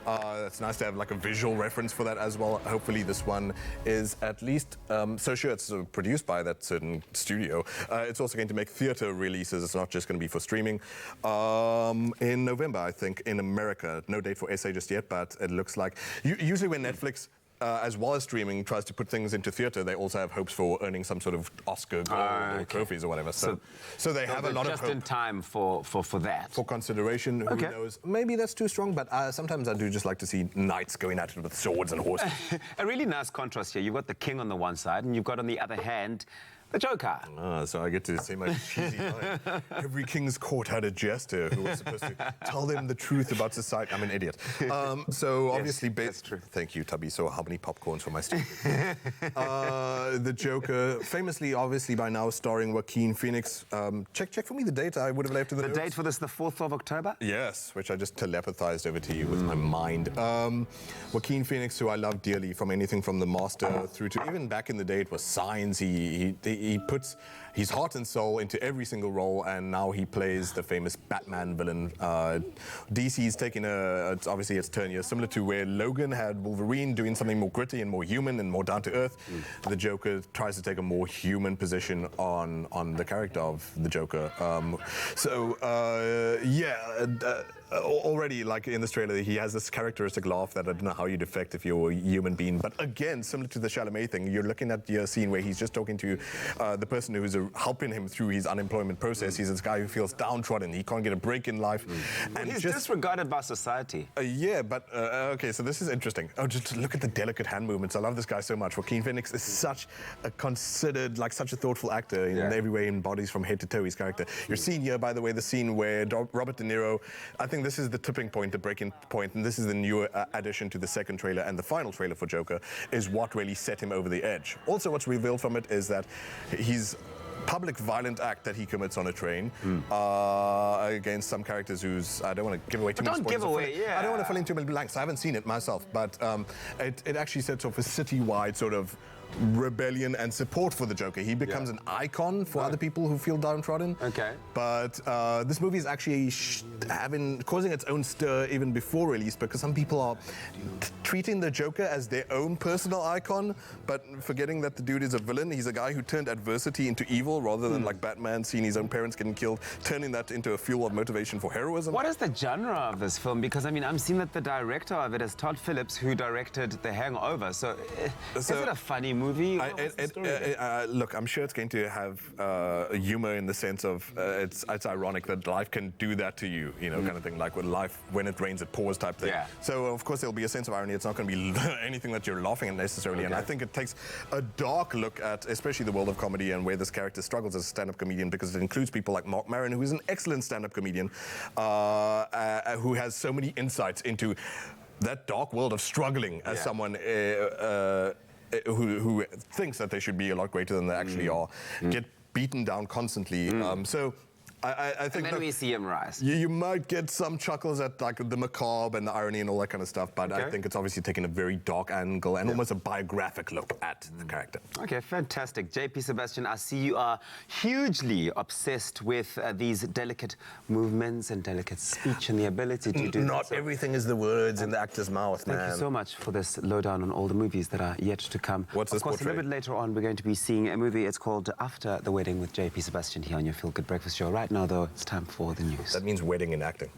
It's nice to have like a visual reference for that as well. Hopefully this one is at least, so sure it's produced by that certain studio. It's also going to make theatre releases. It's not just going to be for streaming. In November, I think, in America. No date for SA just yet, but it looks like... Usually when Netflix, as well as streaming, tries to put things into theatre, they also have hopes for earning some sort of Oscar gold or trophies or whatever. So they have a lot of hope. Just in time for that. For consideration, who knows? Maybe that's too strong, but sometimes I do just like to see knights going at it with swords and horses. A really nice contrast here. You've got the king on the one side, and you've got on the other hand the Joker. So I get to say my cheesy line. Every king's court had a jester who was supposed to tell them the truth about society. I'm an idiot. So obviously, that's true. Thank you, Tubby. So how many popcorns for my student? The Joker, famously, obviously by now starring Joaquin Phoenix. Check for me the date. I would have left in the notes. Date for this, the 4th of October? Yes, which I just telepathized over to you with my mind. Joaquin Phoenix, who I love dearly, from anything from The Master through to even back in the day, it was Signs. He puts his heart and soul into every single role, and now he plays the famous Batman villain. DC's taking obviously its turn here, similar to where Logan had Wolverine doing something more gritty and more human and more down to earth. The Joker tries to take a more human position on the character of the Joker. Already, like in this trailer, he has this characteristic laugh that I don't know how you'd affect if you're a human being. But again, similar to the Chalamet thing, you're looking at your scene where he's just talking to the person who's helping him through his unemployment process. He's this guy who feels downtrodden. He can't get a break in life. And he's disregarded by society. Okay, so this is interesting. Just look at the delicate hand movements. I love this guy so much. Joaquin Phoenix is such a considered, such a thoughtful actor in every way, embodies from head to toe his character. You're seeing here, by the way, the scene where Robert De Niro, I think this is the tipping point, the breaking point, and this is the new addition to the second trailer and the final trailer for Joker, is what really set him over the edge. Also, what's revealed from it is that his public violent act that he commits on a train against some characters whose... I don't want to give away too much spoilers. Don't give away, I don't want to fill in too many blanks. I haven't seen it myself, but it actually sets off a citywide sort of rebellion and support for the Joker. He becomes an icon for other people who feel downtrodden. But this movie is actually causing its own stir even before release, because some people are treating the Joker as their own personal icon, but forgetting that the dude is a villain. He's a guy who turned adversity into evil, rather than like Batman seeing his own parents getting killed, turning that into a fuel of motivation for heroism. What is the genre of this film? Because I mean, I'm seeing that the director of it is Todd Phillips, who directed The Hangover. So is it a funny movie? Look, I'm sure it's going to have humor in the sense of it's ironic that life can do that to you, kind of thing, like with life, when it rains, it pours type thing. So, of course, there'll be a sense of irony. It's not going to be anything that you're laughing at necessarily. And I think it takes a dark look at, especially the world of comedy and where this character struggles as a stand-up comedian, because it includes people like Mark Maron, who is an excellent stand-up comedian, who has so many insights into that dark world of struggling as someone who thinks that they should be a lot greater than they actually are, get beaten down constantly. So I think... And then we see him rise. You might get some chuckles at like the macabre and the irony and all that kind of stuff, but I think it's obviously taking a very dark angle and almost a biographic look at the character. Okay, fantastic. JP Sebastian, I see you are hugely obsessed with these delicate movements and delicate speech and the ability to do Not everything is the words in the actor's mouth, man. Thank you so much for this lowdown on all the movies that are yet to come. What's this portray? Of course, a little bit later on, we're going to be seeing a movie. It's called After the Wedding with JP Sebastian here on your Feel Good Breakfast Show. Right now, though, it's time for the news. That means wedding and acting.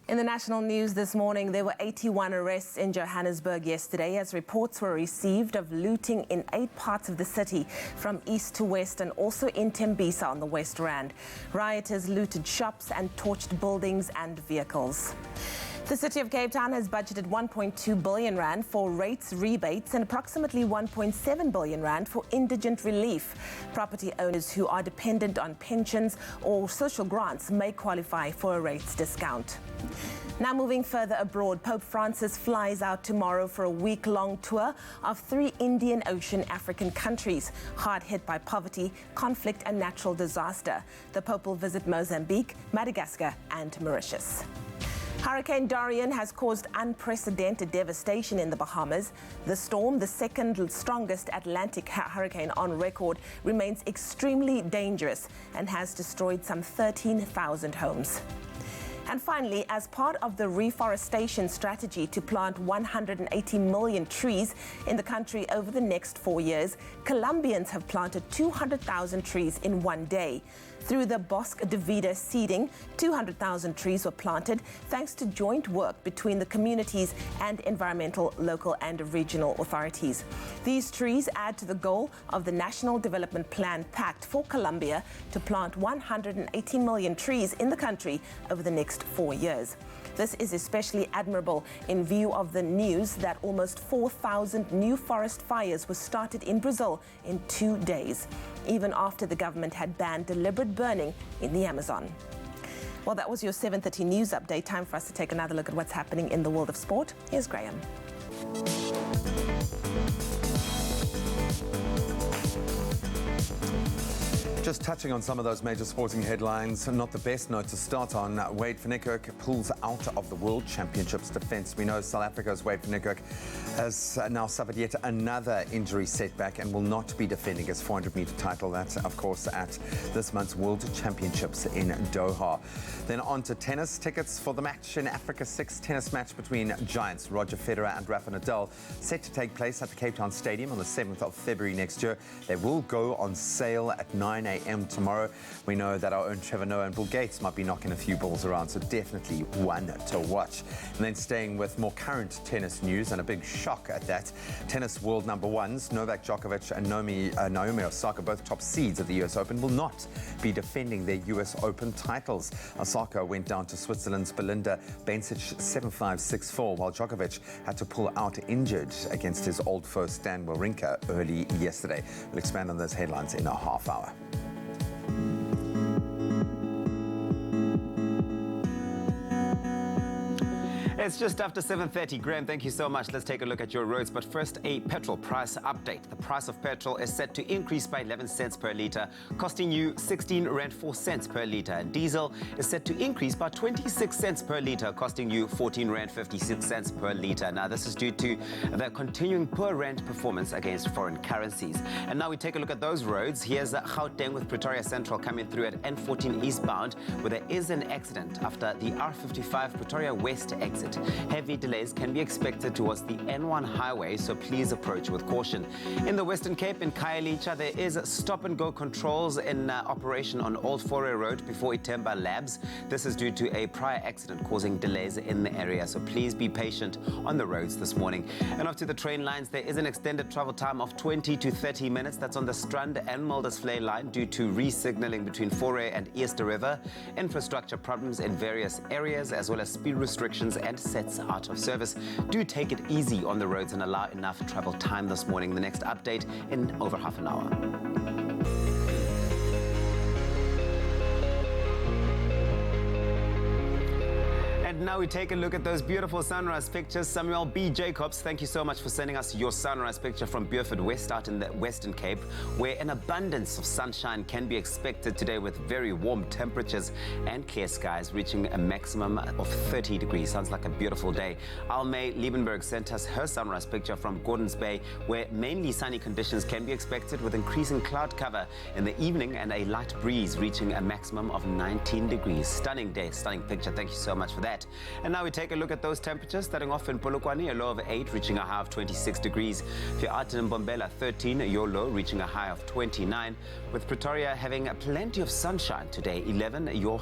In the national news this morning, there were 81 arrests in Johannesburg yesterday as reports were received of looting in 8 parts of the city from east to west and also in Tembisa on the West Rand. Rioters looted shops and torched buildings and vehicles. The City of Cape Town has budgeted 1.2 billion rand for rates rebates and approximately 1.7 billion rand for indigent relief. Property owners who are dependent on pensions or social grants may qualify for a rates discount. Now moving further abroad, Pope Francis flies out tomorrow for a week-long tour of 3 Indian Ocean African countries hard hit by poverty, conflict and natural disaster. The Pope will visit Mozambique, Madagascar and Mauritius. Hurricane Dorian has caused unprecedented devastation in the Bahamas. The storm, the second strongest Atlantic hurricane on record, remains extremely dangerous and has destroyed some 13,000 homes. And finally, as part of the reforestation strategy to plant 180 million trees in the country over the next 4 years, Colombians have planted 200,000 trees in one day. Through the Bosque de Vida seeding, 200,000 trees were planted thanks to joint work between the communities and environmental, local and regional authorities. These trees add to the goal of the National Development Plan Pact for Colombia to plant 180 million trees in the country over the next 4 years. This is especially admirable in view of the news that almost 4,000 new forest fires were started in Brazil in 2 days, even after the government had banned deliberate burning in the Amazon. Well, that was your 7:30 news update. Time for us to take another look at what's happening in the world of sport. Here's Graham. Just touching on some of those major sporting headlines, not the best note to start on. Wade van Niekerk pulls out of the World Championships defence. We know South Africa's Wade van Niekerk has now suffered yet another injury setback and will not be defending his 400-metre title. That, of course, at this month's World Championships in Doha. Then on to tennis. Tickets for the match in Africa 6 tennis match between giants Roger Federer and Rafa Nadal set to take place at the Cape Town Stadium on the 7th of February next year. They will go on sale at 9 a.m. tomorrow. We know that our own Trevor Noah and Bill Gates might be knocking a few balls around, so definitely one to watch. And then staying with more current tennis news, and a big shock at that. Tennis world number ones, Novak Djokovic and Naomi Osaka, both top seeds of the US Open, will not be defending their US Open titles. Osaka went down to Switzerland's Belinda Bencic 7-5, 6-4, while Djokovic had to pull out injured against his old foe Stan Wawrinka early yesterday. We'll expand on those headlines in a half hour. It's just after 7:30. Graham, thank you so much. Let's take a look at your roads. But first, a petrol price update. The price of petrol is set to increase by 11 cents per litre, costing you 16 rand 4 cents per litre. And diesel is set to increase by 26 cents per litre, costing you 14 rand 56 cents per litre. Now, this is due to the continuing poor rand performance against foreign currencies. And now we take a look at those roads. Here's Gauteng with Pretoria Central coming through at N14 eastbound, where there is an accident after the R55 Pretoria West exit. Heavy delays can be expected towards the N1 highway, so please approach with caution. In the Western Cape, in Khayelitsha, there is stop-and-go controls in operation on Old Foray Road before Itemba Labs. This is due to a prior accident causing delays in the area, so please be patient on the roads this morning. And off to the train lines, there is an extended travel time of 20 to 30 minutes. That's on the Strand and Muldersvlei line due to re-signalling between Foray and Easter River, infrastructure problems in various areas, as well as speed restrictions and sets out of service. Do take it easy on the roads and allow enough travel time this morning. The next update in over half an hour. Now we take a look at those beautiful sunrise pictures. Samuel B. Jacobs, thank you so much for sending us your sunrise picture from Beaufort West out in the Western Cape, where an abundance of sunshine can be expected today with very warm temperatures and clear skies reaching a maximum of 30 degrees. Sounds like a beautiful day. Almay Liebenberg sent us her sunrise picture from Gordons Bay, where mainly sunny conditions can be expected with increasing cloud cover in the evening and a light breeze reaching a maximum of 19 degrees. Stunning day, stunning picture. Thank you so much for that. And now we take a look at those temperatures, starting off in Polokwane, a low of 8, reaching a high of 26 degrees. If you're out in Mbombela, 13, your low reaching a high of 29. With Pretoria having plenty of sunshine today, 11, your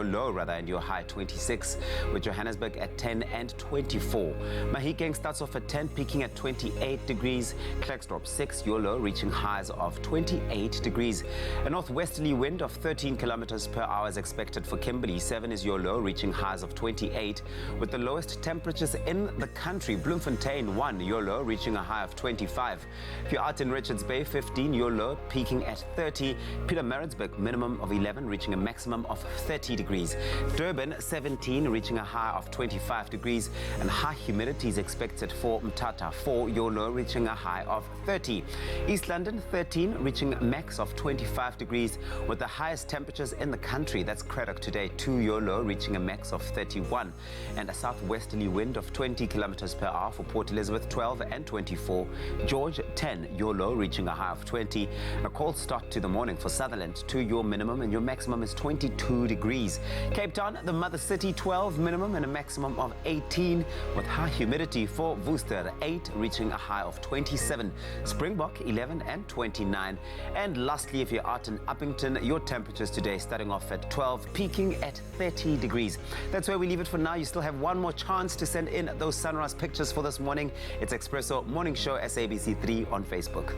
low rather, and your high 26. With Johannesburg at 10 and 24. Mahikeng starts off at 10, peaking at 28 degrees. Klerksdorp 6, your low reaching highs of 28 degrees. A northwesterly wind of 13 kilometers per hour is expected for Kimberley. 7 is your low, reaching highs of 28. With the lowest temperatures in the country, Bloemfontein 1, your low, reaching a high of 25. If you're out in Richards Bay, 15, your low, peaking at 30. Pietermaritzburg, minimum of 11, reaching a maximum of 30 degrees. Durban, 17, reaching a high of 25 degrees. And high humidity is expected for Mthatha 4, your low, reaching a high of 30. East London, 13, reaching a max of 25 degrees. With the highest temperatures in the country, that's Craddock today, 2, your low, reaching a max of 31. And a southwesterly wind of 20 kilometers per hour for Port Elizabeth, 12 and 24. George, 10, your low, reaching a high of 20. A cold start to the morning for Sutherland, 2, your minimum, and your maximum is 22 degrees. Cape Town, the mother city, 12 minimum and a maximum of 18. With high humidity for Worcester, 8, reaching a high of 27. Springbok, 11 and 29. And lastly, if you're out in Uppington, your temperatures today starting off at 12, peaking at 30 degrees. That's where we leave it for now. You still have one more chance to send in those sunrise pictures for this morning. It's Expresso Morning Show, SABC3 on Facebook.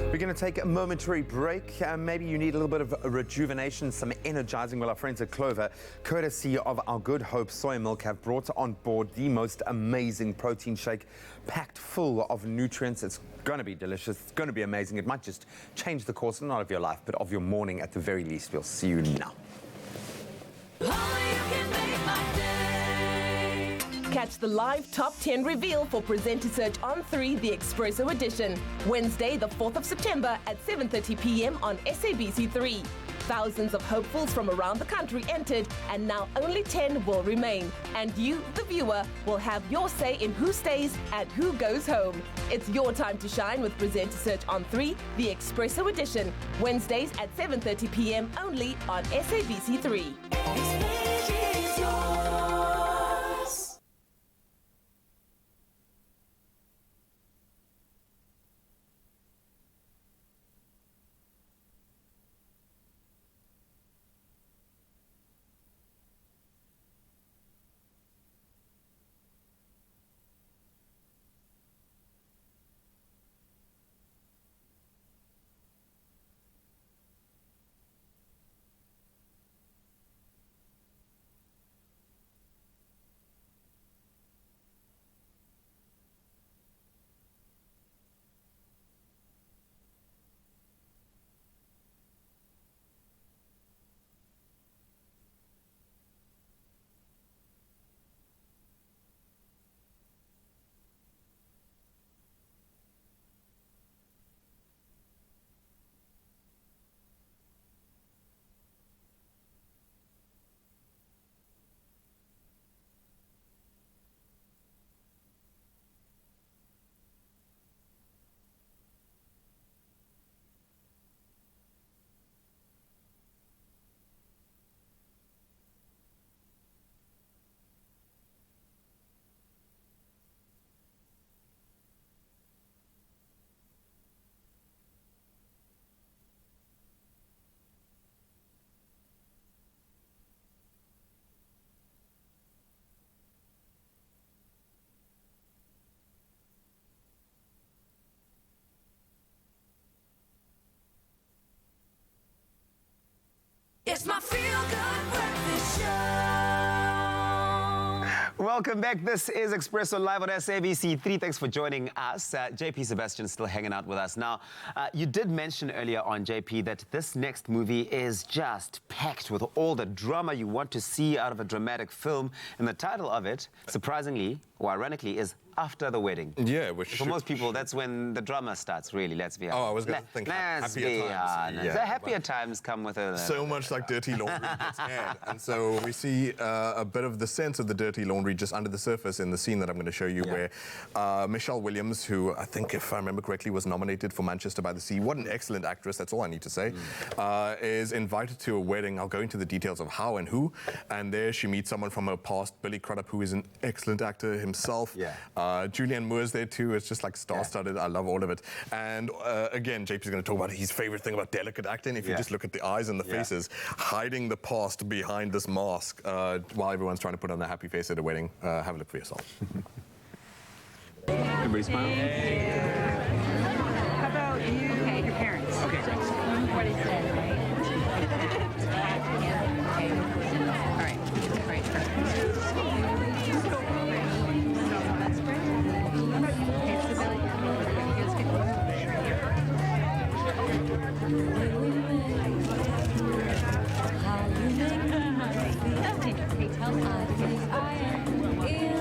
We're going to take a momentary break. Maybe you need a little bit of rejuvenation, some energizing. Well, our friends at Clover, courtesy of our Good Hope soy milk, have brought on board the most amazing protein shake, packed full of nutrients. It's going to be delicious. It's going to be amazing. It might just change the course, not of your life, but of your morning at the very least. We'll see you now. Catch the live top 10 reveal for Presenter Search on 3, the Expresso edition, Wednesday, the 4th of September at 7:30 p.m. on SABC3. Thousands of hopefuls from around the country entered, and now only 10 will remain. And you, the viewer, will have your say in who stays and who goes home. It's your time to shine with Presenter Search on 3, the Expresso edition, Wednesdays at 7:30 p.m. only on SABC3. It's my feel-good breakfast show. Welcome back. This is Expresso live on SABC3. Thanks for joining us. JP Sebastian still hanging out with us. Now, you did mention earlier on, JP, that this next movie is just packed with all the drama you want to see out of a dramatic film. And the title of it, surprisingly, or ironically, is After the Wedding. Yeah, which for most people, that's when the drama starts, really, let's be honest. Oh, I was going to think happier times. Yeah, the happier times come with so much like dirty laundry gets aired. And so we see a bit of the sense of the dirty laundry just under the surface in the scene that I'm going to show you, where Michelle Williams, who I think, if I remember correctly, was nominated for Manchester by the Sea. What an excellent actress, that's all I need to say. Is invited to a wedding. I'll go into the details of how and who. And there she meets someone from her past, Billy Crudup, who is an excellent actor himself. Julianne Moore's there too. It's just like star-studded. I love all of it. And again, JP's going to talk about his favorite thing about delicate acting. If you just look at the eyes and the faces, hiding the past behind this mask while everyone's trying to put on a happy face at a wedding. Have a look for yourself. Everybody smile. How about you? Okay, your parents. Okay, thanks. What he said, right? Okay. All right. All right, perfect. That's great. How about you? Okay, it's the belly. Feels good. Okay, tell me. I am in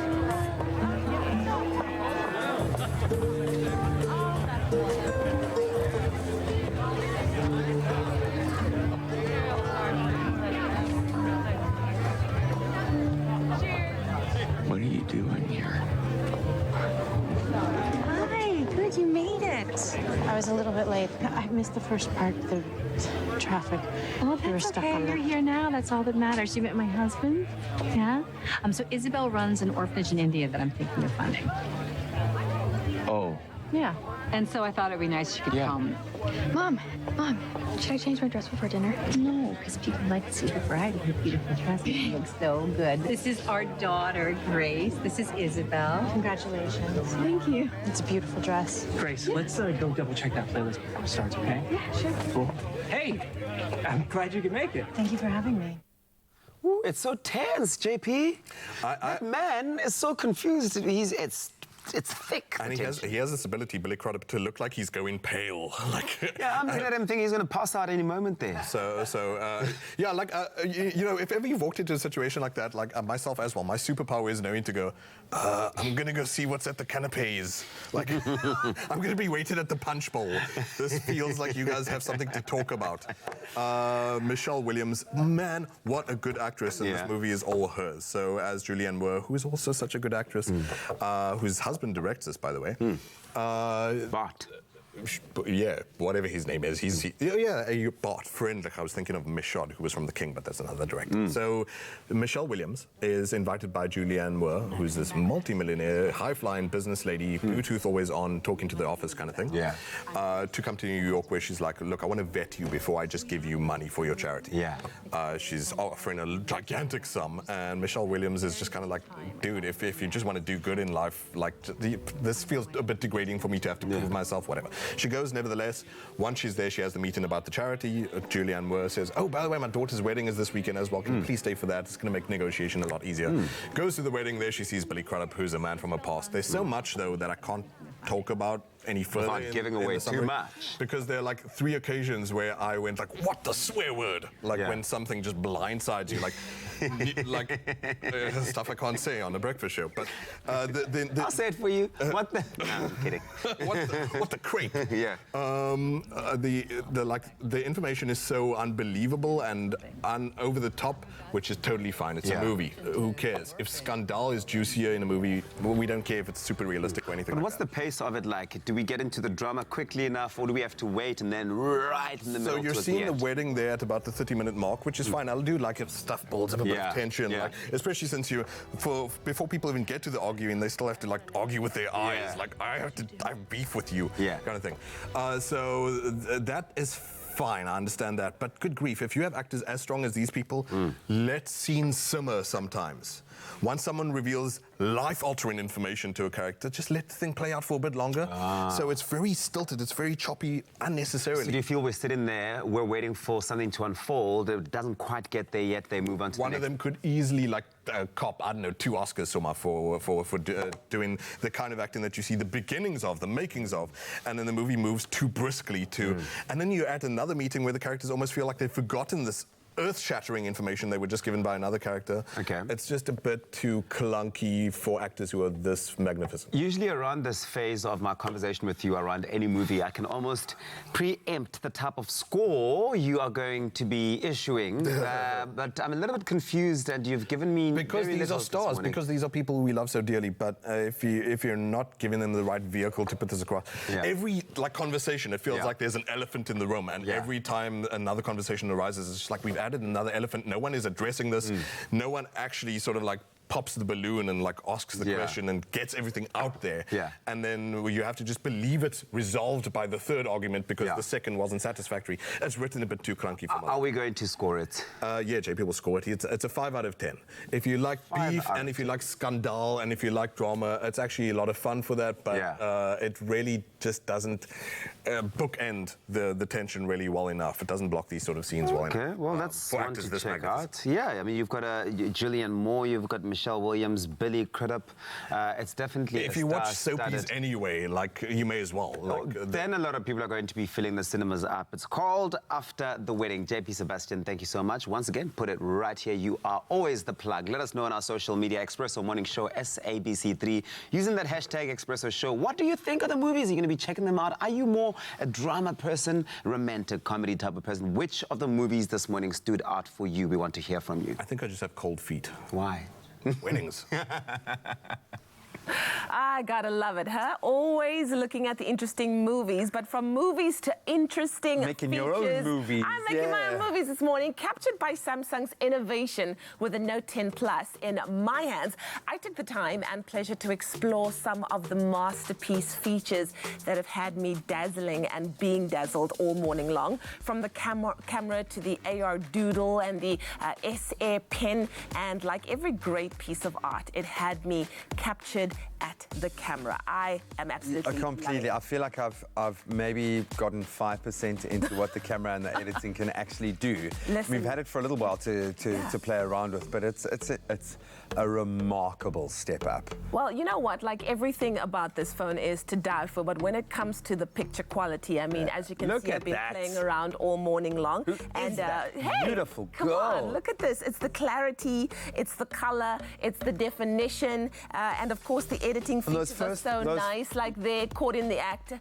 What are you doing here? Hi, good, you made it. I was a little bit late. I missed the first part of the traffic. Oh, We were that's stuck okay. on the- You're here now. That's all that matters. You met my husband? Yeah? So Isabel runs an orphanage in India that I'm thinking of funding. Oh. Yeah. And so I thought it'd be nice if you could come. Mom, should I change my dress before dinner? No, because people like to see the bride in her beautiful dress. It looks so good. This is our daughter, Grace. This is Isabel. Congratulations. Thank you. It's a beautiful dress. Grace, let's go double check that playlist before it starts, okay? Yeah, sure. Cool. Hey, I'm glad you could make it. Thank you for having me. Ooh, it's so tense, JP. That man is so confused. It's thick. And he has this ability, Billy Crudup, to look like he's going pale. Yeah, I'm looking at him thinking he's going to pass out any moment there. Yeah, you know, if ever you've walked into a situation like that, like myself as well, my superpower is knowing to go, I'm going to go see what's at the canapes. Like, I'm going to be waiting at the punch bowl. This feels like you guys have something to talk about. Michelle Williams, man, what a good actress, and this movie is all hers. So as Julianne Moore, who is also such a good actress, whose husband directs this, by the way. Yeah, whatever his name is. A Bart friend. Like I was thinking of Michaud, who was from The King, but that's another director. So Michelle Williams is invited by Julianne Moore, who's this multi-millionaire, high-flying business lady, Bluetooth always on, talking to the office kind of thing, to come to New York, where she's like, look, I want to vet you before I just give you money for your charity. She's offering a gigantic sum, and Michelle Williams is just kind of like, dude, if you just want to do good in life, like, this feels a bit degrading for me to have to prove myself, whatever. She goes, nevertheless. Once she's there, she has the meeting about the charity. Julianne Moore says, oh, by the way, my daughter's wedding is this weekend as well. Can you please stay for that? It's going to make negotiation a lot easier. Goes to the wedding. There she sees Billy Crudup, who's a man from her past. There's so much, though, that I can't talk about any further. Without giving away too much. Because there are like 3 occasions where I went like, what the swear word? Like when something just blindsides you, stuff I can't say on the breakfast show. But I'll say it for you. What the? No, I'm kidding. what the crate? The information is so unbelievable and over the top, which is totally fine. It's a movie. Who cares? If Scandal is juicier in a movie, we don't care if it's super realistic or anything. But what's the pace of it like? Do we get into the drama quickly enough, or do we have to wait and then right in the middle? So you're seeing the wedding there at about the 30-minute mark, which is fine. I'll do like if stuff builds up a bit of tension, like, especially since before people even get to the arguing, they still have to like argue with their eyes. Like I have beef with you, kind of thing. So that is fine, I understand that. But good grief, if you have actors as strong as these people, let scenes simmer sometimes. Once someone reveals life-altering information to a character, just let the thing play out for a bit longer. So it's very stilted, it's very choppy, unnecessarily. So do you feel we're sitting there, we're waiting for something to unfold, it doesn't quite get there yet, they move on to One of them could easily, like, cop, I don't know, 2 Oscars for doing the kind of acting that you see the beginnings of, the makings of, and then the movie moves too briskly to... And then you're at another meeting where the characters almost feel like they've forgotten this earth-shattering information they were just given by another character. Okay. It's just a bit too clunky for actors who are this magnificent. Usually around this phase of my conversation with you around any movie, I can almost preempt the type of score you are going to be issuing. But I'm a little bit confused, and you've given me because these are stars, because these are people we love so dearly. But if you're not giving them the right vehicle to put this across, every conversation, it feels like there's an elephant in the room, and every time another conversation arises, it's just like we've added another elephant. No one is addressing this. No one actually sort of like pops the balloon and like asks the question and gets everything out there. And then you have to just believe it resolved by the third argument because the second wasn't satisfactory. It's written a bit too clunky for me. Are we going to score it? Yeah, JP will score it. It's a 5 out of 10. If you like beef and if you like scandal and if you like drama, it's actually a lot of fun for that, but it really just doesn't bookend the tension really well enough. It doesn't block these sort of scenes well enough. Okay, well, that's one to check out. Yeah, I mean, you've got Julianne Moore, you've got Michelle Williams, Billy Crudup. It's definitely if you watch soapies anyway, like, you may as well. Then a lot of people are going to be filling the cinemas up. It's called After the Wedding. JP Sebastian, thank you so much. Once again, put it right here. You are always the plug. Let us know on our social media, Expresso Morning Show, SABC3, using that hashtag Expresso Show. What do you think of the movies? Are you going to be checking them out? Are you more a drama person, romantic comedy type of person? Which of the movies this morning stood out for you? We want to hear from you. I think I just have cold feet. Why? Weddings. I gotta love it, huh? Always looking at the interesting movies, but from movies to interesting making features. Your own movies. I'm making my own movies this morning, captured by Samsung's innovation with the Note 10 Plus in my hands. I took the time and pleasure to explore some of the masterpiece features that have had me dazzling and being dazzled all morning long. From the camera to the AR Doodle and the S-Air pen, and like every great piece of art, it had me captured at the camera. I am absolutely completely. I feel like I've maybe gotten 5% into what the camera and the editing can actually do. Listen, we've had it for a little while to play around with, but it's a remarkable step up. Well, you know what? Like, everything about this phone is to die for, but when it comes to the picture quality, I mean, as you can see, I've been playing around all morning long. Hey, beautiful come on, look at this. It's the clarity, it's the color, it's the definition, and of course the editing features are so nice, like they're caught in the act,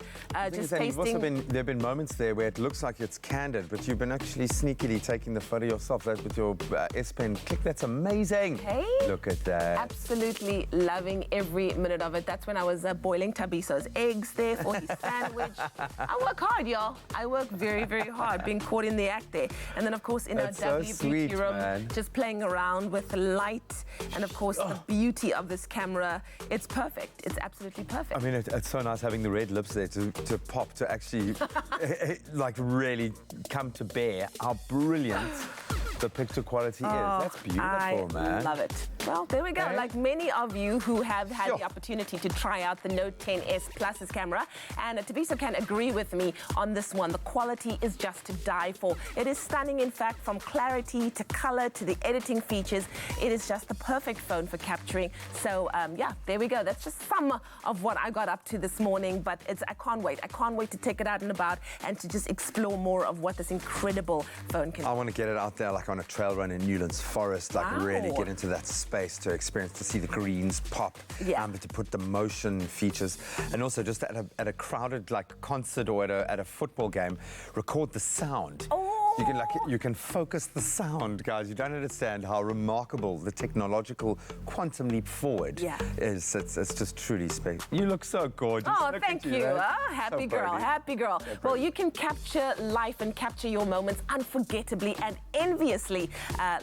just pasting. There have been moments there where it looks like it's candid, but you've been actually sneakily taking the photo yourself. That with your S Pen click, that's amazing. Hey, look at that. Absolutely loving every minute of it. That's when I was boiling Tabiso's eggs there for his sandwich. I work hard, y'all. I work very, very hard, being caught in the act there. And then, of course, in our beauty room, just playing around with the light and, of course, the beauty of this camera. It's perfect. It's absolutely perfect. I mean, it's so nice having the red lips there to pop, to actually, like, really come to bear how brilliant the picture quality is. That's beautiful, man. I love it. Well, there we go. Like many of you who have had the opportunity to try out the Note 10S Plus's camera, and Tabiso can agree with me on this one. The quality is just to die for. It is stunning, in fact, from clarity to color to the editing features. It is just the perfect phone for capturing. So, yeah, there we go. That's just some of what I got up to this morning, but I can't wait. I can't wait to take it out and about and to just explore more of what this incredible phone can do. I want to get it out there, like on a trail run in Newlands Forest, like really get into that space to experience, to see the greens pop, but to put the motion features, and also just at a crowded like concert or at a football game, record the sound. You can focus the sound, guys. You don't understand how remarkable the technological quantum leap forward is. It's just truly special. You look so gorgeous. Oh, thank you. Happy girl, happy girl. Well, you can capture life and capture your moments unforgettably and enviously,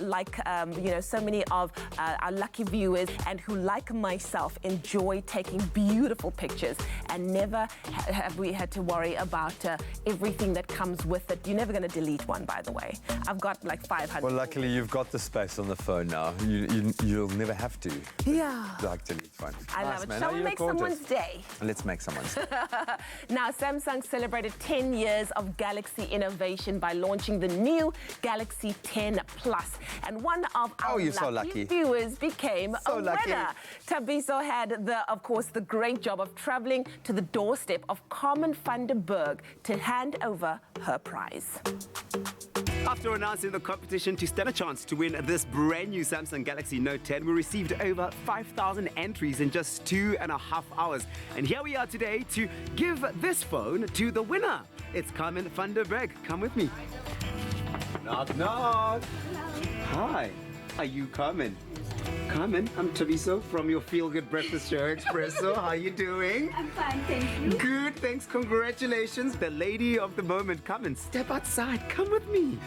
like you know, so many of our lucky viewers and who, like myself, enjoy taking beautiful pictures, and never have we had to worry about everything that comes with it. You're never going to delete one, by the way. I've got like 500. Well, luckily you've got the space on the phone now. You'll never have to. Like delete one. I love it. Shall we make someone's day? Let's make someone's day. Now, Samsung celebrated 10 years of Galaxy innovation by launching the new Galaxy 10 Plus, and one of our lucky viewers became a winner. Tabiso had of course, the great job of traveling to the doorstep of Carmen van der Berg to hand over her prize. After announcing the competition to stand a chance to win this brand new Samsung Galaxy Note 10, we received over 5,000 entries in just 2.5 hours. And here we are today to give this phone to the winner. It's Carmen van der Berg. Come with me. Knock, knock. Hi. Are you Carmen? Carmen, I'm Tabiso from your Feel Good Breakfast Show, Expresso. How are you doing? I'm fine, thank you. Good, thanks, congratulations. The lady of the moment. Come and step outside, come with me.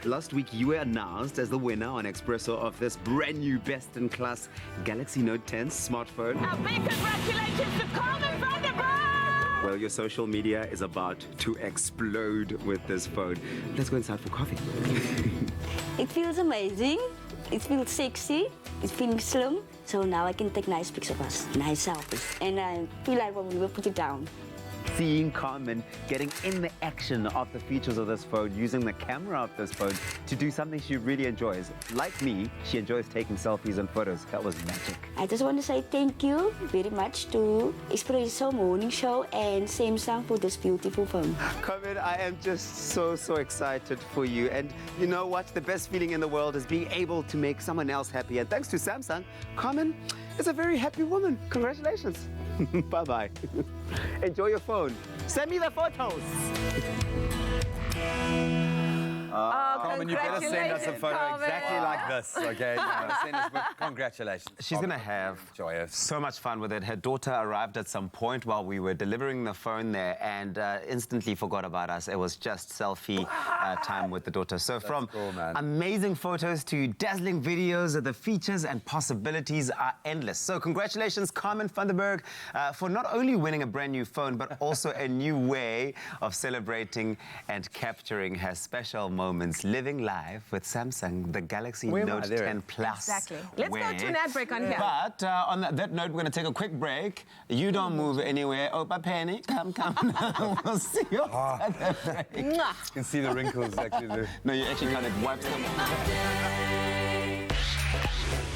Last week, you were announced as the winner on Expresso of this brand new best-in-class Galaxy Note 10 smartphone. A big congratulations to Carmen van der Berg! Well, your social media is about to explode with this phone. Let's go inside for coffee. It feels amazing. It feels sexy. It feels slim. So now I can take nice pics of us, nice selfies. And I feel like when we will put it down. Seeing Carmen getting in the action of the features of this phone, using the camera of this phone to do something she really enjoys. Like me, she enjoys taking selfies and photos. That was magic. I just want to say thank you very much to Expresso Morning Show and Samsung for this beautiful phone. Carmen, I am just so excited for you. And you know what? The best feeling in the world is being able to make someone else happy. And thanks to Samsung, Carmen is a very happy woman. Congratulations. Bye-bye. Enjoy your phone. Send me the photos. Carmen, you better send us a photo exactly like this, okay? Send us with congratulations. She's going to have so much fun with it. Her daughter arrived at some point while we were delivering the phone there and instantly forgot about us. It was just selfie time with the daughter. So from amazing photos to dazzling videos, the features and possibilities are endless. So congratulations, Carmen van der Berg, for not only winning a brand new phone, but also a new way of celebrating and capturing her special moments, living live with Samsung, the Galaxy Note 10 Plus. Exactly. Let's go to an ad break on here. But on that note, we're going to take a quick break. You don't move anywhere. Opa Penny, come. We'll see you at the break. You can see the wrinkles actually. No, you actually kind of wipes them off.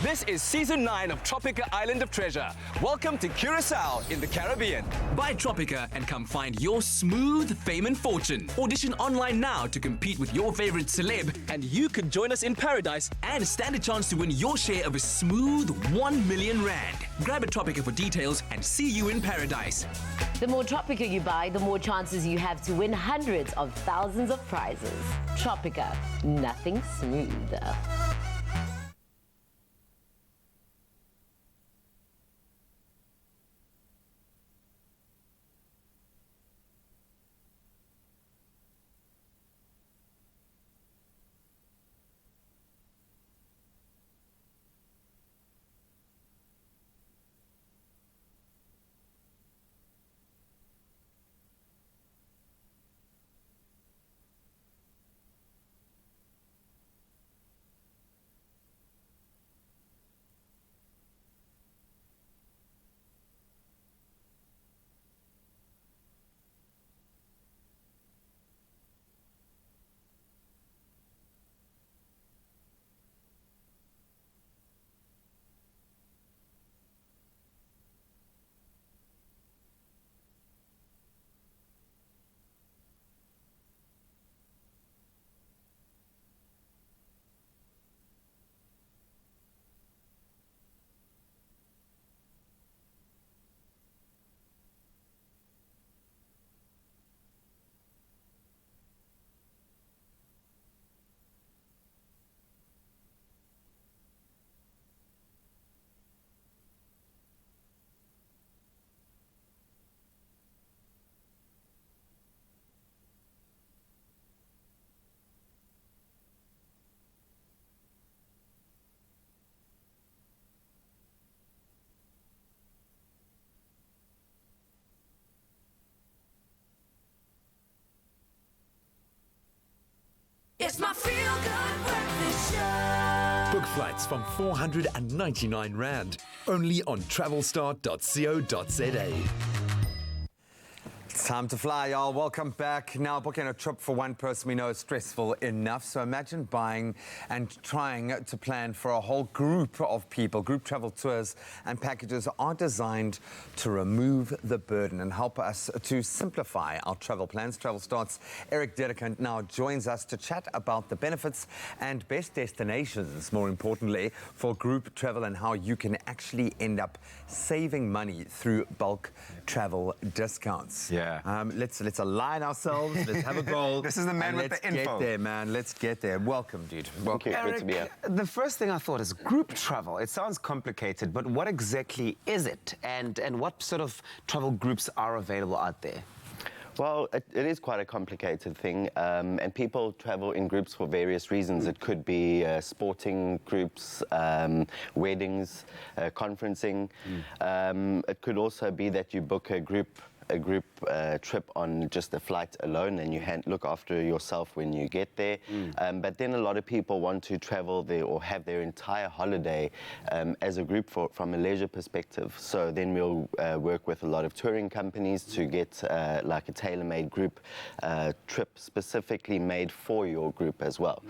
This is Season 9 of Tropica Island of Treasure. Welcome to Curacao in the Caribbean. Buy Tropica and come find your smooth fame and fortune. Audition online now to compete with your favorite celeb, and you could join us in paradise and stand a chance to win your share of a smooth 1 million rand. Grab a Tropica for details and see you in paradise. The more Tropica you buy, the more chances you have to win hundreds of thousands of prizes. Tropica, nothing smoother. It's my Feel Good Breakfast Show. Book flights from 499 Rand, only on travelstar.co.za. Time to fly, y'all. Welcome back. Now, booking a trip for one person we know is stressful enough. So imagine buying and trying to plan for a whole group of people. Group travel tours and packages are designed to remove the burden and help us to simplify our travel plans. Travel Start's Eric Dedekant now joins us to chat about the benefits and best destinations, more importantly, for group travel and how you can actually end up saving money through bulk travel discounts. Yeah. Let's align ourselves. Let's have a goal. This is the man with the info. Let's get there, man. Let's get there. Welcome, dude. Welcome. Eric, good to be here. The first thing I thought is group travel. It sounds complicated, but what exactly is it? And what sort of travel groups are available out there? Well, it is quite a complicated thing, and people travel in groups for various reasons. It could be sporting groups, weddings, conferencing. It could also be that you book a group trip on just a flight alone, and you look after yourself when you get there. But then a lot of people want to travel there or have their entire holiday as a group from a leisure perspective. So then we'll work with a lot of touring companies to get like a tailor-made group trip specifically made for your group as well.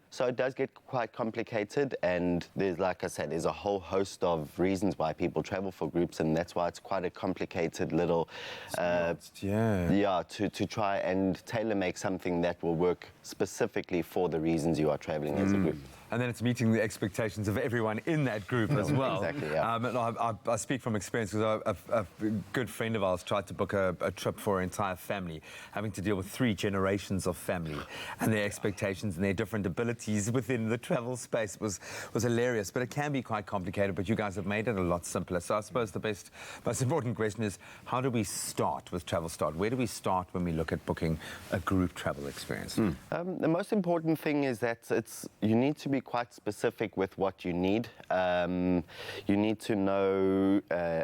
So it does get quite complicated, and there's, like I said, there's a whole host of reasons why people travel for groups, and that's why it's quite a complicated little to try and tailor make something that will work specifically for the reasons you are traveling as a group. And then it's meeting the expectations of everyone in that group as well. Exactly, yeah. I speak from experience because a good friend of ours tried to book a trip for her entire family, having to deal with 3 generations of family and their expectations and their different abilities within the travel space was hilarious. But it can be quite complicated, but you guys have made it a lot simpler. So I suppose the most important question is, how do we start with Travel Start? Where do we start when we look at booking a group travel experience? The most important thing is that you need to be quite specific with what you need. You need to know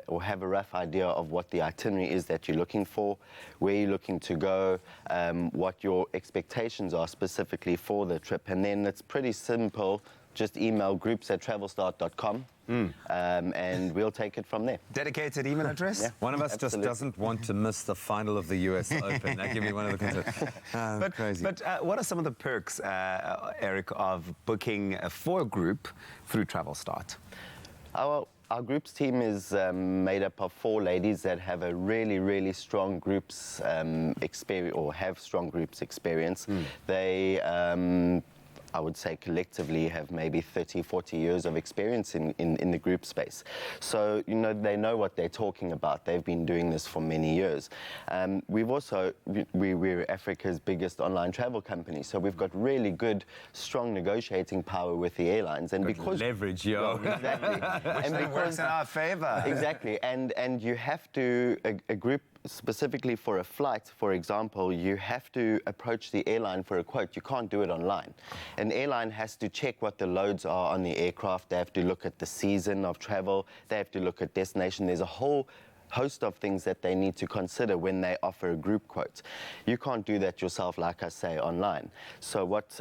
or have a rough idea of what the itinerary is that you're looking for, where you're looking to go, what your expectations are specifically for the trip. And then it's pretty simple. Just email groups@travelstart.com. And we'll take it from there. Dedicated email address? Yeah, one of us absolutely. just doesn't want to miss the final of the US Open. That give me one of the concerns. Crazy. But what are some of the perks, Eric, of booking for a group through Travel Start? Our groups team is made up of 4 ladies that have a really, really strong groups experience, or have strong groups experience. They I would say collectively have maybe 30, 40 years of experience in the group space. So, you know, they know what they're talking about. They've been doing this for many years. We've also, we're Africa's biggest online travel company, so we've got really good, strong negotiating power with the airlines. And because leverage, yo. Well, exactly. And it works in our favor. Exactly. And you have to, a group, specifically for a flight, for example, you have to approach the airline for a quote. You can't do it online. An airline has to check what the loads are on the aircraft. They have to look at the season of travel. They have to look at destination. There's a whole host of things that they need to consider when they offer a group quote. You can't do that yourself, like I say, online. So what,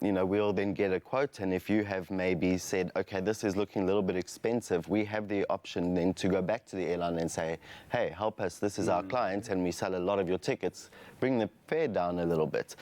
you know, we'll then get a quote, and if you have maybe said, okay, this is looking a little bit expensive, we have the option then to go back to the airline and say, hey, help us, this is our client, and we sell a lot of your tickets, bring the fare down a little bit.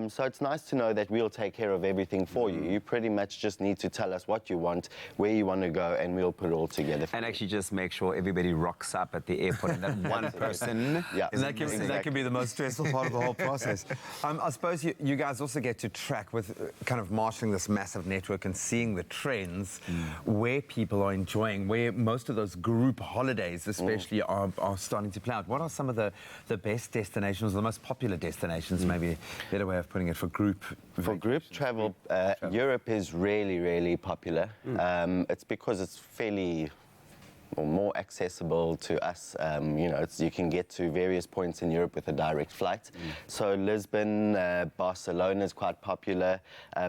So it's nice to know that we'll take care of everything for you. You pretty much just need to tell us what you want, where you want to go, and we'll put it all together. And actually just make sure everybody rocks up at the airport and that one person. Yeah, that can be the most stressful part of the whole process. I suppose you guys also get to track with kind of marshalling this massive network and seeing the trends where people are enjoying, where most of those group holidays especially are starting to play out. What are some of the best destinations, the most popular destinations, maybe a better way of putting it, for group? For group travel, Europe is really, really popular. It's because it's fairly or more accessible to us. You know, you can get to various points in Europe with a direct flight. So Lisbon, Barcelona is quite popular.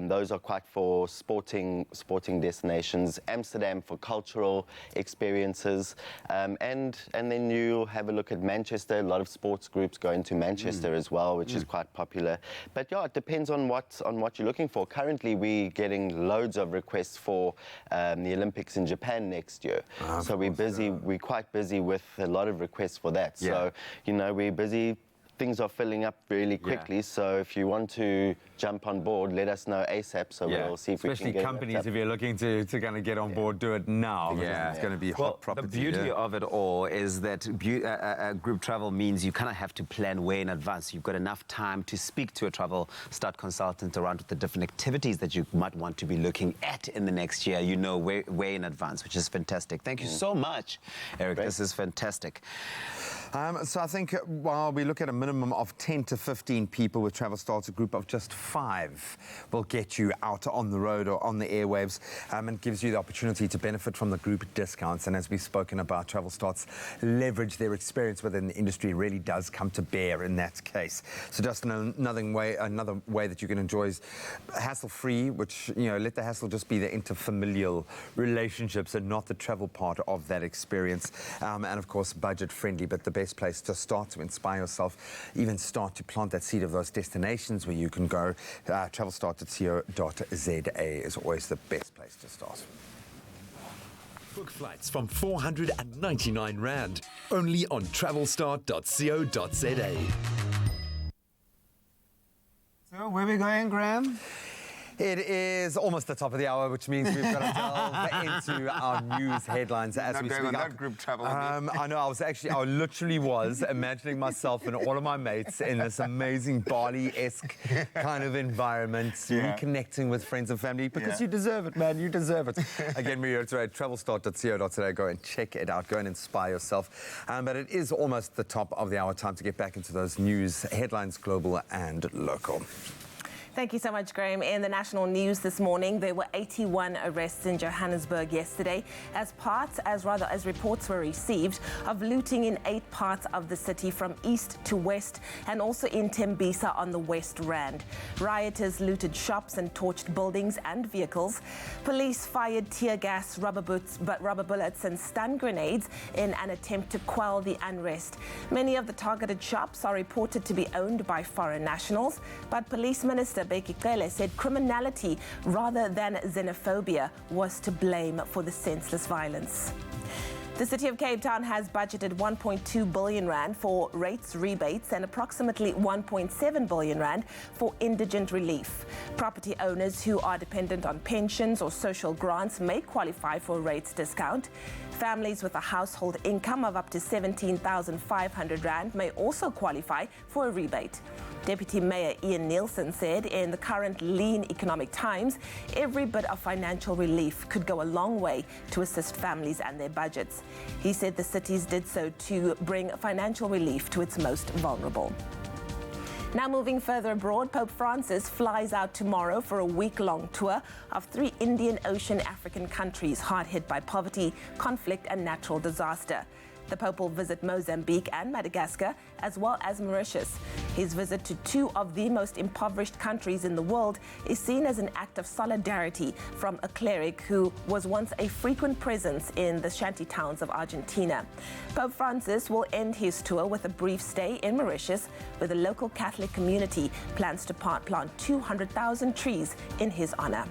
Those are quite for sporting destinations. Amsterdam for cultural experiences. And then you'll have a look at Manchester. A lot of sports groups go into Manchester as well, which is quite popular. But yeah, it depends on what you're looking for. Currently, we're getting loads of requests for the Olympics in Japan next year. So we we're busy. We're quite busy with a lot of requests for that. Yeah. So, you know, we're busy. Things are filling up really quickly, so if you want to jump on board, let us know ASAP, so we'll see if we can get companies, it up. if you're looking to kind of get on board, do it now. Yeah, It's going to be well, hot property. The beauty of it all is that group travel means you kind of have to plan way in advance. You've got enough time to speak to a travel start consultant around the different activities that you might want to be looking at in the next year. You know, way in advance, which is fantastic. Thank you so much, Eric. Great. This is fantastic. So I think while we look at a minimum of 10 to 15 people with Travel Starts, a group of just 5 will get you out on the road or on the airwaves, and gives you the opportunity to benefit from the group discounts. And as we've spoken about, Travel Starts leverage their experience within the industry really does come to bear in that case. So just another way that you can enjoy is hassle-free, which, you know, let the hassle just be the interfamilial relationships and not the travel part of that experience. And of course, budget-friendly, but the best place to start to inspire yourself, even start to plant that seed of those destinations where you can go. Travelstart.co.za is always the best place to start. Book flights from 499 Rand, only on travelstart.co.za. So, where are we going, Graham? It is almost the top of the hour, which means we've got to delve into our news headlines as we speak. Not going on that group travel. I know. I literally was imagining myself and all of my mates in this amazing Bali-esque kind of environment, reconnecting with friends and family, because you deserve it, man. You deserve it. Again, we reiterate, travelstart.co.za. Go and check it out. Go and inspire yourself. But it is almost the top of the hour. Time to get back into those news headlines, global and local. Thank you so much, Graham. In the national news this morning, there were 81 arrests in Johannesburg yesterday as reports were received of looting in 8 parts of the city from east to west and also in Tembisa on the West Rand. Rioters looted shops and torched buildings and vehicles. Police fired tear gas, rubber bullets and stun grenades in an attempt to quell the unrest. Many of the targeted shops are reported to be owned by foreign nationals, but Police Minister Beki Cele said criminality rather than xenophobia was to blame for the senseless violence. The City of Cape Town has budgeted 1.2 billion rand for rates rebates and approximately 1.7 billion rand for indigent relief. Property owners who are dependent on pensions or social grants may qualify for a rates discount. Families with a household income of up to 17,500 rand may also qualify for a rebate. Deputy Mayor Ian Nielsen said in the current lean economic times, every bit of financial relief could go a long way to assist families and their budgets. He said the cities did so to bring financial relief to its most vulnerable. Now moving further abroad, Pope Francis flies out tomorrow for a week-long tour of 3 Indian Ocean African countries hard hit by poverty, conflict and natural disaster. The Pope will visit Mozambique and Madagascar, as well as Mauritius. His visit to 2 of the most impoverished countries in the world is seen as an act of solidarity from a cleric who was once a frequent presence in the shanty towns of Argentina. Pope Francis will end his tour with a brief stay in Mauritius, where the local Catholic community plans to plant 200,000 trees in his honor.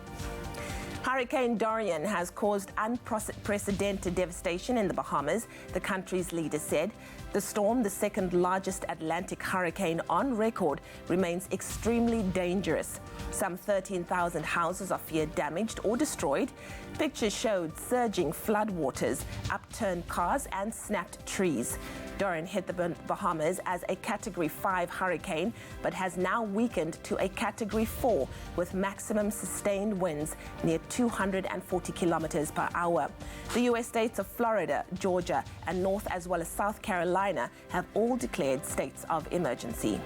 Hurricane Dorian has caused unprecedented devastation in the Bahamas, the country's leader said. The storm, the second largest Atlantic hurricane on record, remains extremely dangerous. Some 13,000 houses are feared damaged or destroyed. Pictures showed surging floodwaters, upturned cars and snapped trees. Dorian hit the Bahamas as a Category 5 hurricane, but has now weakened to a Category 4 with maximum sustained winds near 240 kilometers per hour. The U.S. states of Florida, Georgia, and North as well as South Carolina have all declared states of emergency.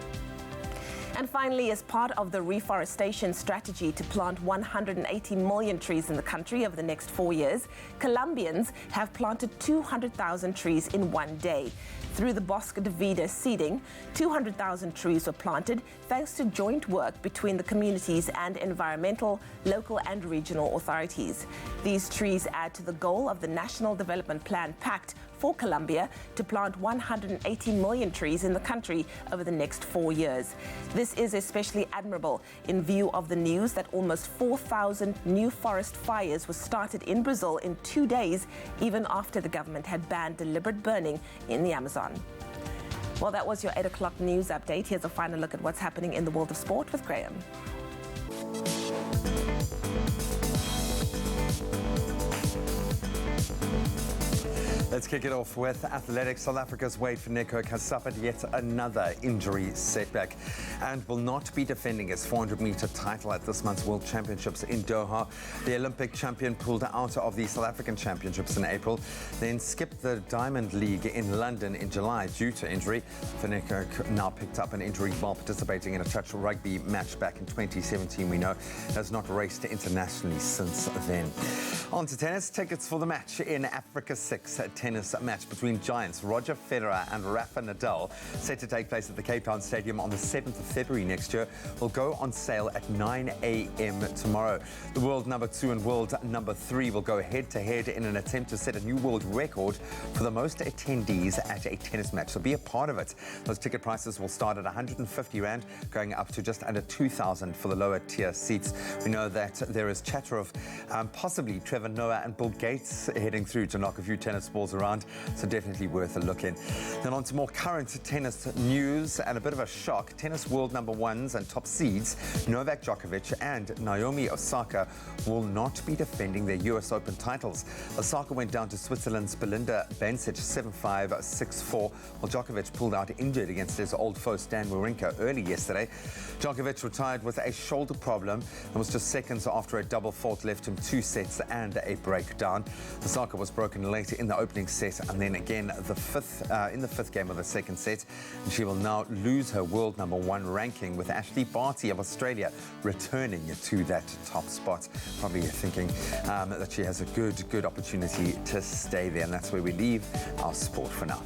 And finally, as part of the reforestation strategy to plant 180 million trees in the country over the next 4 years, Colombians have planted 200,000 trees in one day. Through the Bosque de Vida seeding, 200,000 trees were planted thanks to joint work between the communities and environmental, local and regional authorities. These trees add to the goal of the National Development Plan Pact for Colombia to plant 180 million trees in the country over the next 4 years. This is especially admirable in view of the news that almost 4,000 new forest fires were started in Brazil in 2 days, even after the government had banned deliberate burning in the Amazon. Well, that was your 8 o'clock news update. Here's a final look at what's happening in the world of sport with Graham. Let's kick it off with athletics. South Africa's Wade van Niekerk has suffered yet another injury setback and will not be defending his 400-meter title at this month's World Championships in Doha. The Olympic champion pulled out of the South African Championships in April, then skipped the Diamond League in London in July due to injury. Van Niekerk now picked up an injury while participating in a touch rugby match back in 2017, we know. Has not raced internationally since then. On to tennis. Tickets for the match in Africa 6. Tennis match between giants Roger Federer and Rafa Nadal, set to take place at the Cape Town Stadium on the 7th of February next year, will go on sale at 9 a.m. tomorrow. The world number 2 and world number 3 will go head-to-head in an attempt to set a new world record for the most attendees at a tennis match. So be a part of it. Those ticket prices will start at 150 Rand, going up to just under 2,000 for the lower tier seats. We know that there is chatter of possibly Trevor Noah and Bill Gates heading through to knock a few tennis balls around, so definitely worth a look in. Then on to more current tennis news and a bit of a shock. Tennis world number 1s and top seeds Novak Djokovic and Naomi Osaka will not be defending their US Open titles. Osaka went down to Switzerland's Belinda Bencic 7-5, 6-4, while Djokovic pulled out injured against his old foe Stan Wawrinka early yesterday. Djokovic retired with a shoulder problem and was just seconds after a double fault left him 2 sets and a breakdown. Osaka was broken later in the opening set and then again in the fifth game of the second set. And she will now lose her world number 1 ranking, with Ashley Barty of Australia returning to that top spot. Probably thinking that she has a good opportunity to stay there. And that's where we leave our sport for now.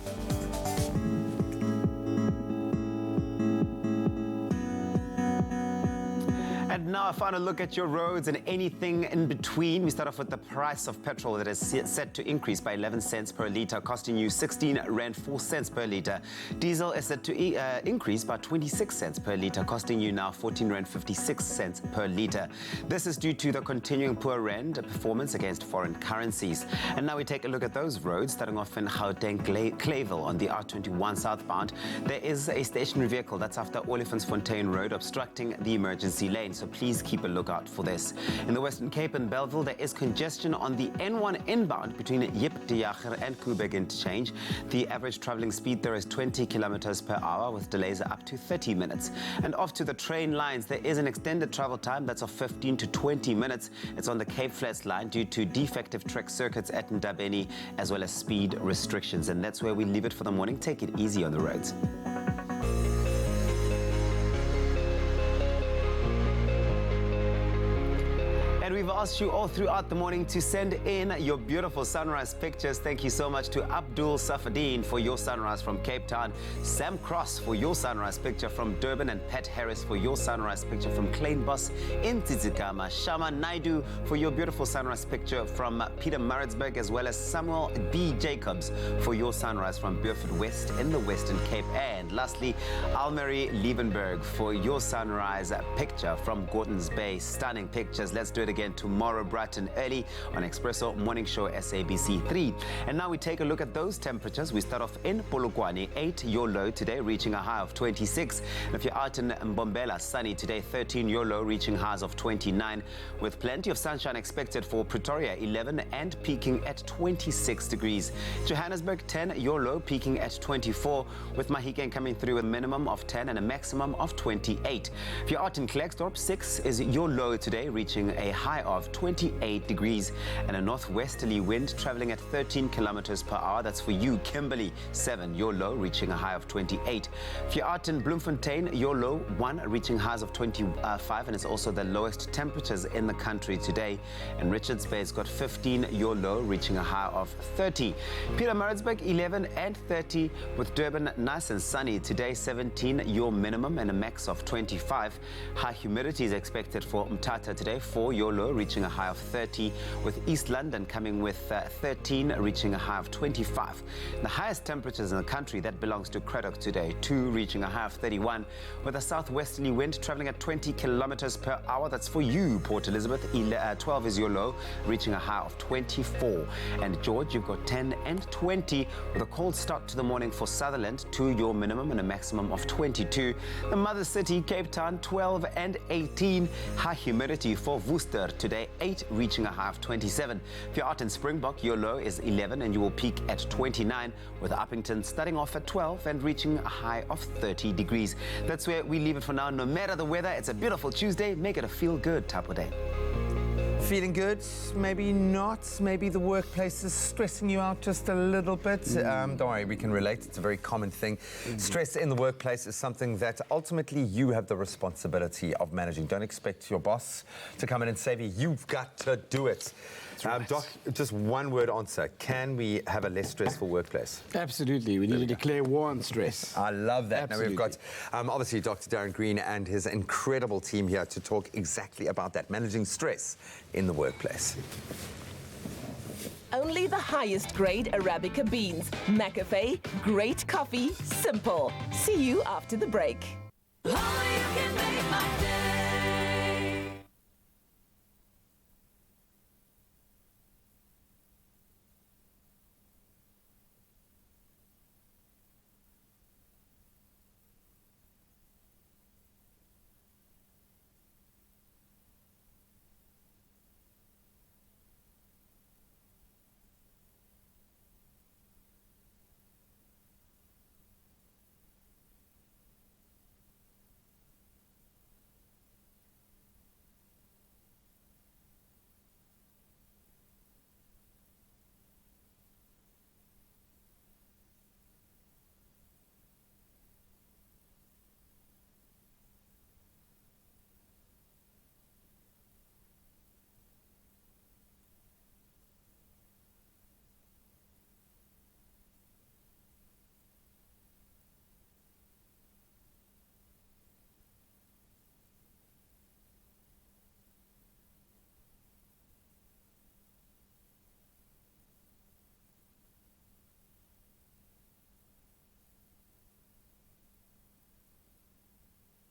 And now a final look at your roads and anything in between. We start off with the price of petrol that is set to increase by 11 cents per litre, costing you 16 Rand 4 cents per litre. Diesel is set to increase by 26 cents per litre, costing you now 14 Rand 56 cents per litre. This is due to the continuing poor Rand performance against foreign currencies. And now we take a look at those roads, starting off in Gauteng Clayville on the R21 southbound. There is a stationary vehicle that's after Olifantsfontein Road, obstructing the emergency lane. So please keep a lookout for this. In the Western Cape and Belleville, there is congestion on the N1 inbound between Jip de Jager and Koeberg interchange. The average traveling speed there is 20 kilometers per hour, with delays up to 30 minutes. And off to the train lines, there is an extended travel time that's of 15 to 20 minutes. It's on the Cape Flats line due to defective track circuits at Ndabeni, as well as speed restrictions. And that's where we leave it for the morning. Take it easy on the roads. And we've asked you all throughout the morning to send in your beautiful sunrise pictures. Thank you so much to Abdul Safadine for your sunrise from Cape Town, Sam Cross for your sunrise picture from Durban, and Pat Harris for your sunrise picture from Kleinbos in Tsitsikamma, Shama Naidu for your beautiful sunrise picture from Peter Maritzburg, as well as Samuel B. Jacobs for your sunrise from Beaufort West in the Western Cape. And lastly, Almeri Liebenberg for your sunrise picture from Gordons Bay. Stunning pictures. Let's do it again tomorrow bright and early on Expresso Morning Show SABC 3. And now we take a look at those temperatures. We start off in Polokwane, 8 your low today, reaching a high of 26. And if you're out in Mbombela, sunny today, 13 your low, reaching highs of 29, with plenty of sunshine expected for Pretoria, 11 and peaking at 26 degrees. Johannesburg, 10 your low, peaking at 24, with Mahikeng coming through with a minimum of 10 and a maximum of 28. If you're out in Klerksdorp, 6 is your low today, reaching a high of 28 degrees, and a northwesterly wind traveling at 13 kilometers per hour. That's for you, Kimberley, 7 your low, reaching a high of 28. If you're out in Bloemfontein, your low, 1, reaching highs of 25, and it's also the lowest temperatures in the country today. And Richards Bay's got 15 your low, reaching a high of 30. Pietermaritzburg, 11 and 30, with Durban nice and sunny today, 17 your minimum and a max of 25. High humidity is expected for Mthatha today, 4 your low, reaching reaching a high of 30, with East London coming with 13, reaching a high of 25. The highest temperatures in the country, that belongs to Craddock today, 2 reaching a high of 31, with a southwesterly wind traveling at 20 kilometers per hour. That's for you, Port Elizabeth. 12 is your low, reaching a high of 24. And George, you've got 10 and 20, with a cold start to the morning for Sutherland, 2 your minimum and a maximum of 22. The mother city, Cape Town, 12 and 18. High humidity for Worcester today, 8 reaching a high of 27. If you're out in Springbok, your low is 11 and you will peak at 29, with Uppington starting off at 12 and reaching a high of 30 degrees. That's where we leave it for now. No matter the weather, it's a beautiful Tuesday. Make it a feel-good type of day. Feeling good? Maybe not. Maybe the workplace is stressing you out just a little bit. Don't worry, we can relate. It's a very common thing. Stress in the workplace is something that ultimately you have the responsibility of managing. Don't expect your boss to come in and save you. You've got to do it. Right. Doc, just one word answer. Can we have a less stressful workplace? Absolutely. We need to declare war on stress. I love that. Absolutely. Now we've got, obviously, Dr. Darren Green and his incredible team here to talk exactly about that, managing stress in the workplace. Only the highest grade Arabica beans. McAfee, great coffee, simple. See you after the break.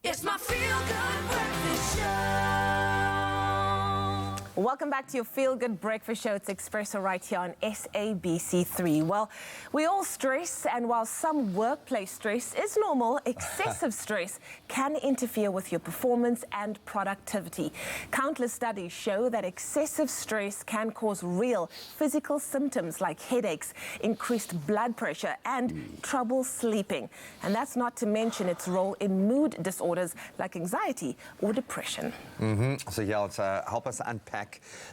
It's my feel-good breakfast show. Welcome back to your Feel Good Breakfast Show. It's Expresso right here on SABC3. Well, we all stress, and while some workplace stress is normal, excessive stress can interfere with your performance and productivity. Countless studies show that excessive stress can cause real physical symptoms like headaches, increased blood pressure, and trouble sleeping. And that's not to mention its role in mood disorders like anxiety or depression. So yeah, to help us unpack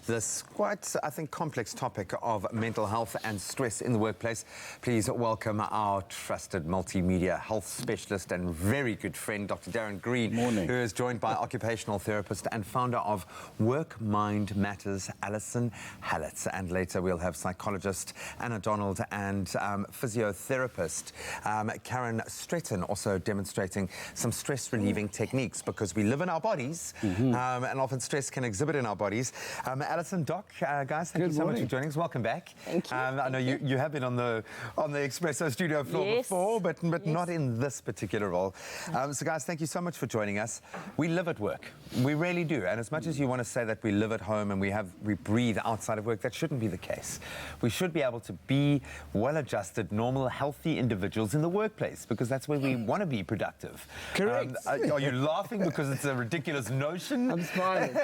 this quite, I think, complex topic of mental health and stress in the workplace, please welcome our trusted multimedia health specialist and very good friend, Dr. Darren Green, who is joined by occupational therapist and founder of Work Mind Matters, Alison Hallett. And later we'll have psychologist Anna Donald and physiotherapist Karen Stretton, also demonstrating some stress-relieving techniques, because we live in our bodies and often stress can exhibit in our bodies. Alison, Doc, guys, thank you so much for joining us. Welcome back. Thank you. I know you have been on the Expresso studio floor before, but not in this particular role. So guys, thank you so much for joining us. We live at work. We really do. And as much as you want to say that we live at home and we breathe outside of work, that shouldn't be the case. We should be able to be well-adjusted, normal, healthy individuals in the workplace, because that's where we want to be productive. Correct. Are you laughing because it's a ridiculous notion? I'm smiling.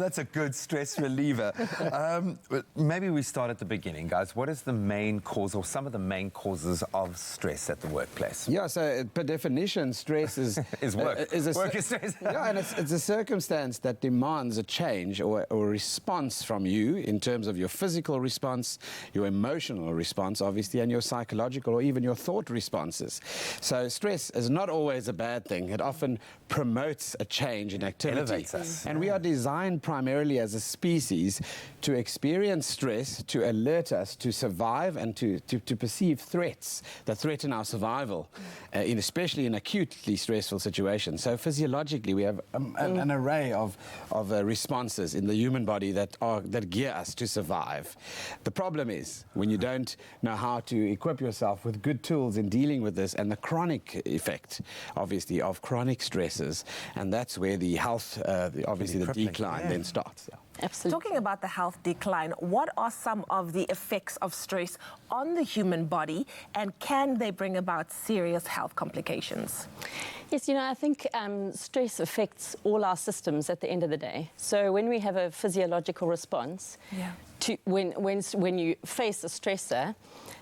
That's a good stress reliever. But maybe we start at the beginning, guys. What is the main cause, or some of the main causes of stress at the workplace? Yeah, so per definition, stress is work. Work is stress. Yeah, and it's a circumstance that demands a change or a response from you in terms of your physical response, your emotional response, obviously, and your psychological or even your thought responses. So stress is not always a bad thing. It often promotes a change in activity. Elevates us. And we are designed primarily primarily as a species to experience stress, to alert us, to survive, and to perceive threats that threaten our survival, especially in acutely stressful situations. So physiologically, we have an array of responses in the human body that gear us to survive. The problem is when you don't know how to equip yourself with good tools in dealing with this, and the chronic effect, obviously, of chronic stresses, and that's where the health, obviously, the decline then starts. Yeah. Absolutely. Talking about the health decline, what are some of the effects of stress on the human body, and can they bring about serious health complications? Yes, I think stress affects all our systems at the end of the day. So when we have a physiological response to when you face a stressor,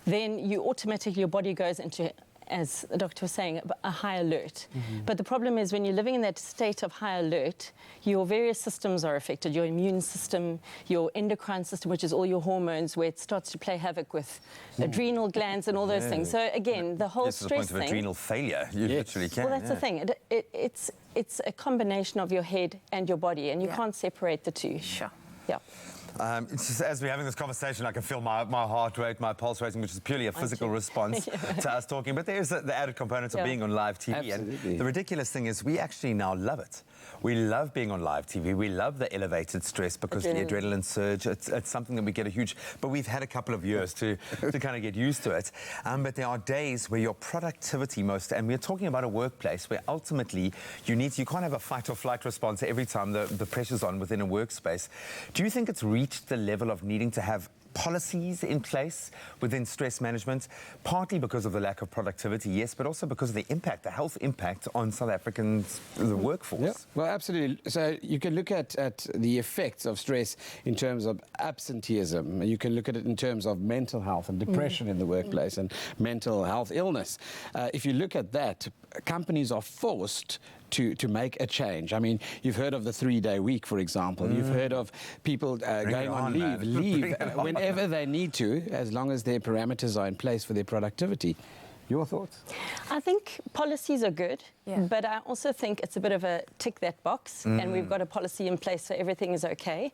then you automatically, your body goes into, as the doctor was saying, a high alert. But the problem is when you're living in that state of high alert, your various systems are affected, your immune system, your endocrine system, which is all your hormones, where it starts to play havoc with adrenal glands and all those things. So again, the whole stress to the point of adrenal failure, you literally can. Well, that's the thing. It's a combination of your head and your body, and you can't separate the two. Sure. Yeah. It's just, as we're having this conversation, I can feel my heart rate, my pulse racing, which is purely a physical response to us talking. But there's the added component of being on live TV. Absolutely. And the ridiculous thing is we actually now love it. We love being on live TV. We love the elevated stress because the adrenaline surge, it's something that we get a huge... But we've had a couple of years to kind of get used to it. But there are days where your productivity and we're talking about a workplace where ultimately you can't have a fight or flight response every time the pressure's on within a workspace. Do you think it's reached the level of needing to have policies in place within stress management, partly because of the lack of productivity, yes, but also because of the impact, the health impact on South Africans, the workforce? Yeah, well, absolutely. So you can look at the effects of stress in terms of absenteeism. You can look at it in terms of mental health and depression in the workplace and mental health illness. If you look at that, companies are forced to make a change. I mean, you've heard of the 3-day week, for example. You've heard of people going on leave whenever they need to, as long as their parameters are in place for their productivity. Your thoughts? I think policies are good, but I also think it's a bit of a tick that box, and we've got a policy in place so everything is okay.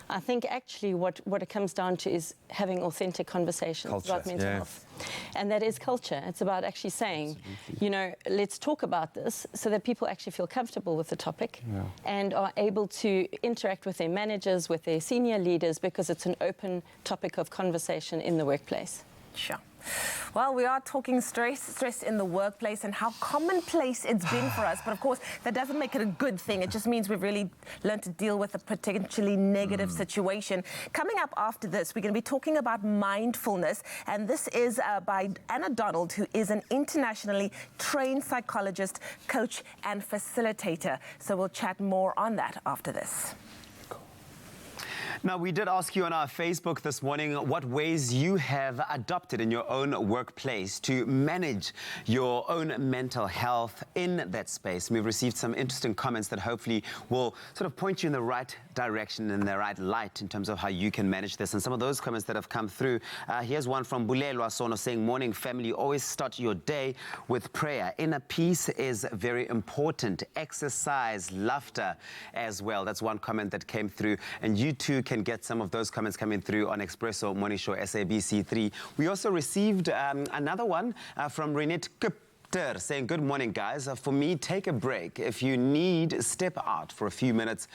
I think actually what it comes down to is having authentic conversations about mental health. And that is culture. It's about actually saying, let's talk about this so that people actually feel comfortable with the topic and are able to interact with their managers, with their senior leaders, because it's an open topic of conversation in the workplace. Sure. Well, we are talking stress in the workplace and how commonplace it's been for us. But of course, that doesn't make it a good thing. It just means we've really learned to deal with a potentially negative situation. Coming up after this, we're going to be talking about mindfulness. And this is by Anna Donald, who is an internationally trained psychologist, coach, and facilitator. So we'll chat more on that after this. Now, we did ask you on our Facebook this morning what ways you have adopted in your own workplace to manage your own mental health in that space. We've received some interesting comments that hopefully will sort of point you in the right direction, in the right light in terms of how you can manage this. And some of those comments that have come through, here's one from Bulelwa Sono saying, morning family, always start your day with prayer. Inner peace is very important. Exercise, laughter as well. That's one comment that came through. And you too can get some of those comments coming through on Expresso Morning Show SABC3. We also received another one from Renette Kup, saying, good morning, guys. For me, take a break. If you need, step out for a few minutes.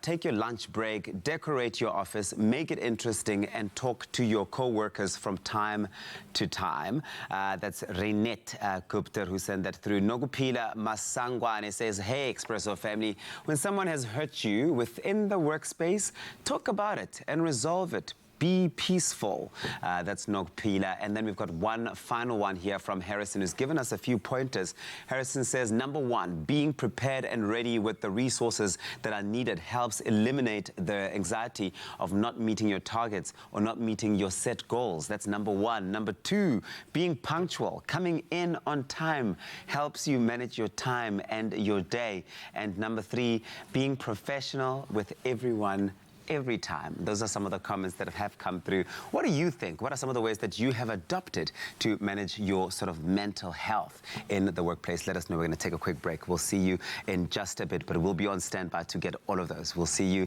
Take your lunch break, decorate your office, make it interesting, and talk to your co-workers from time to time. That's Renette Kupter who sent that through. Nogupila Masangwane says, hey, Expresso family, when someone has hurt you within the workspace, talk about it and resolve it. Be peaceful. That's Nogpila. And then we've got one final one here from Harrison, who's given us a few pointers. Harrison says, number one, being prepared and ready with the resources that are needed helps eliminate the anxiety of not meeting your targets or not meeting your set goals. That's number one. Number two, being punctual, coming in on time helps you manage your time and your day. And number three, being professional with everyone every time. Those are some of the comments that have come through. What do you think? What are some of the ways that you have adopted to manage your sort of mental health in the workplace? Let us know. We're going to take a quick break. We'll see you in just a bit, but we'll be on standby to get all of those. We'll see you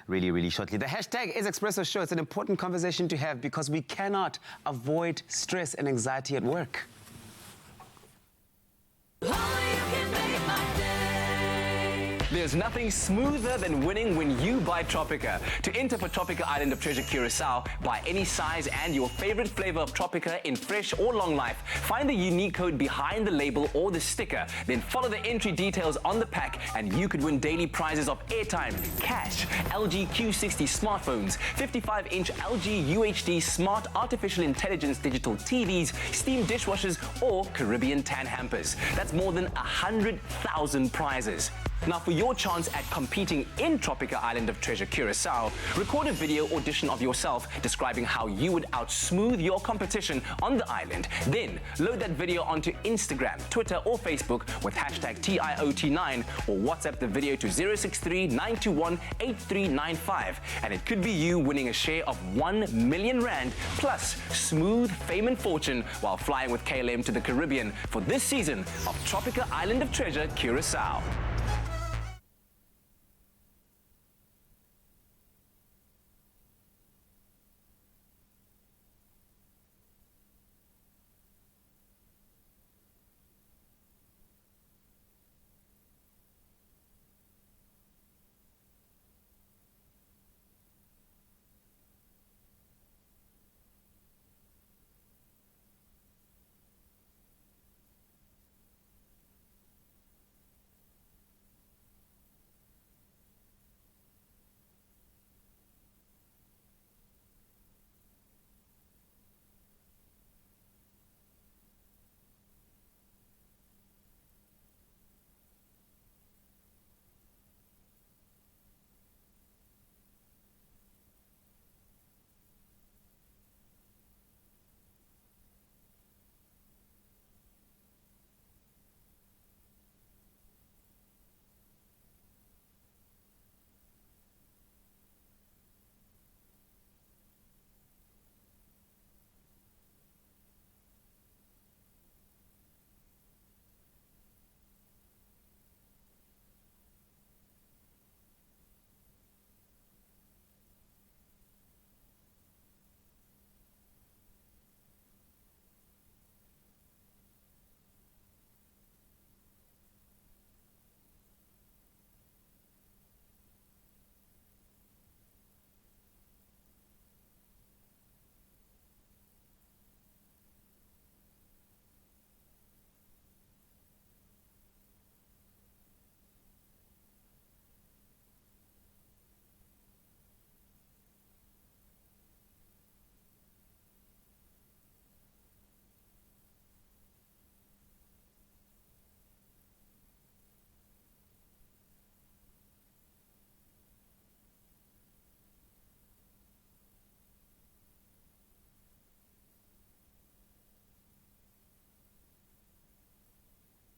really, really shortly. The hashtag is Expresso Show. It's an important conversation to have because we cannot avoid stress and anxiety at work. There's nothing smoother than winning when you buy Tropica. To enter for Tropica Island of Treasure Curacao, buy any size and your favorite flavor of Tropica in fresh or long life. Find the unique code behind the label or the sticker. Then follow the entry details on the pack and you could win daily prizes of airtime, cash, LG Q60 smartphones, 55-inch LG UHD smart artificial intelligence digital TVs, steam dishwashers or Caribbean tan hampers. That's more than 100,000 prizes. Now, for your chance at competing in Tropica Island of Treasure Curacao, record a video audition of yourself describing how you would outsmooth your competition on the island. Then, load that video onto Instagram, Twitter or Facebook with hashtag TIOT9 or WhatsApp the video to 063-921-8395. And it could be you winning a share of 1 million rand plus smooth fame and fortune while flying with KLM to the Caribbean for this season of Tropica Island of Treasure Curacao.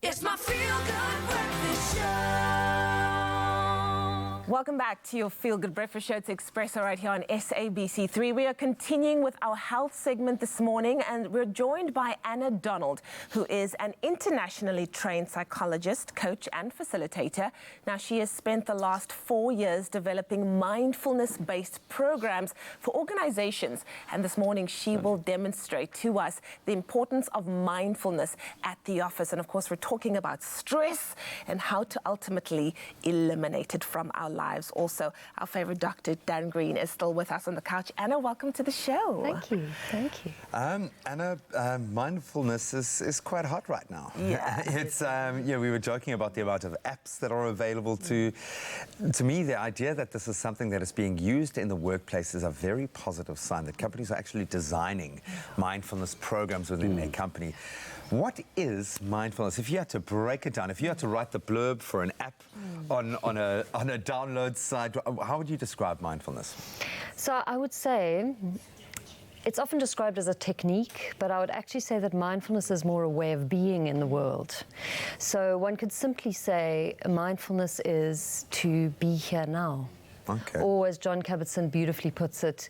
It's my feel-good breakfast show. Welcome back to your Feel Good Breakfast Show. It's Expresso right here on SABC3. We are continuing with our health segment this morning, and we're joined by Anna Donald, who is an internationally trained psychologist, coach, and facilitator. Now, she has spent the last 4 years developing mindfulness-based programs for organizations, and this morning she will demonstrate to us the importance of mindfulness at the office. And of course, we're talking about stress and how to ultimately eliminate it from our lives. Also, our favorite doctor, Dan Green, is still with us on the couch. Anna, welcome to the show. Thank you. Thank you. Anna, mindfulness is quite hot right now. Yeah. It's we were joking about the amount of apps that are available to me, the idea that this is something that is being used in the workplace is a very positive sign that companies are actually designing mindfulness programs within their company. What is mindfulness? If you had to break it down, if you had to write the blurb for an app on a download site, how would you describe mindfulness? So I would say it's often described as a technique, but I would actually say that mindfulness is more a way of being in the world. So one could simply say mindfulness is to be here now. Okay. Or as John Kabat-Zinn beautifully puts it,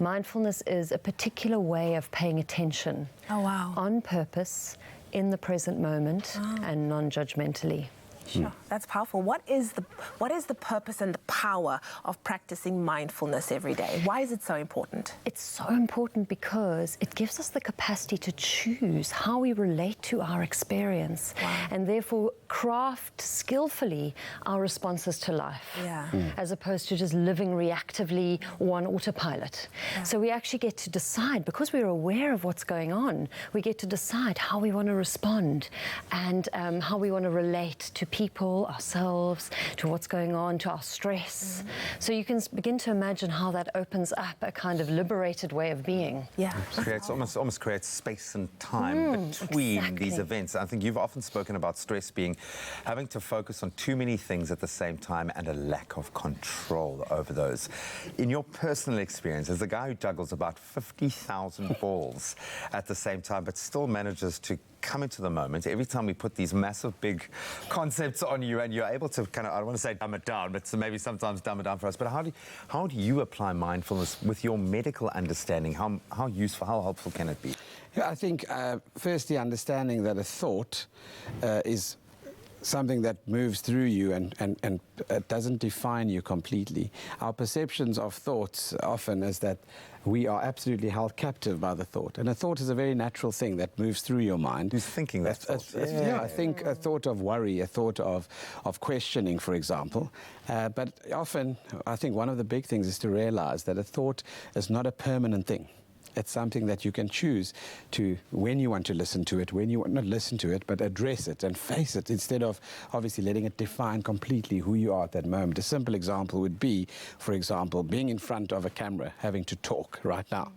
mindfulness is a particular way of paying attention. Oh, wow. On purpose, in the present moment, and non-judgmentally. Sure, that's powerful. What is the purpose and the power of practicing mindfulness every day? Why is it so important? It's so important because it gives us the capacity to choose how we relate to our experience, and therefore craft skillfully our responses to life, as opposed to just living reactively or on autopilot. So we actually get to decide, because we're aware of what's going on, we get to decide how we want to respond and how we want to relate to people, ourselves, to what's going on, to our stress. So you can begin to imagine how that opens up a kind of liberated way of being. Creates almost creates space and time between these events. I think you've often spoken about stress being having to focus on too many things at the same time and a lack of control over those. In your personal experience, as a guy who juggles about 50,000 balls at the same time, but still manages to come into the moment, every time we put these massive big concepts on you and you're able to kind of, I don't want to say dumb it down, but maybe sometimes dumb it down for us, but how do you apply mindfulness with your medical understanding? How useful, how helpful can it be? Yeah, I think firstly understanding that a thought is something that moves through you and doesn't define you completely. Our perceptions of thoughts often is that we are absolutely held captive by the thought. And a thought is a very natural thing that moves through your mind. Who's thinking that thought? I think a thought of worry, a thought of questioning, for example. But often, I think one of the big things is to realize that a thought is not a permanent thing. It's something that you can choose to, when you want to listen to it, when you not listen to it, but address it and face it, instead of obviously letting it define completely who you are at that moment. A simple example would be, for example, being in front of a camera, having to talk right now.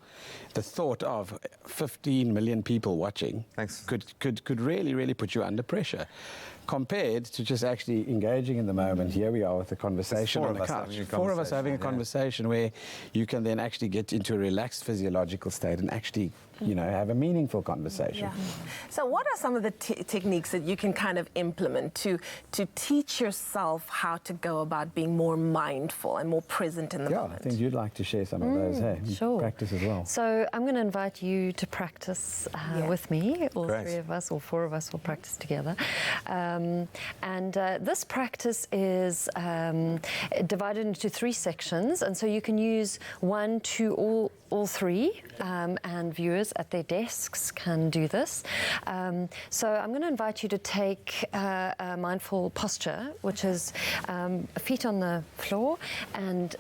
The thought of 15 million people watching could really, really put you under pressure, compared to just actually engaging in the moment. Here we are with a conversation on the couch. Four of us having a conversation where you can then actually get into a relaxed physiological state and actually, you know, have a meaningful conversation. So what are some of the techniques that you can kind of implement to teach yourself how to go about being more mindful and more present in the moment? I think you'd like to share some of those, hey? Sure. Practice as well. So I'm going to invite you to practice with me. All three of us, or four of us will practice together. This practice is divided into 3 sections, and so you can use 1, 2, all 3, and viewers at their desks can do this. So I'm going to invite you to take a mindful posture, which is feet on the floor and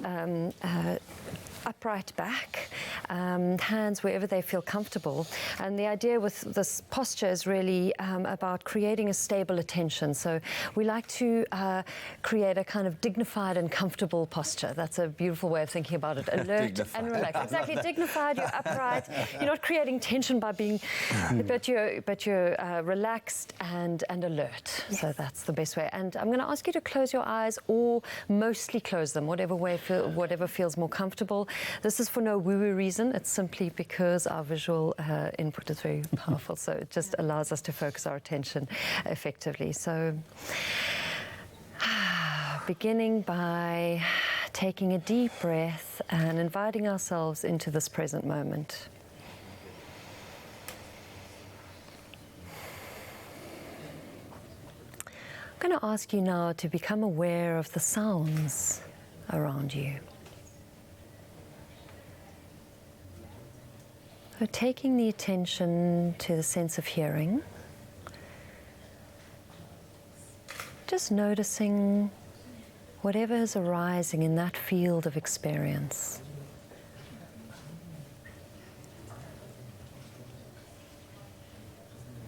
upright back, hands wherever they feel comfortable. And the idea with this posture is really about creating a stable attention. So we like to create a kind of dignified and comfortable posture. That's a beautiful way of thinking about it. Alert and relaxed. Exactly, dignified, you're upright. You're not creating tension by being, but you're relaxed and alert. So that's the best way. And I'm going to ask you to close your eyes or mostly close them, whatever feels more comfortable. This is for no woo-woo reason. It's simply because our visual input is very powerful, so it just allows us to focus our attention effectively. So, beginning by taking a deep breath and inviting ourselves into this present moment. I'm going to ask you now to become aware of the sounds around you. So taking the attention to the sense of hearing, just noticing whatever is arising in that field of experience.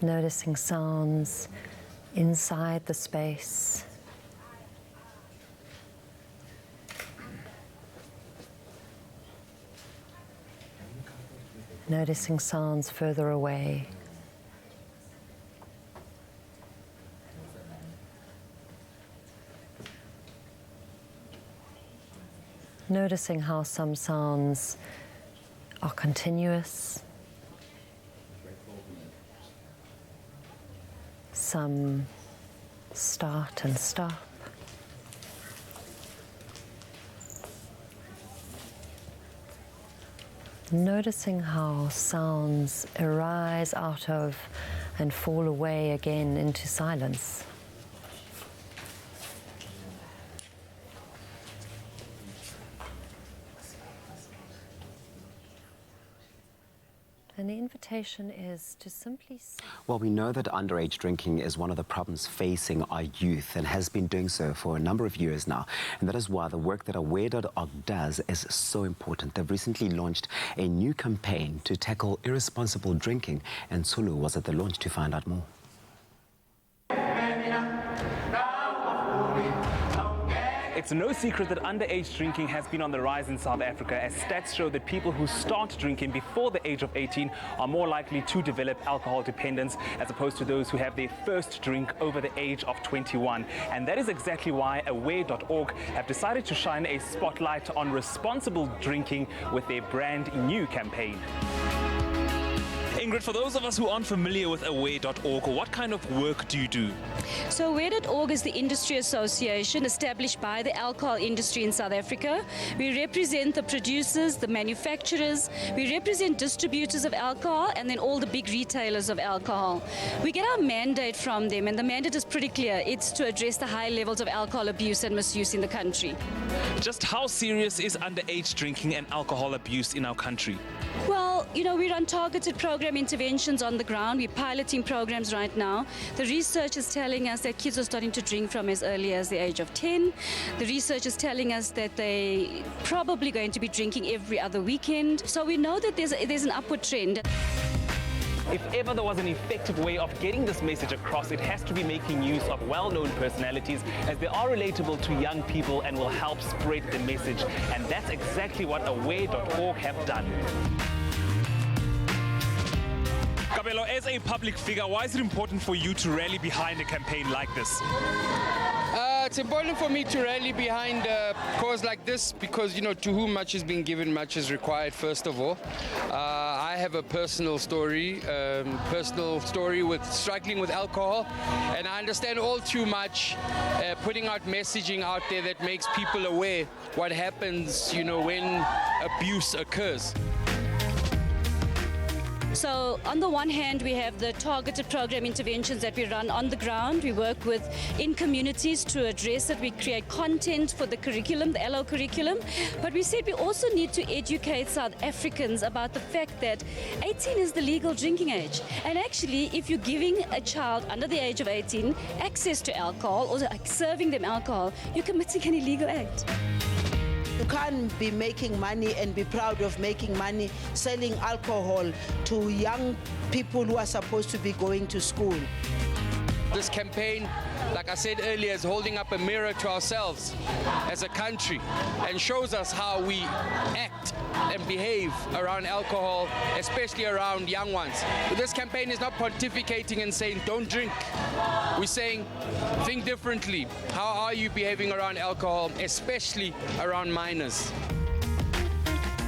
Noticing sounds inside the space. Noticing sounds further away. Noticing how some sounds are continuous, some start and stop. Noticing how sounds arise out of and fall away again into silence. And the invitation is to simply... Well, we know that underage drinking is one of the problems facing our youth and has been doing so for a number of years now. And that is why the work that Aware.org does is so important. They've recently launched a new campaign to tackle irresponsible drinking, and Sulu was at the launch to find out more. It's no secret that underage drinking has been on the rise in South Africa, as stats show that people who start drinking before the age of 18 are more likely to develop alcohol dependence as opposed to those who have their first drink over the age of 21. And that is exactly why Aware.org have decided to shine a spotlight on responsible drinking with their brand new campaign. Ingrid, for those of us who aren't familiar with Aware.org, what kind of work do you do? So Aware.org is the industry association established by the alcohol industry in South Africa. We represent the producers, the manufacturers, we represent distributors of alcohol, and then all the big retailers of alcohol. We get our mandate from them, and the mandate is pretty clear. It's to address the high levels of alcohol abuse and misuse in the country. Just how serious is underage drinking and alcohol abuse in our country? Well, you know, we run targeted program interventions on the ground. We're piloting programs right now. The research is telling us that kids are starting to drink from as early as the age of 10. The research is telling us that they probably going to be drinking every other weekend. So we know that there's an upward trend. If ever there was an effective way of getting this message across, it has to be making use of well-known personalities, as they are relatable to young people and will help spread the message. And that's exactly what Aware.org have done. Kabelo, as a public figure, why is it important for you to rally behind a campaign like this? It's important for me to rally behind a cause like this because, you know, to whom much is being given, much is required, first of all. I have a personal story with struggling with alcohol, and I understand all too much putting out messaging out there that makes people aware what happens, you know, when abuse occurs. So on the one hand, we have the targeted program interventions that we run on the ground. We work in communities to address it. We create content for the curriculum, the LO curriculum. But we said we also need to educate South Africans about the fact that 18 is the legal drinking age. And actually, if you're giving a child under the age of 18 access to alcohol or serving them alcohol, you're committing an illegal act. You can't be making money and be proud of making money selling alcohol to young people who are supposed to be going to school. This campaign, like I said earlier, is holding up a mirror to ourselves as a country and shows us how we act and behave around alcohol, especially around young ones. But this campaign is not pontificating and saying, don't drink. We're saying, think differently. How are you behaving around alcohol, especially around minors?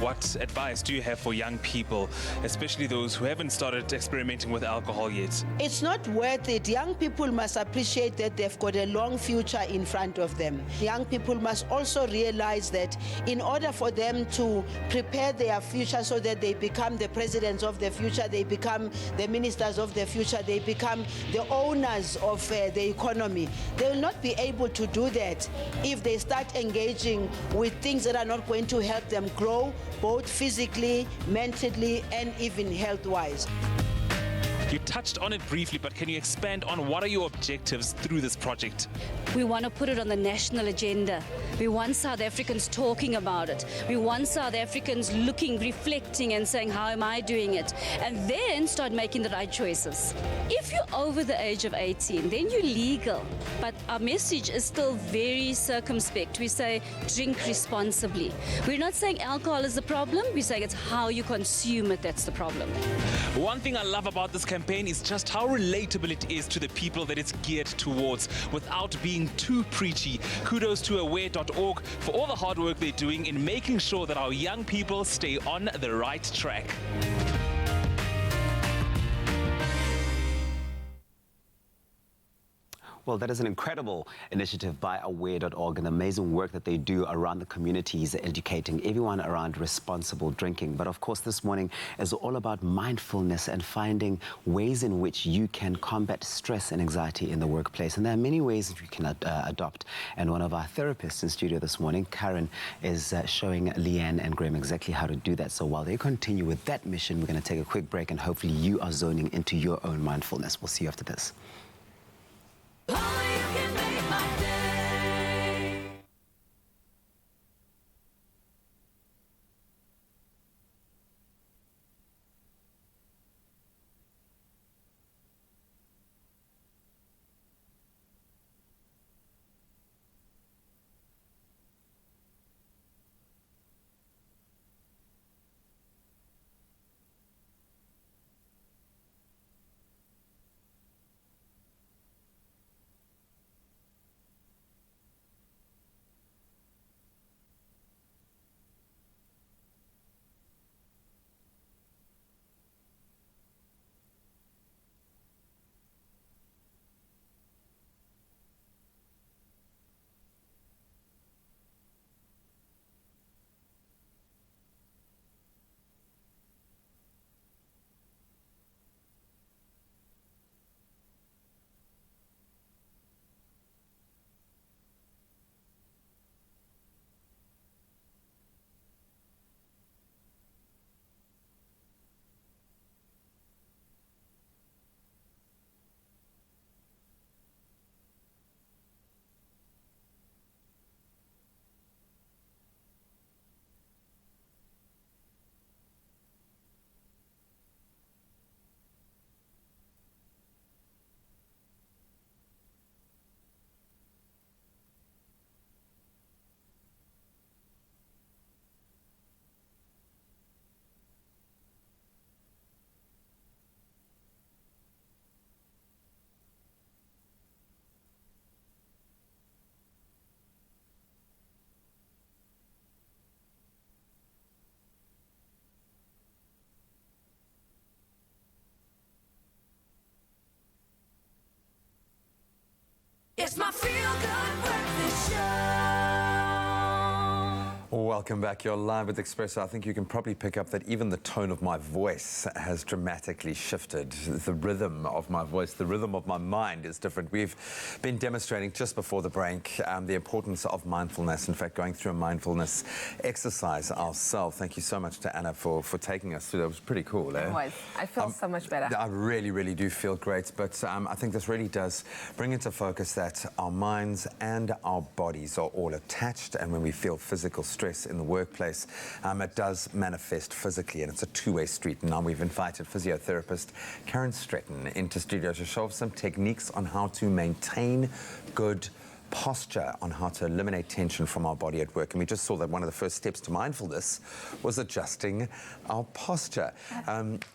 What advice do you have for young people, especially those who haven't started experimenting with alcohol yet? It's not worth it. Young people must appreciate that they've got a long future in front of them. Young people must also realize that in order for them to prepare their future so that they become the presidents of the future, they become the ministers of the future, they become the owners of the economy, they will not be able to do that if they start engaging with things that are not going to help them grow, both physically, mentally, and even health-wise. You touched on it briefly, but can you expand on what are your objectives through this project? We want to put it on the national agenda. We want South Africans talking about it. We want South Africans looking, reflecting and saying, how am I doing it? And then start making the right choices. If you're over the age of 18, then you're legal. But our message is still very circumspect. We say, drink responsibly. We're not saying alcohol is the problem. We're saying it's how you consume it that's the problem. One thing I love about this campaign is just how relatable it is to the people that it's geared towards without being too preachy. Kudos to Aware.org for all the hard work they're doing in making sure that our young people stay on the right track. Well, that is an incredible initiative by Aware.org and the amazing work that they do around the communities, educating everyone around responsible drinking. But of course, this morning is all about mindfulness and finding ways in which you can combat stress and anxiety in the workplace. And there are many ways that you can adopt. And one of our therapists in studio this morning, Karen, is showing Leanne and Graham exactly how to do that. So while they continue with that mission, we're going to take a quick break and hopefully you are zoning into your own mindfulness. We'll see you after this. It's my feel-good breakfast show. Welcome back. You're live with Expresso. I think you can probably pick up that even the tone of my voice has dramatically shifted. The rhythm of my voice, the rhythm of my mind is different. We've been demonstrating just before the break the importance of mindfulness. In fact, going through a mindfulness exercise ourselves. Thank you so much to Anna for taking us through that. It was pretty cool. It was. I feel so much better. I really, really do feel great. But I think this really does bring into focus that our minds and our bodies are all attached. And when we feel physical stress in the workplace, it does manifest physically, and it's a two-way street. And now we've invited physiotherapist Karen Stratton into studio to show us some techniques on how to maintain good posture, on how to eliminate tension from our body at work. And we just saw that one of the first steps to mindfulness was adjusting our posture.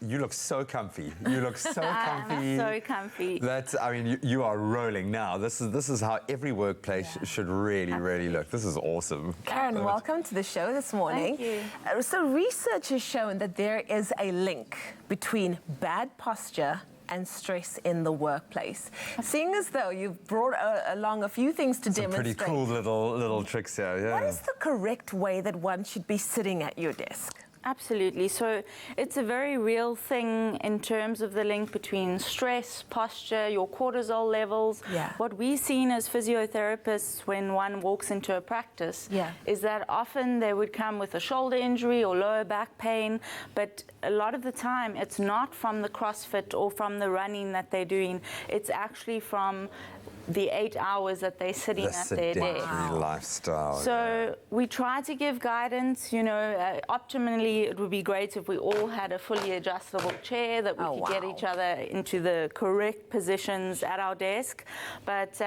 You look so comfy. You look so comfy. So comfy. I mean, you are rolling now. This is how every workplace should really look. This is awesome. Karen, welcome to the show this morning. Thank you. So research has shown that there is a link between bad posture and stress in the workplace. Seeing as though you've brought along a few things to demonstrate. Pretty cool little tricks here, yeah. What is the correct way that one should be sitting at your desk? Absolutely. So it's a very real thing in terms of the link between stress, posture, your cortisol levels. Yeah. What we've seen as physiotherapists when one walks into a practice is that often they would come with a shoulder injury or lower back pain, but a lot of the time it's not from the CrossFit or from the running that they're doing. It's actually from the 8 hours that they're sitting at their desk. Lifestyle. So we try to give guidance. You know, optimally it would be great if we all had a fully adjustable chair that we could get each other into the correct positions at our desk. But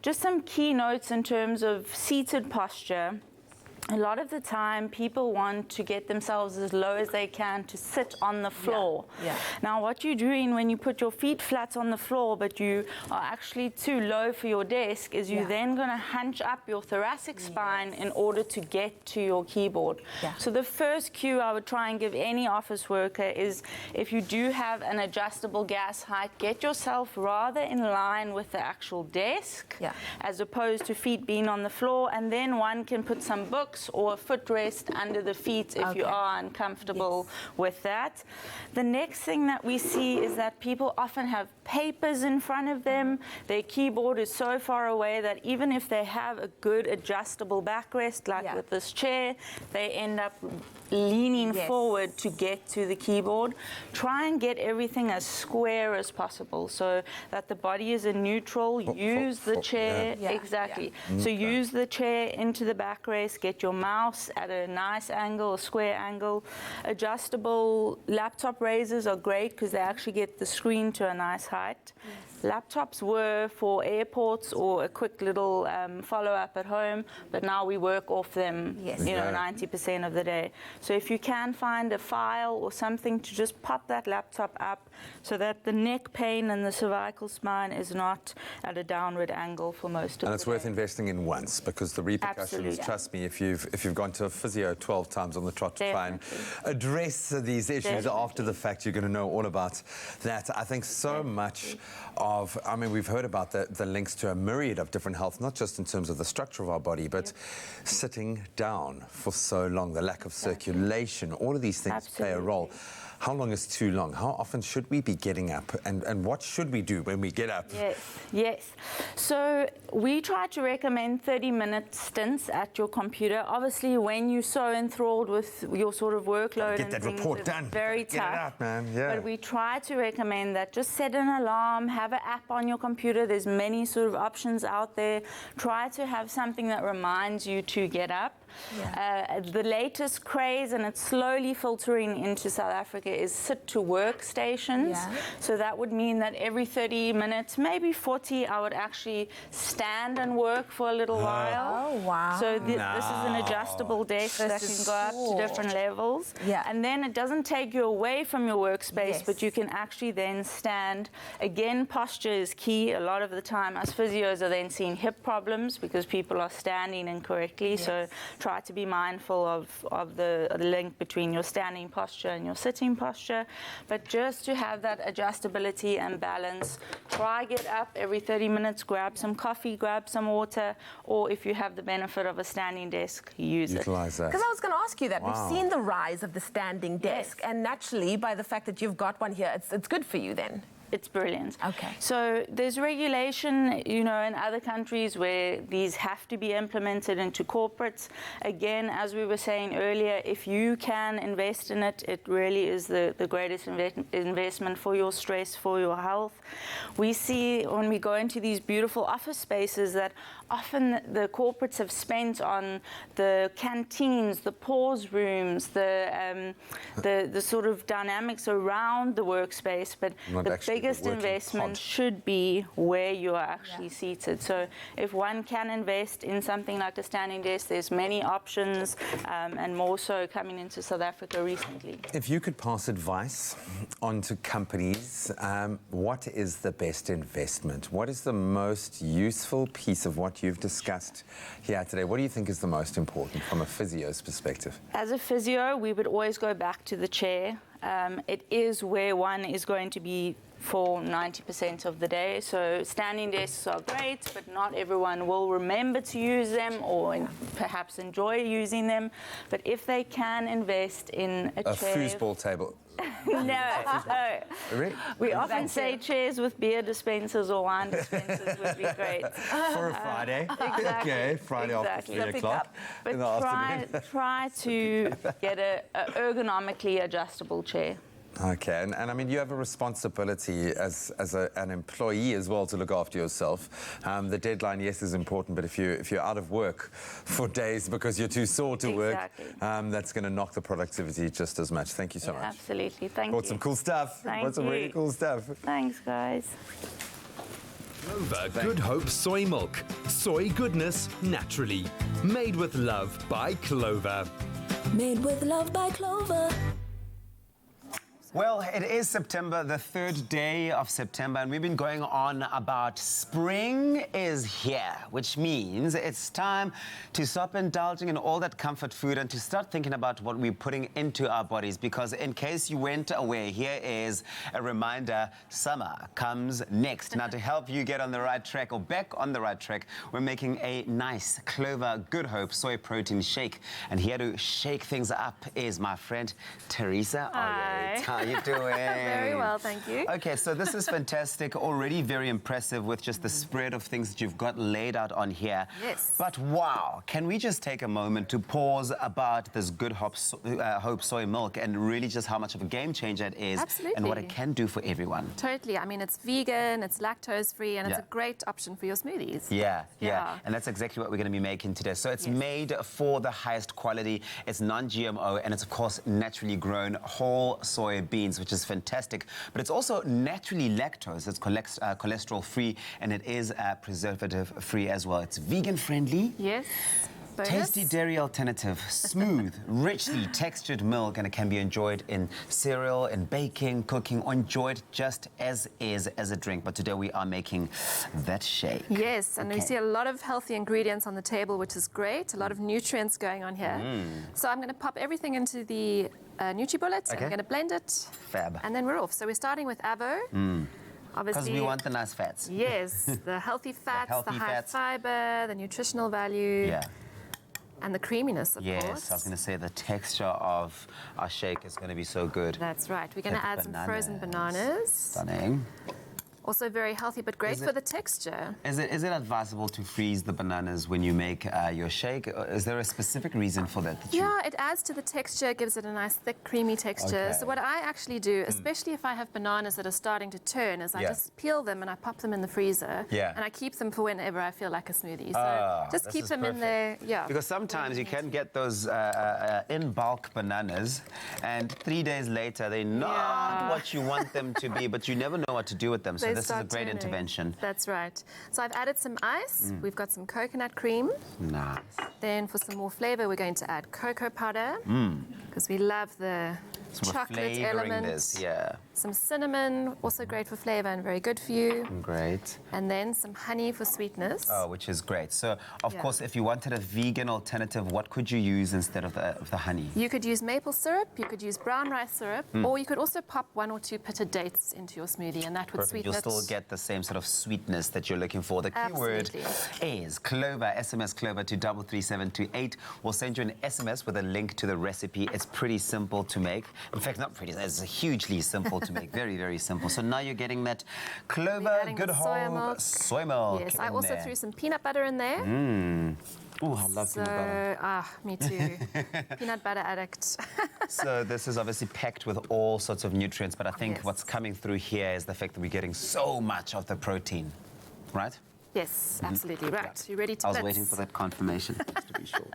just some key notes in terms of seated posture. a lot of the time people want to get themselves as low as they can to sit on the floor. Now what you're doing when you put your feet flat on the floor but you are actually too low for your desk is you're then going to hunch up your thoracic spine in order to get to your keyboard. So the first cue I would try and give any office worker is if you do have an adjustable gas height, get yourself rather in line with the actual desk as opposed to feet being on the floor, and then one can put some books or a footrest under the feet if you are uncomfortable with that. The next thing that we see is that people often have papers in front of them. Their keyboard is so far away that even if they have a good adjustable backrest, like with this chair, they end up leaning forward to get to the keyboard. Try and get everything as square as possible so that the body is in neutral. Use the chair, exactly. So use the chair into the backrest, get your mouse at a nice angle, a square angle. Adjustable laptop raisers are great because they actually get the screen to a nice height. Laptops were for airports or a quick little follow-up at home, but now we work off them, 90% of the day. So if you can find a file or something to just pop that laptop up so that the neck pain and the cervical spine is not at a downward angle for most of the day. And it's worth investing in once because the repercussions, trust me, if you've gone to a physio 12 times on the trot to try and address these issues after the fact, you're going to know all about that. I think so much of, I mean, we've heard about the links to a myriad of different health, not just in terms of the structure of our body, but sitting down for so long, the lack of circulation, all of these things play a role. How long is too long? How often should we be getting up? And what should we do when we get up? Yes. So we try to recommend 30-minute stints at your computer. Obviously, when you're so enthralled with your sort of workload get that things, report it's done. very Get tough. it out, man. But we try to recommend that just set an alarm, have an app on your computer. There's many sort of options out there. Try to have something that reminds you to get up. The latest craze, and it's slowly filtering into South Africa, is sit-to-work stations. So that would mean that every 30 minutes, maybe 40, I would actually stand and work for a little while. Oh, wow. So this is an adjustable desk that can go up to different levels. And then it doesn't take you away from your workspace, but you can actually then stand. Again, posture is key. A lot of the time, us physios are then seeing hip problems because people are standing incorrectly. So try to be mindful of the link between your standing posture and your sitting posture. But just to have that adjustability and balance, try get up every 30 minutes, grab some coffee, grab some water, or if you have the benefit of a standing desk, use it. Utilize that. Because I was going to ask you that. Wow. We've seen the rise of the standing desk, and naturally, by the fact that you've got one here, it's good for you then. It's brilliant. Okay. So there's regulation, in other countries where these have to be implemented into corporates. Again, as we were saying earlier, if you can invest in it, it really is the greatest investment for your stress, for your health. We see when we go into these beautiful office spaces that often the corporates have spent on the canteens, the pause rooms, the sort of dynamics around the workspace, but the biggest investment should be where you are actually seated. So if one can invest in something like a standing desk, there's many options, and more so coming into South Africa recently. If you could pass advice on to companies, what is the best investment? What is the most useful piece of what you've discussed here today? What do you think is the most important from a physio's perspective? As a physio, we would always go back to the chair. It is where one is going to be for 90% of the day. So standing desks are great, but not everyone will remember to use them or perhaps enjoy using them. But if they can invest in a chair... A foosball table. No. Really? We often say chairs with beer dispensers or wine dispensers would be great. For a Friday. Exactly. Okay, Friday after 3 o'clock in the afternoon. Try to get a ergonomically adjustable chair. Okay, and I mean, you have a responsibility as an employee as well to look after yourself. The deadline, yes, is important, but if you're out of work for days because you're too sore to work, that's going to knock the productivity just as much. Thank you so much. Absolutely, thank you. Brought some cool stuff. Thank Brought some you. really cool stuff. Thanks, guys. Clover Good Hope Soy Milk. Soy goodness naturally. Made with love by Clover. Made with love by Clover. Well, it is September, the third day of September, and we've been going on about spring is here, which means it's time to stop indulging in all that comfort food and to start thinking about what we're putting into our bodies. Because in case you went away, here is a reminder: summer comes next. Now, to help you get on the right track or back on the right track, we're making a nice Clover Good Hope soy protein shake. And here to shake things up is my friend Teresa. Hi. How you doing? Very well, thank you. Okay, so this is fantastic. Already very impressive with just the spread of things that you've got laid out on here. Yes. But wow, can we just take a moment to pause about this Good Hope soy milk and really just how much of a game changer it is? Absolutely. And what it can do for everyone? Totally. I mean, it's vegan, it's lactose-free, and it's Yeah. a great option for your smoothies. Yeah. And that's exactly what we're going to be making today. So it's made for the highest quality. It's non-GMO, and it's, of course, naturally grown whole soy beans, which is fantastic. But it's also naturally lactose. It's cholesterol-free, and it is preservative-free as well. It's vegan-friendly. Yes. Bonus. Tasty dairy alternative, smooth, richly textured milk, and it can be enjoyed in cereal, in baking, cooking, or enjoyed just as is as a drink. But today we are making that shake. Yes, and we see a lot of healthy ingredients on the table, which is great. A lot of nutrients going on here. So I'm going to pop everything into the NutriBullet. Okay. I'm going to blend it. Fab. And then we're off. So we're starting with avo. Obviously, Because we want the nice fats. Yes, the healthy fats, the high fats. fiber, the nutritional value. Yeah. And the creaminess, of course. Yes, I was going to say the texture of our shake is going to be so good. That's right. We're going to Get add the some frozen bananas. Stunning. Also very healthy, but great for the texture. Is it advisable to freeze the bananas when you make your shake? Is there a specific reason for that? Yeah, it adds to the texture, gives it a nice thick, creamy texture. Okay. So what I actually do, especially if I have bananas that are starting to turn, is I just peel them and I pop them in the freezer. Yeah. And I keep them for whenever I feel like a smoothie. So just this keep is them in there. Yeah. Because sometimes you can get those in bulk bananas, and 3 days later they're not what you want them to be, but you never know what to do with them. So They this is a start great turning. intervention. That's right. So I've added some ice. We've got some coconut cream. Nice. Then for some more flavor, we're going to add cocoa powder because we love the So we're chocolate flavoring element. this, yeah. Some cinnamon, also great for flavor and very good for you. Great. And then some honey for sweetness. Oh, which is great. So, of Yeah. course, if you wanted a vegan alternative, what could you use instead of the honey? You could use maple syrup, you could use brown rice syrup, or you could also pop 1 or 2 pitted dates into your smoothie, and that would Perfect. sweeten You'll it. still get the same sort of sweetness that you're looking for. The keyword is Clover. SMS Clover to 33728. We'll send you an SMS with a link to the recipe. It's pretty simple to make. In fact, not pretty. It's hugely simple to make. Very, very simple. So now you're getting that Clover Good Hope soy milk. Yes, I in also there. threw some peanut butter in there. Oh, I love peanut butter. Me too. Peanut butter addict. So this is obviously packed with all sorts of nutrients, but I think what's coming through here is the fact that we're getting so much of the protein, right? Yes, absolutely. Right. You ready to I was blitz? waiting for that confirmation, just to be sure.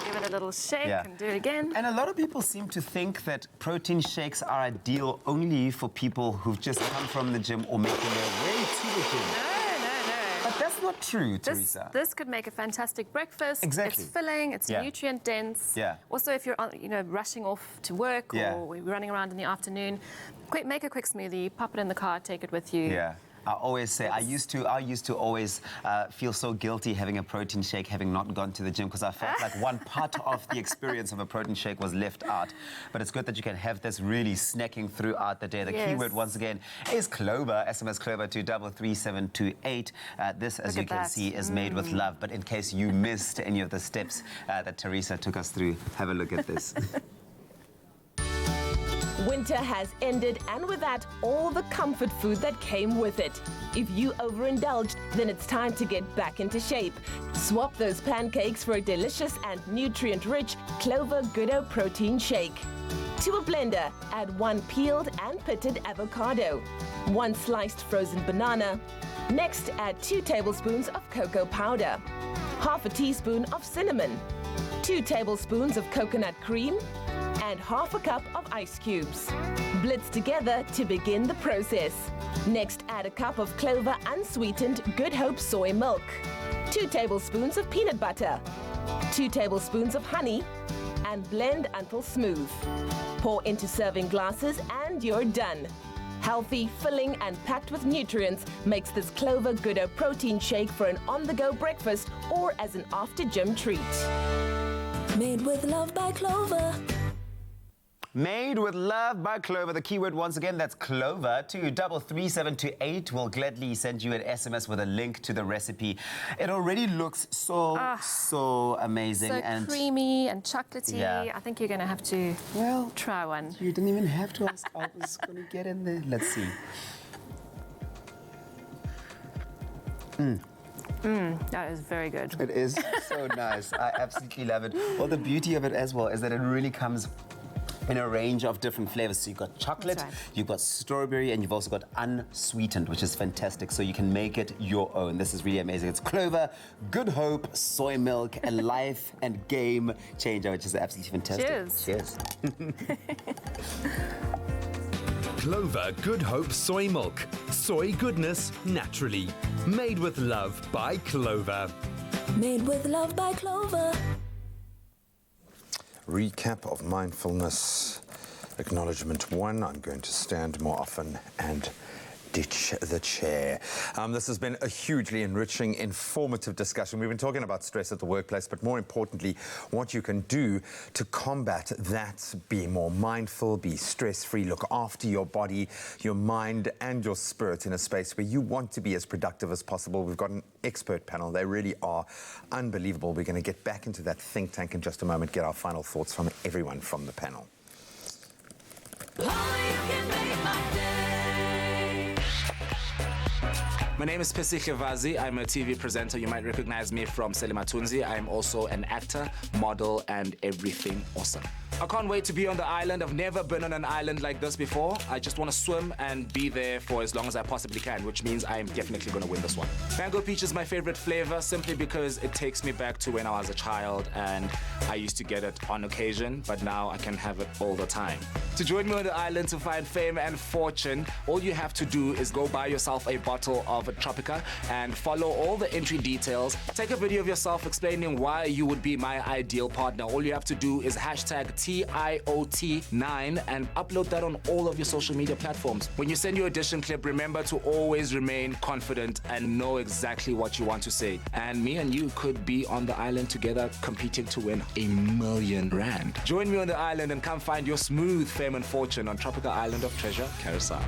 Give it a little shake and do it again. And a lot of people seem to think that protein shakes are ideal only for people who've just come from the gym or making their way to the gym. But that's not true, Teresa. This could make a fantastic breakfast. Exactly. It's filling, it's Yeah. nutrient dense. Yeah. Also, if you're rushing off to work Yeah. or running around in the afternoon, make a quick smoothie, pop it in the car, take it with you. Yeah. I always say, I used to always feel so guilty having a protein shake, having not gone to the gym, because I felt like one part of the experience of a protein shake was left out. But it's good that you can have this really snacking throughout the day. The keyword, once again, is Clover. SMS Clover to 33728. This, as you can see, is made with love. But in case you missed any of the steps that Teresa took us through, have a look at this. Winter has ended, and with that, all the comfort food that came with it. If you overindulged, then it's time to get back into shape. Swap those pancakes for a delicious and nutrient-rich Clover Good Hope protein shake. To a blender, add 1 peeled and pitted avocado, 1 sliced frozen banana. Next, add 2 tablespoons of cocoa powder, ½ a teaspoon of cinnamon, 2 tablespoons of coconut cream, and half a cup of ice cubes. Blitz together to begin the process. Next, add a cup of clover unsweetened Good Hope soy milk, 2 tablespoons of peanut butter, 2 tablespoons of honey, and blend until smooth. Pour into serving glasses and you're done. Healthy, filling, and packed with nutrients makes this Clover Good Hope protein shake for an on-the-go breakfast or as an after-gym treat. Made with love by Clover. Made with love by Clover. The keyword once again, that's Clover. To 33728. We'll gladly send you an SMS with a link to the recipe. It already looks so amazing. So and creamy and chocolatey. Yeah. I think you're going to have to try one. You didn't even have to ask. I was going to get in there. Let's see. That is very good. It is so nice. I absolutely love it. Well, the beauty of it as well is that it really comes in a range of different flavors. So you've got chocolate, you've got strawberry, and you've also got unsweetened, which is fantastic. So you can make it your own. This is really amazing. It's Clover, Good Hope, soy milk, a life and game changer, which is absolutely fantastic. Cheers. Cheers. Clover Good Hope soy milk. Soy goodness naturally. Made with love by Clover. Made with love by Clover. Recap of Mindfulness. Acknowledgement 1, I'm going to stand more often and ditch the chair. This has been a hugely enriching, informative discussion. We've been talking about stress at the workplace, but more importantly, what you can do to combat that, be more mindful, be stress-free, look after your body, your mind, and your spirit in a space where you want to be as productive as possible. We've got an expert panel. They really are unbelievable. We're going to get back into that think tank in just a moment, get our final thoughts from everyone from the panel. My name is Pesi Khivazi. I'm a TV presenter. You might recognize me from Selimatunzi. I'm also an actor, model, and everything awesome. I can't wait to be on the island. I've never been on an island like this before. I just want to swim and be there for as long as I possibly can, which means I'm definitely going to win this one. Mango peach is my favorite flavor simply because it takes me back to when I was a child and I used to get it on occasion, but now I can have it all the time. To join me on the island to find fame and fortune, all you have to do is go buy yourself a bottle of Tropica and follow all the entry details. Take a video of yourself explaining why you would be my ideal partner. All you have to do is hashtag TIOT9 and upload that on all of your social media platforms. When you send your audition clip, remember to always remain confident and know exactly what you want to say. And me and you could be on the island together competing to win R1 million. Join me on the island and come find your smooth fame and fortune on Tropical Island of Treasure, Carousel.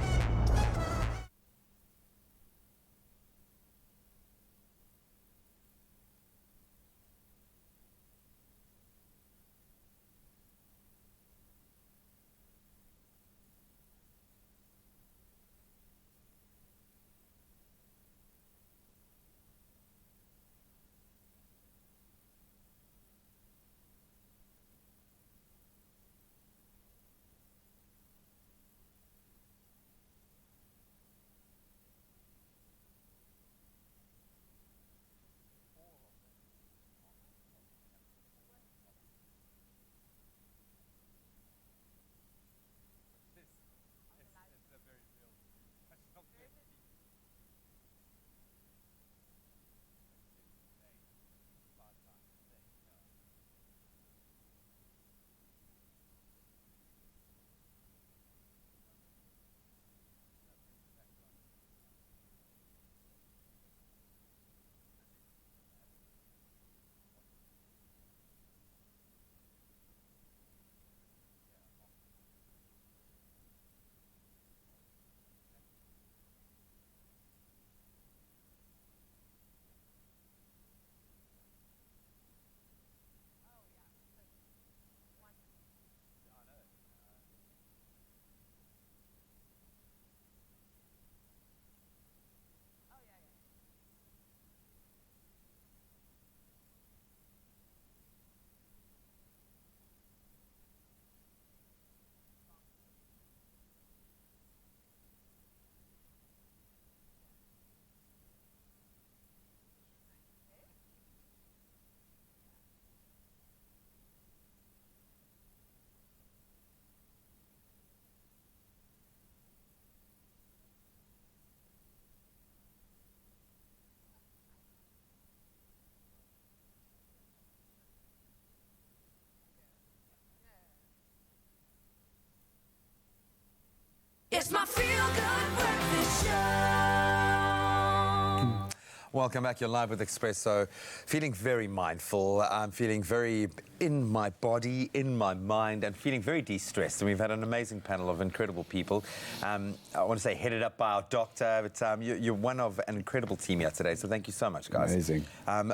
Welcome back. You're live with Expresso. Feeling very mindful. I'm feeling very in my body, in my mind, and feeling very de-stressed. And we've had an amazing panel of incredible people. I want to say headed up by our doctor, but you're one of an incredible team here today. So thank you so much, guys. Amazing.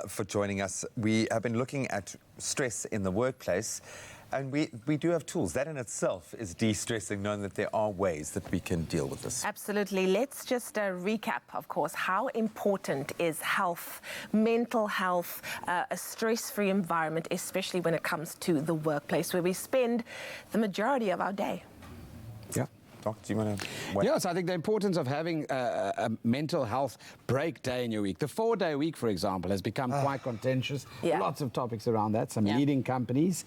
For joining us. We have been looking at stress in the workplace. And we do have tools. That in itself is de-stressing, knowing that there are ways that we can deal with this. Absolutely. Let's just recap, of course, how important is health, mental health, a stress-free environment, especially when it comes to the workplace, where we spend the majority of our day. Yeah. Doc, do you want to... Yes, I think the importance of having a mental health break day in your week. The 4-day week, for example, has become quite contentious. Yeah. Lots of topics around that, some leading companies.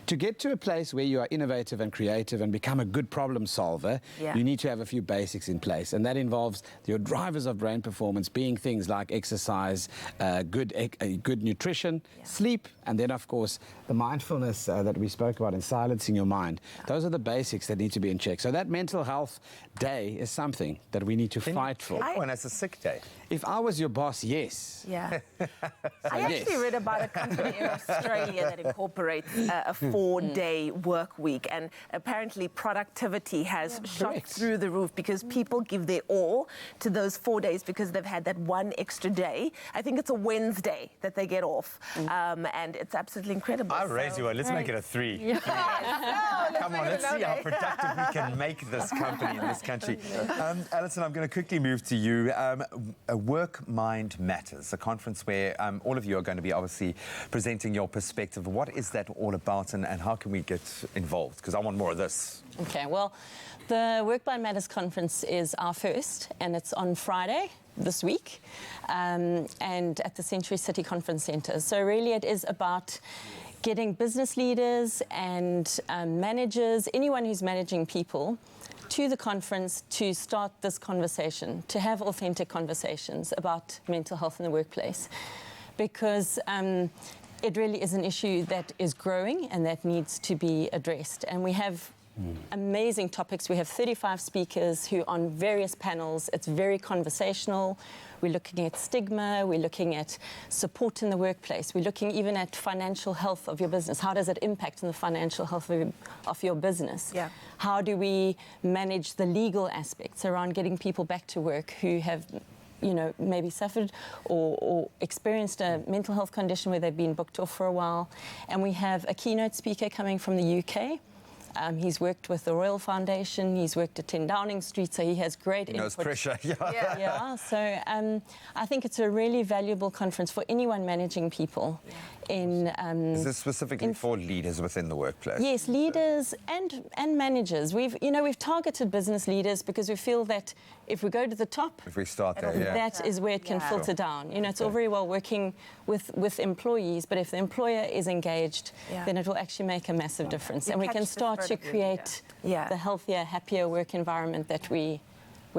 To get to a place where you are innovative and creative and become a good problem solver, you need to have a few basics in place. And that involves your drivers of brain performance being things like exercise, good nutrition, sleep, and then, of course, the mindfulness that we spoke about in silencing your mind. Those are the basics that need to be in check. So that mental health day is something that we need to fight for. When it's a sick day. If I was your boss, yes. Yeah. I actually read about a company in Australia that incorporates a 4-day work week, and apparently productivity has shot through the roof because people give their all to those 4 days because they've had that one extra day. I think it's a Wednesday that they get off, and it's absolutely incredible. I'll raise you one. Let's make it a 3. Come on, let's see how productive we can make this company in this country. Alison, I'm going to quickly move to you. Work Mind Matters, a conference where all of you are going to be obviously presenting your perspective. What is that all about, and how can we get involved? Because I want more of this. Okay, well, the Work Mind Matters conference is our first, and it's on Friday this week, and at the Century City Conference Centre. So really it is about getting business leaders and managers, anyone who's managing people, to the conference to start this conversation, to have authentic conversations about mental health in the workplace. Because it really is an issue that is growing and that needs to be addressed. And we have amazing topics. We have 35 speakers who are on various panels. It's very conversational. We're looking at stigma. We're looking at support in the workplace. We're looking even at financial health of your business. How does it impact on the financial health of your business? Yeah. How do we manage the legal aspects around getting people back to work who have, you know, maybe suffered or experienced a mental health condition where they've been booked off for a while? And we have a keynote speaker coming from the UK. He's worked with the Royal Foundation. He's worked at 10 Downing Street, so he has great input. Knows pressure, So I think it's a really valuable conference for anyone managing people. Is this specifically for leaders within the workplace? Yes, leaders and managers. We've targeted business leaders because we feel that if we go to the top, if we start there, that is where it can filter down. You know, it's all very well working with employees, but if the employer is engaged, then it will actually make a massive difference, and we can start to create the healthier, happier work environment that we're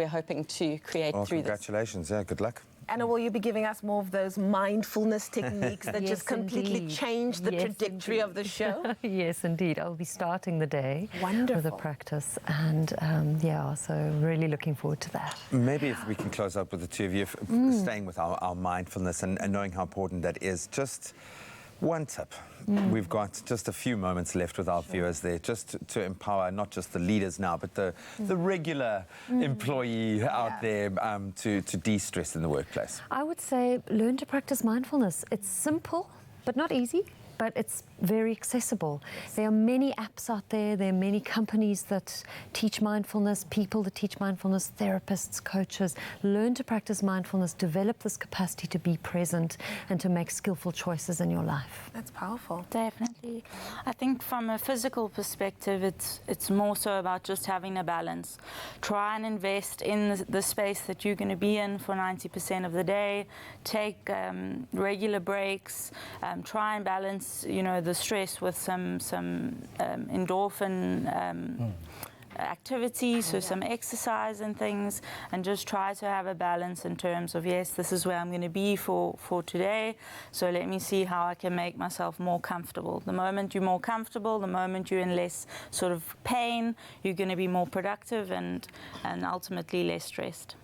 hoping to create through this. Congratulations! Yeah, good luck. Anna, will you be giving us more of those mindfulness techniques that just completely change the trajectory of the show? Yes, indeed. I'll be starting the day with a practice, and so really looking forward to that. Maybe if we can close up with the two of you, staying with our mindfulness and knowing how important that is. Just one tip. We've got just a few moments left with our viewers there, just to empower not just the leaders now, but the regular employee out there to de-stress in the workplace. I would say learn to practice mindfulness. It's simple, but not easy. But it's very accessible. There are many apps out there. There are many companies that teach mindfulness, people that teach mindfulness, therapists, coaches. Learn to practice mindfulness, develop this capacity to be present and to make skillful choices in your life. That's powerful. Definitely. I think from a physical perspective, it's more so about just having a balance. Try and invest in the space that you're going to be in for 90% of the day. Take regular breaks. Try and balance, you know, the stress with some endorphin activities, so some exercise and things, and just try to have a balance in terms of, yes, this is where I'm going to be for today, so let me see how I can make myself more comfortable. The moment you're more comfortable, the moment you're in less sort of pain, you're going to be more productive and ultimately less stressed.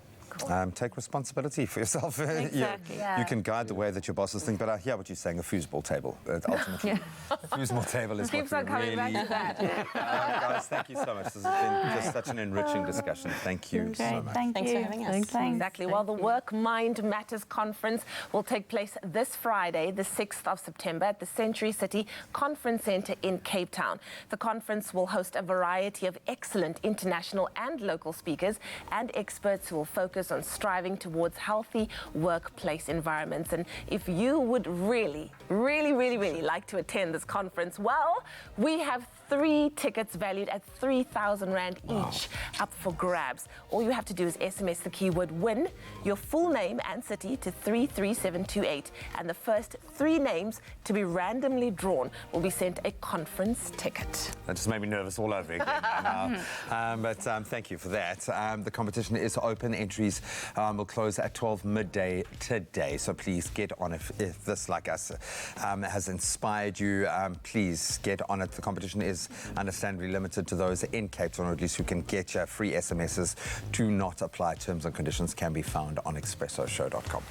Take responsibility for yourself. Exactly. You can guide the way that your bosses think, but I hear what you're saying, a foosball table. Ultimately, a foosball table is Keeps what on we coming really... back to that. Guys, thank you so much. This has been just such an enriching discussion. Thank you so much. Thanks for having us. Exactly. Well, the Work Mind Matters Conference will take place this Friday, the 6th of September, at the Century City Conference Centre in Cape Town. The conference will host a variety of excellent international and local speakers and experts who will focus on striving towards healthy workplace environments. And if you would really like to attend this conference, well, we have 3 tickets valued at 3,000 Rand each up for grabs. All you have to do is SMS the keyword WIN, your full name and city to 33728, and the first 3 names to be randomly drawn will be sent a conference ticket. That just made me nervous all over again. But thank you for that. The competition is open. Entries will close at 12 midday today, so please get on it. If this, like us, has inspired you, please get on it. The competition is understandably limited to those in Cape Town, or at least who can get your free SMSs. Do not apply. Terms and conditions can be found on expressoshow.com.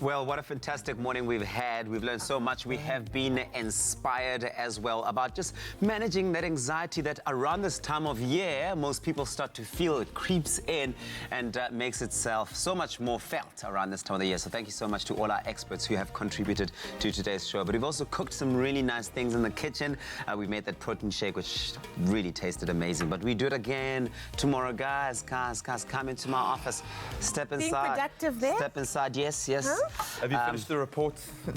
Well, what a fantastic morning we've had. We've learned so much. We have been inspired as well about just managing that anxiety that around this time of year, most people start to feel. It creeps in and makes itself so much more felt around this time of the year. So thank you so much to all our experts who have contributed to today's show. But we've also cooked some really nice things in the kitchen. We made that protein shake, which really tasted amazing. But we do it again tomorrow, guys. Come into my office. Step inside. Being productive there? Step inside, yes. Huh? Have you finished the report?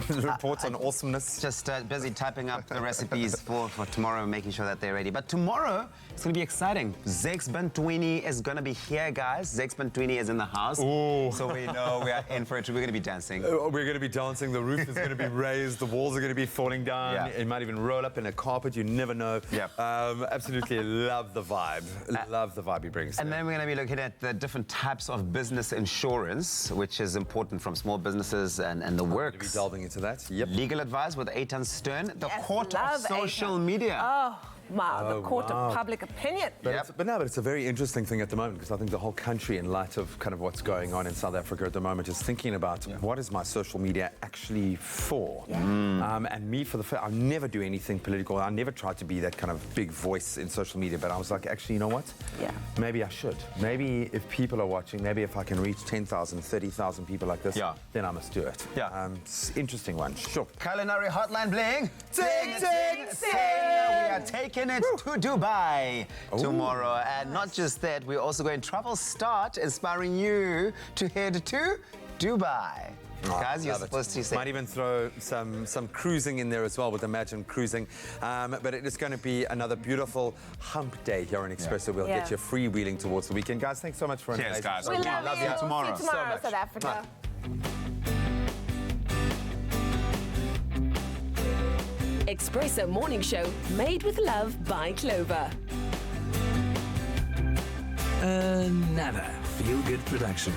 The reports on awesomeness? Just busy typing up the recipes for tomorrow, making sure that they're ready. But tomorrow, it's going to be exciting. Zex Bantwini is going to be here, guys. Zex Bantwini is in the house. Ooh. So we know we are in for it. We're going to be dancing. We're going to be dancing. The roof is going to be raised. The walls are going to be falling down. Yeah. It might even roll up in a carpet. You never know. Yeah. Absolutely love the vibe. Love the vibe he brings. And then we're going to be looking at the different types of business insurance, which is important from small businesses and the works. We're going to be delving into that. Yep. Legal advice with Eitan Stern, the court of love social Eitan. media. The court of public opinion. But it's a very interesting thing at the moment, because I think the whole country, in light of kind of what's going on in South Africa at the moment, is thinking about what is my social media actually for? And me, I'll never do anything political. I never tried to be that kind of big voice in social media, but I was like, actually, you know what? Maybe I should. Maybe if people are watching, maybe if I can reach 10,000, 30,000 people like this, then I must do it. It's an interesting one. Sure. Culinary hotline bling. Ting, ting, ting. We are taking it to Dubai tomorrow. And not just that, we're also going travel start, inspiring you to head to Dubai. Guys, you're supposed to say. Might even throw some cruising in there as well with Imagine Cruising. But it is going to be another beautiful hump day here on Expresso. We'll get you freewheeling towards the weekend. Guys, thanks so much for Cheers, guys. We love you. Tomorrow. See you tomorrow, South Africa. Expresso Morning Show, made with love by Clover. Another feel-good production.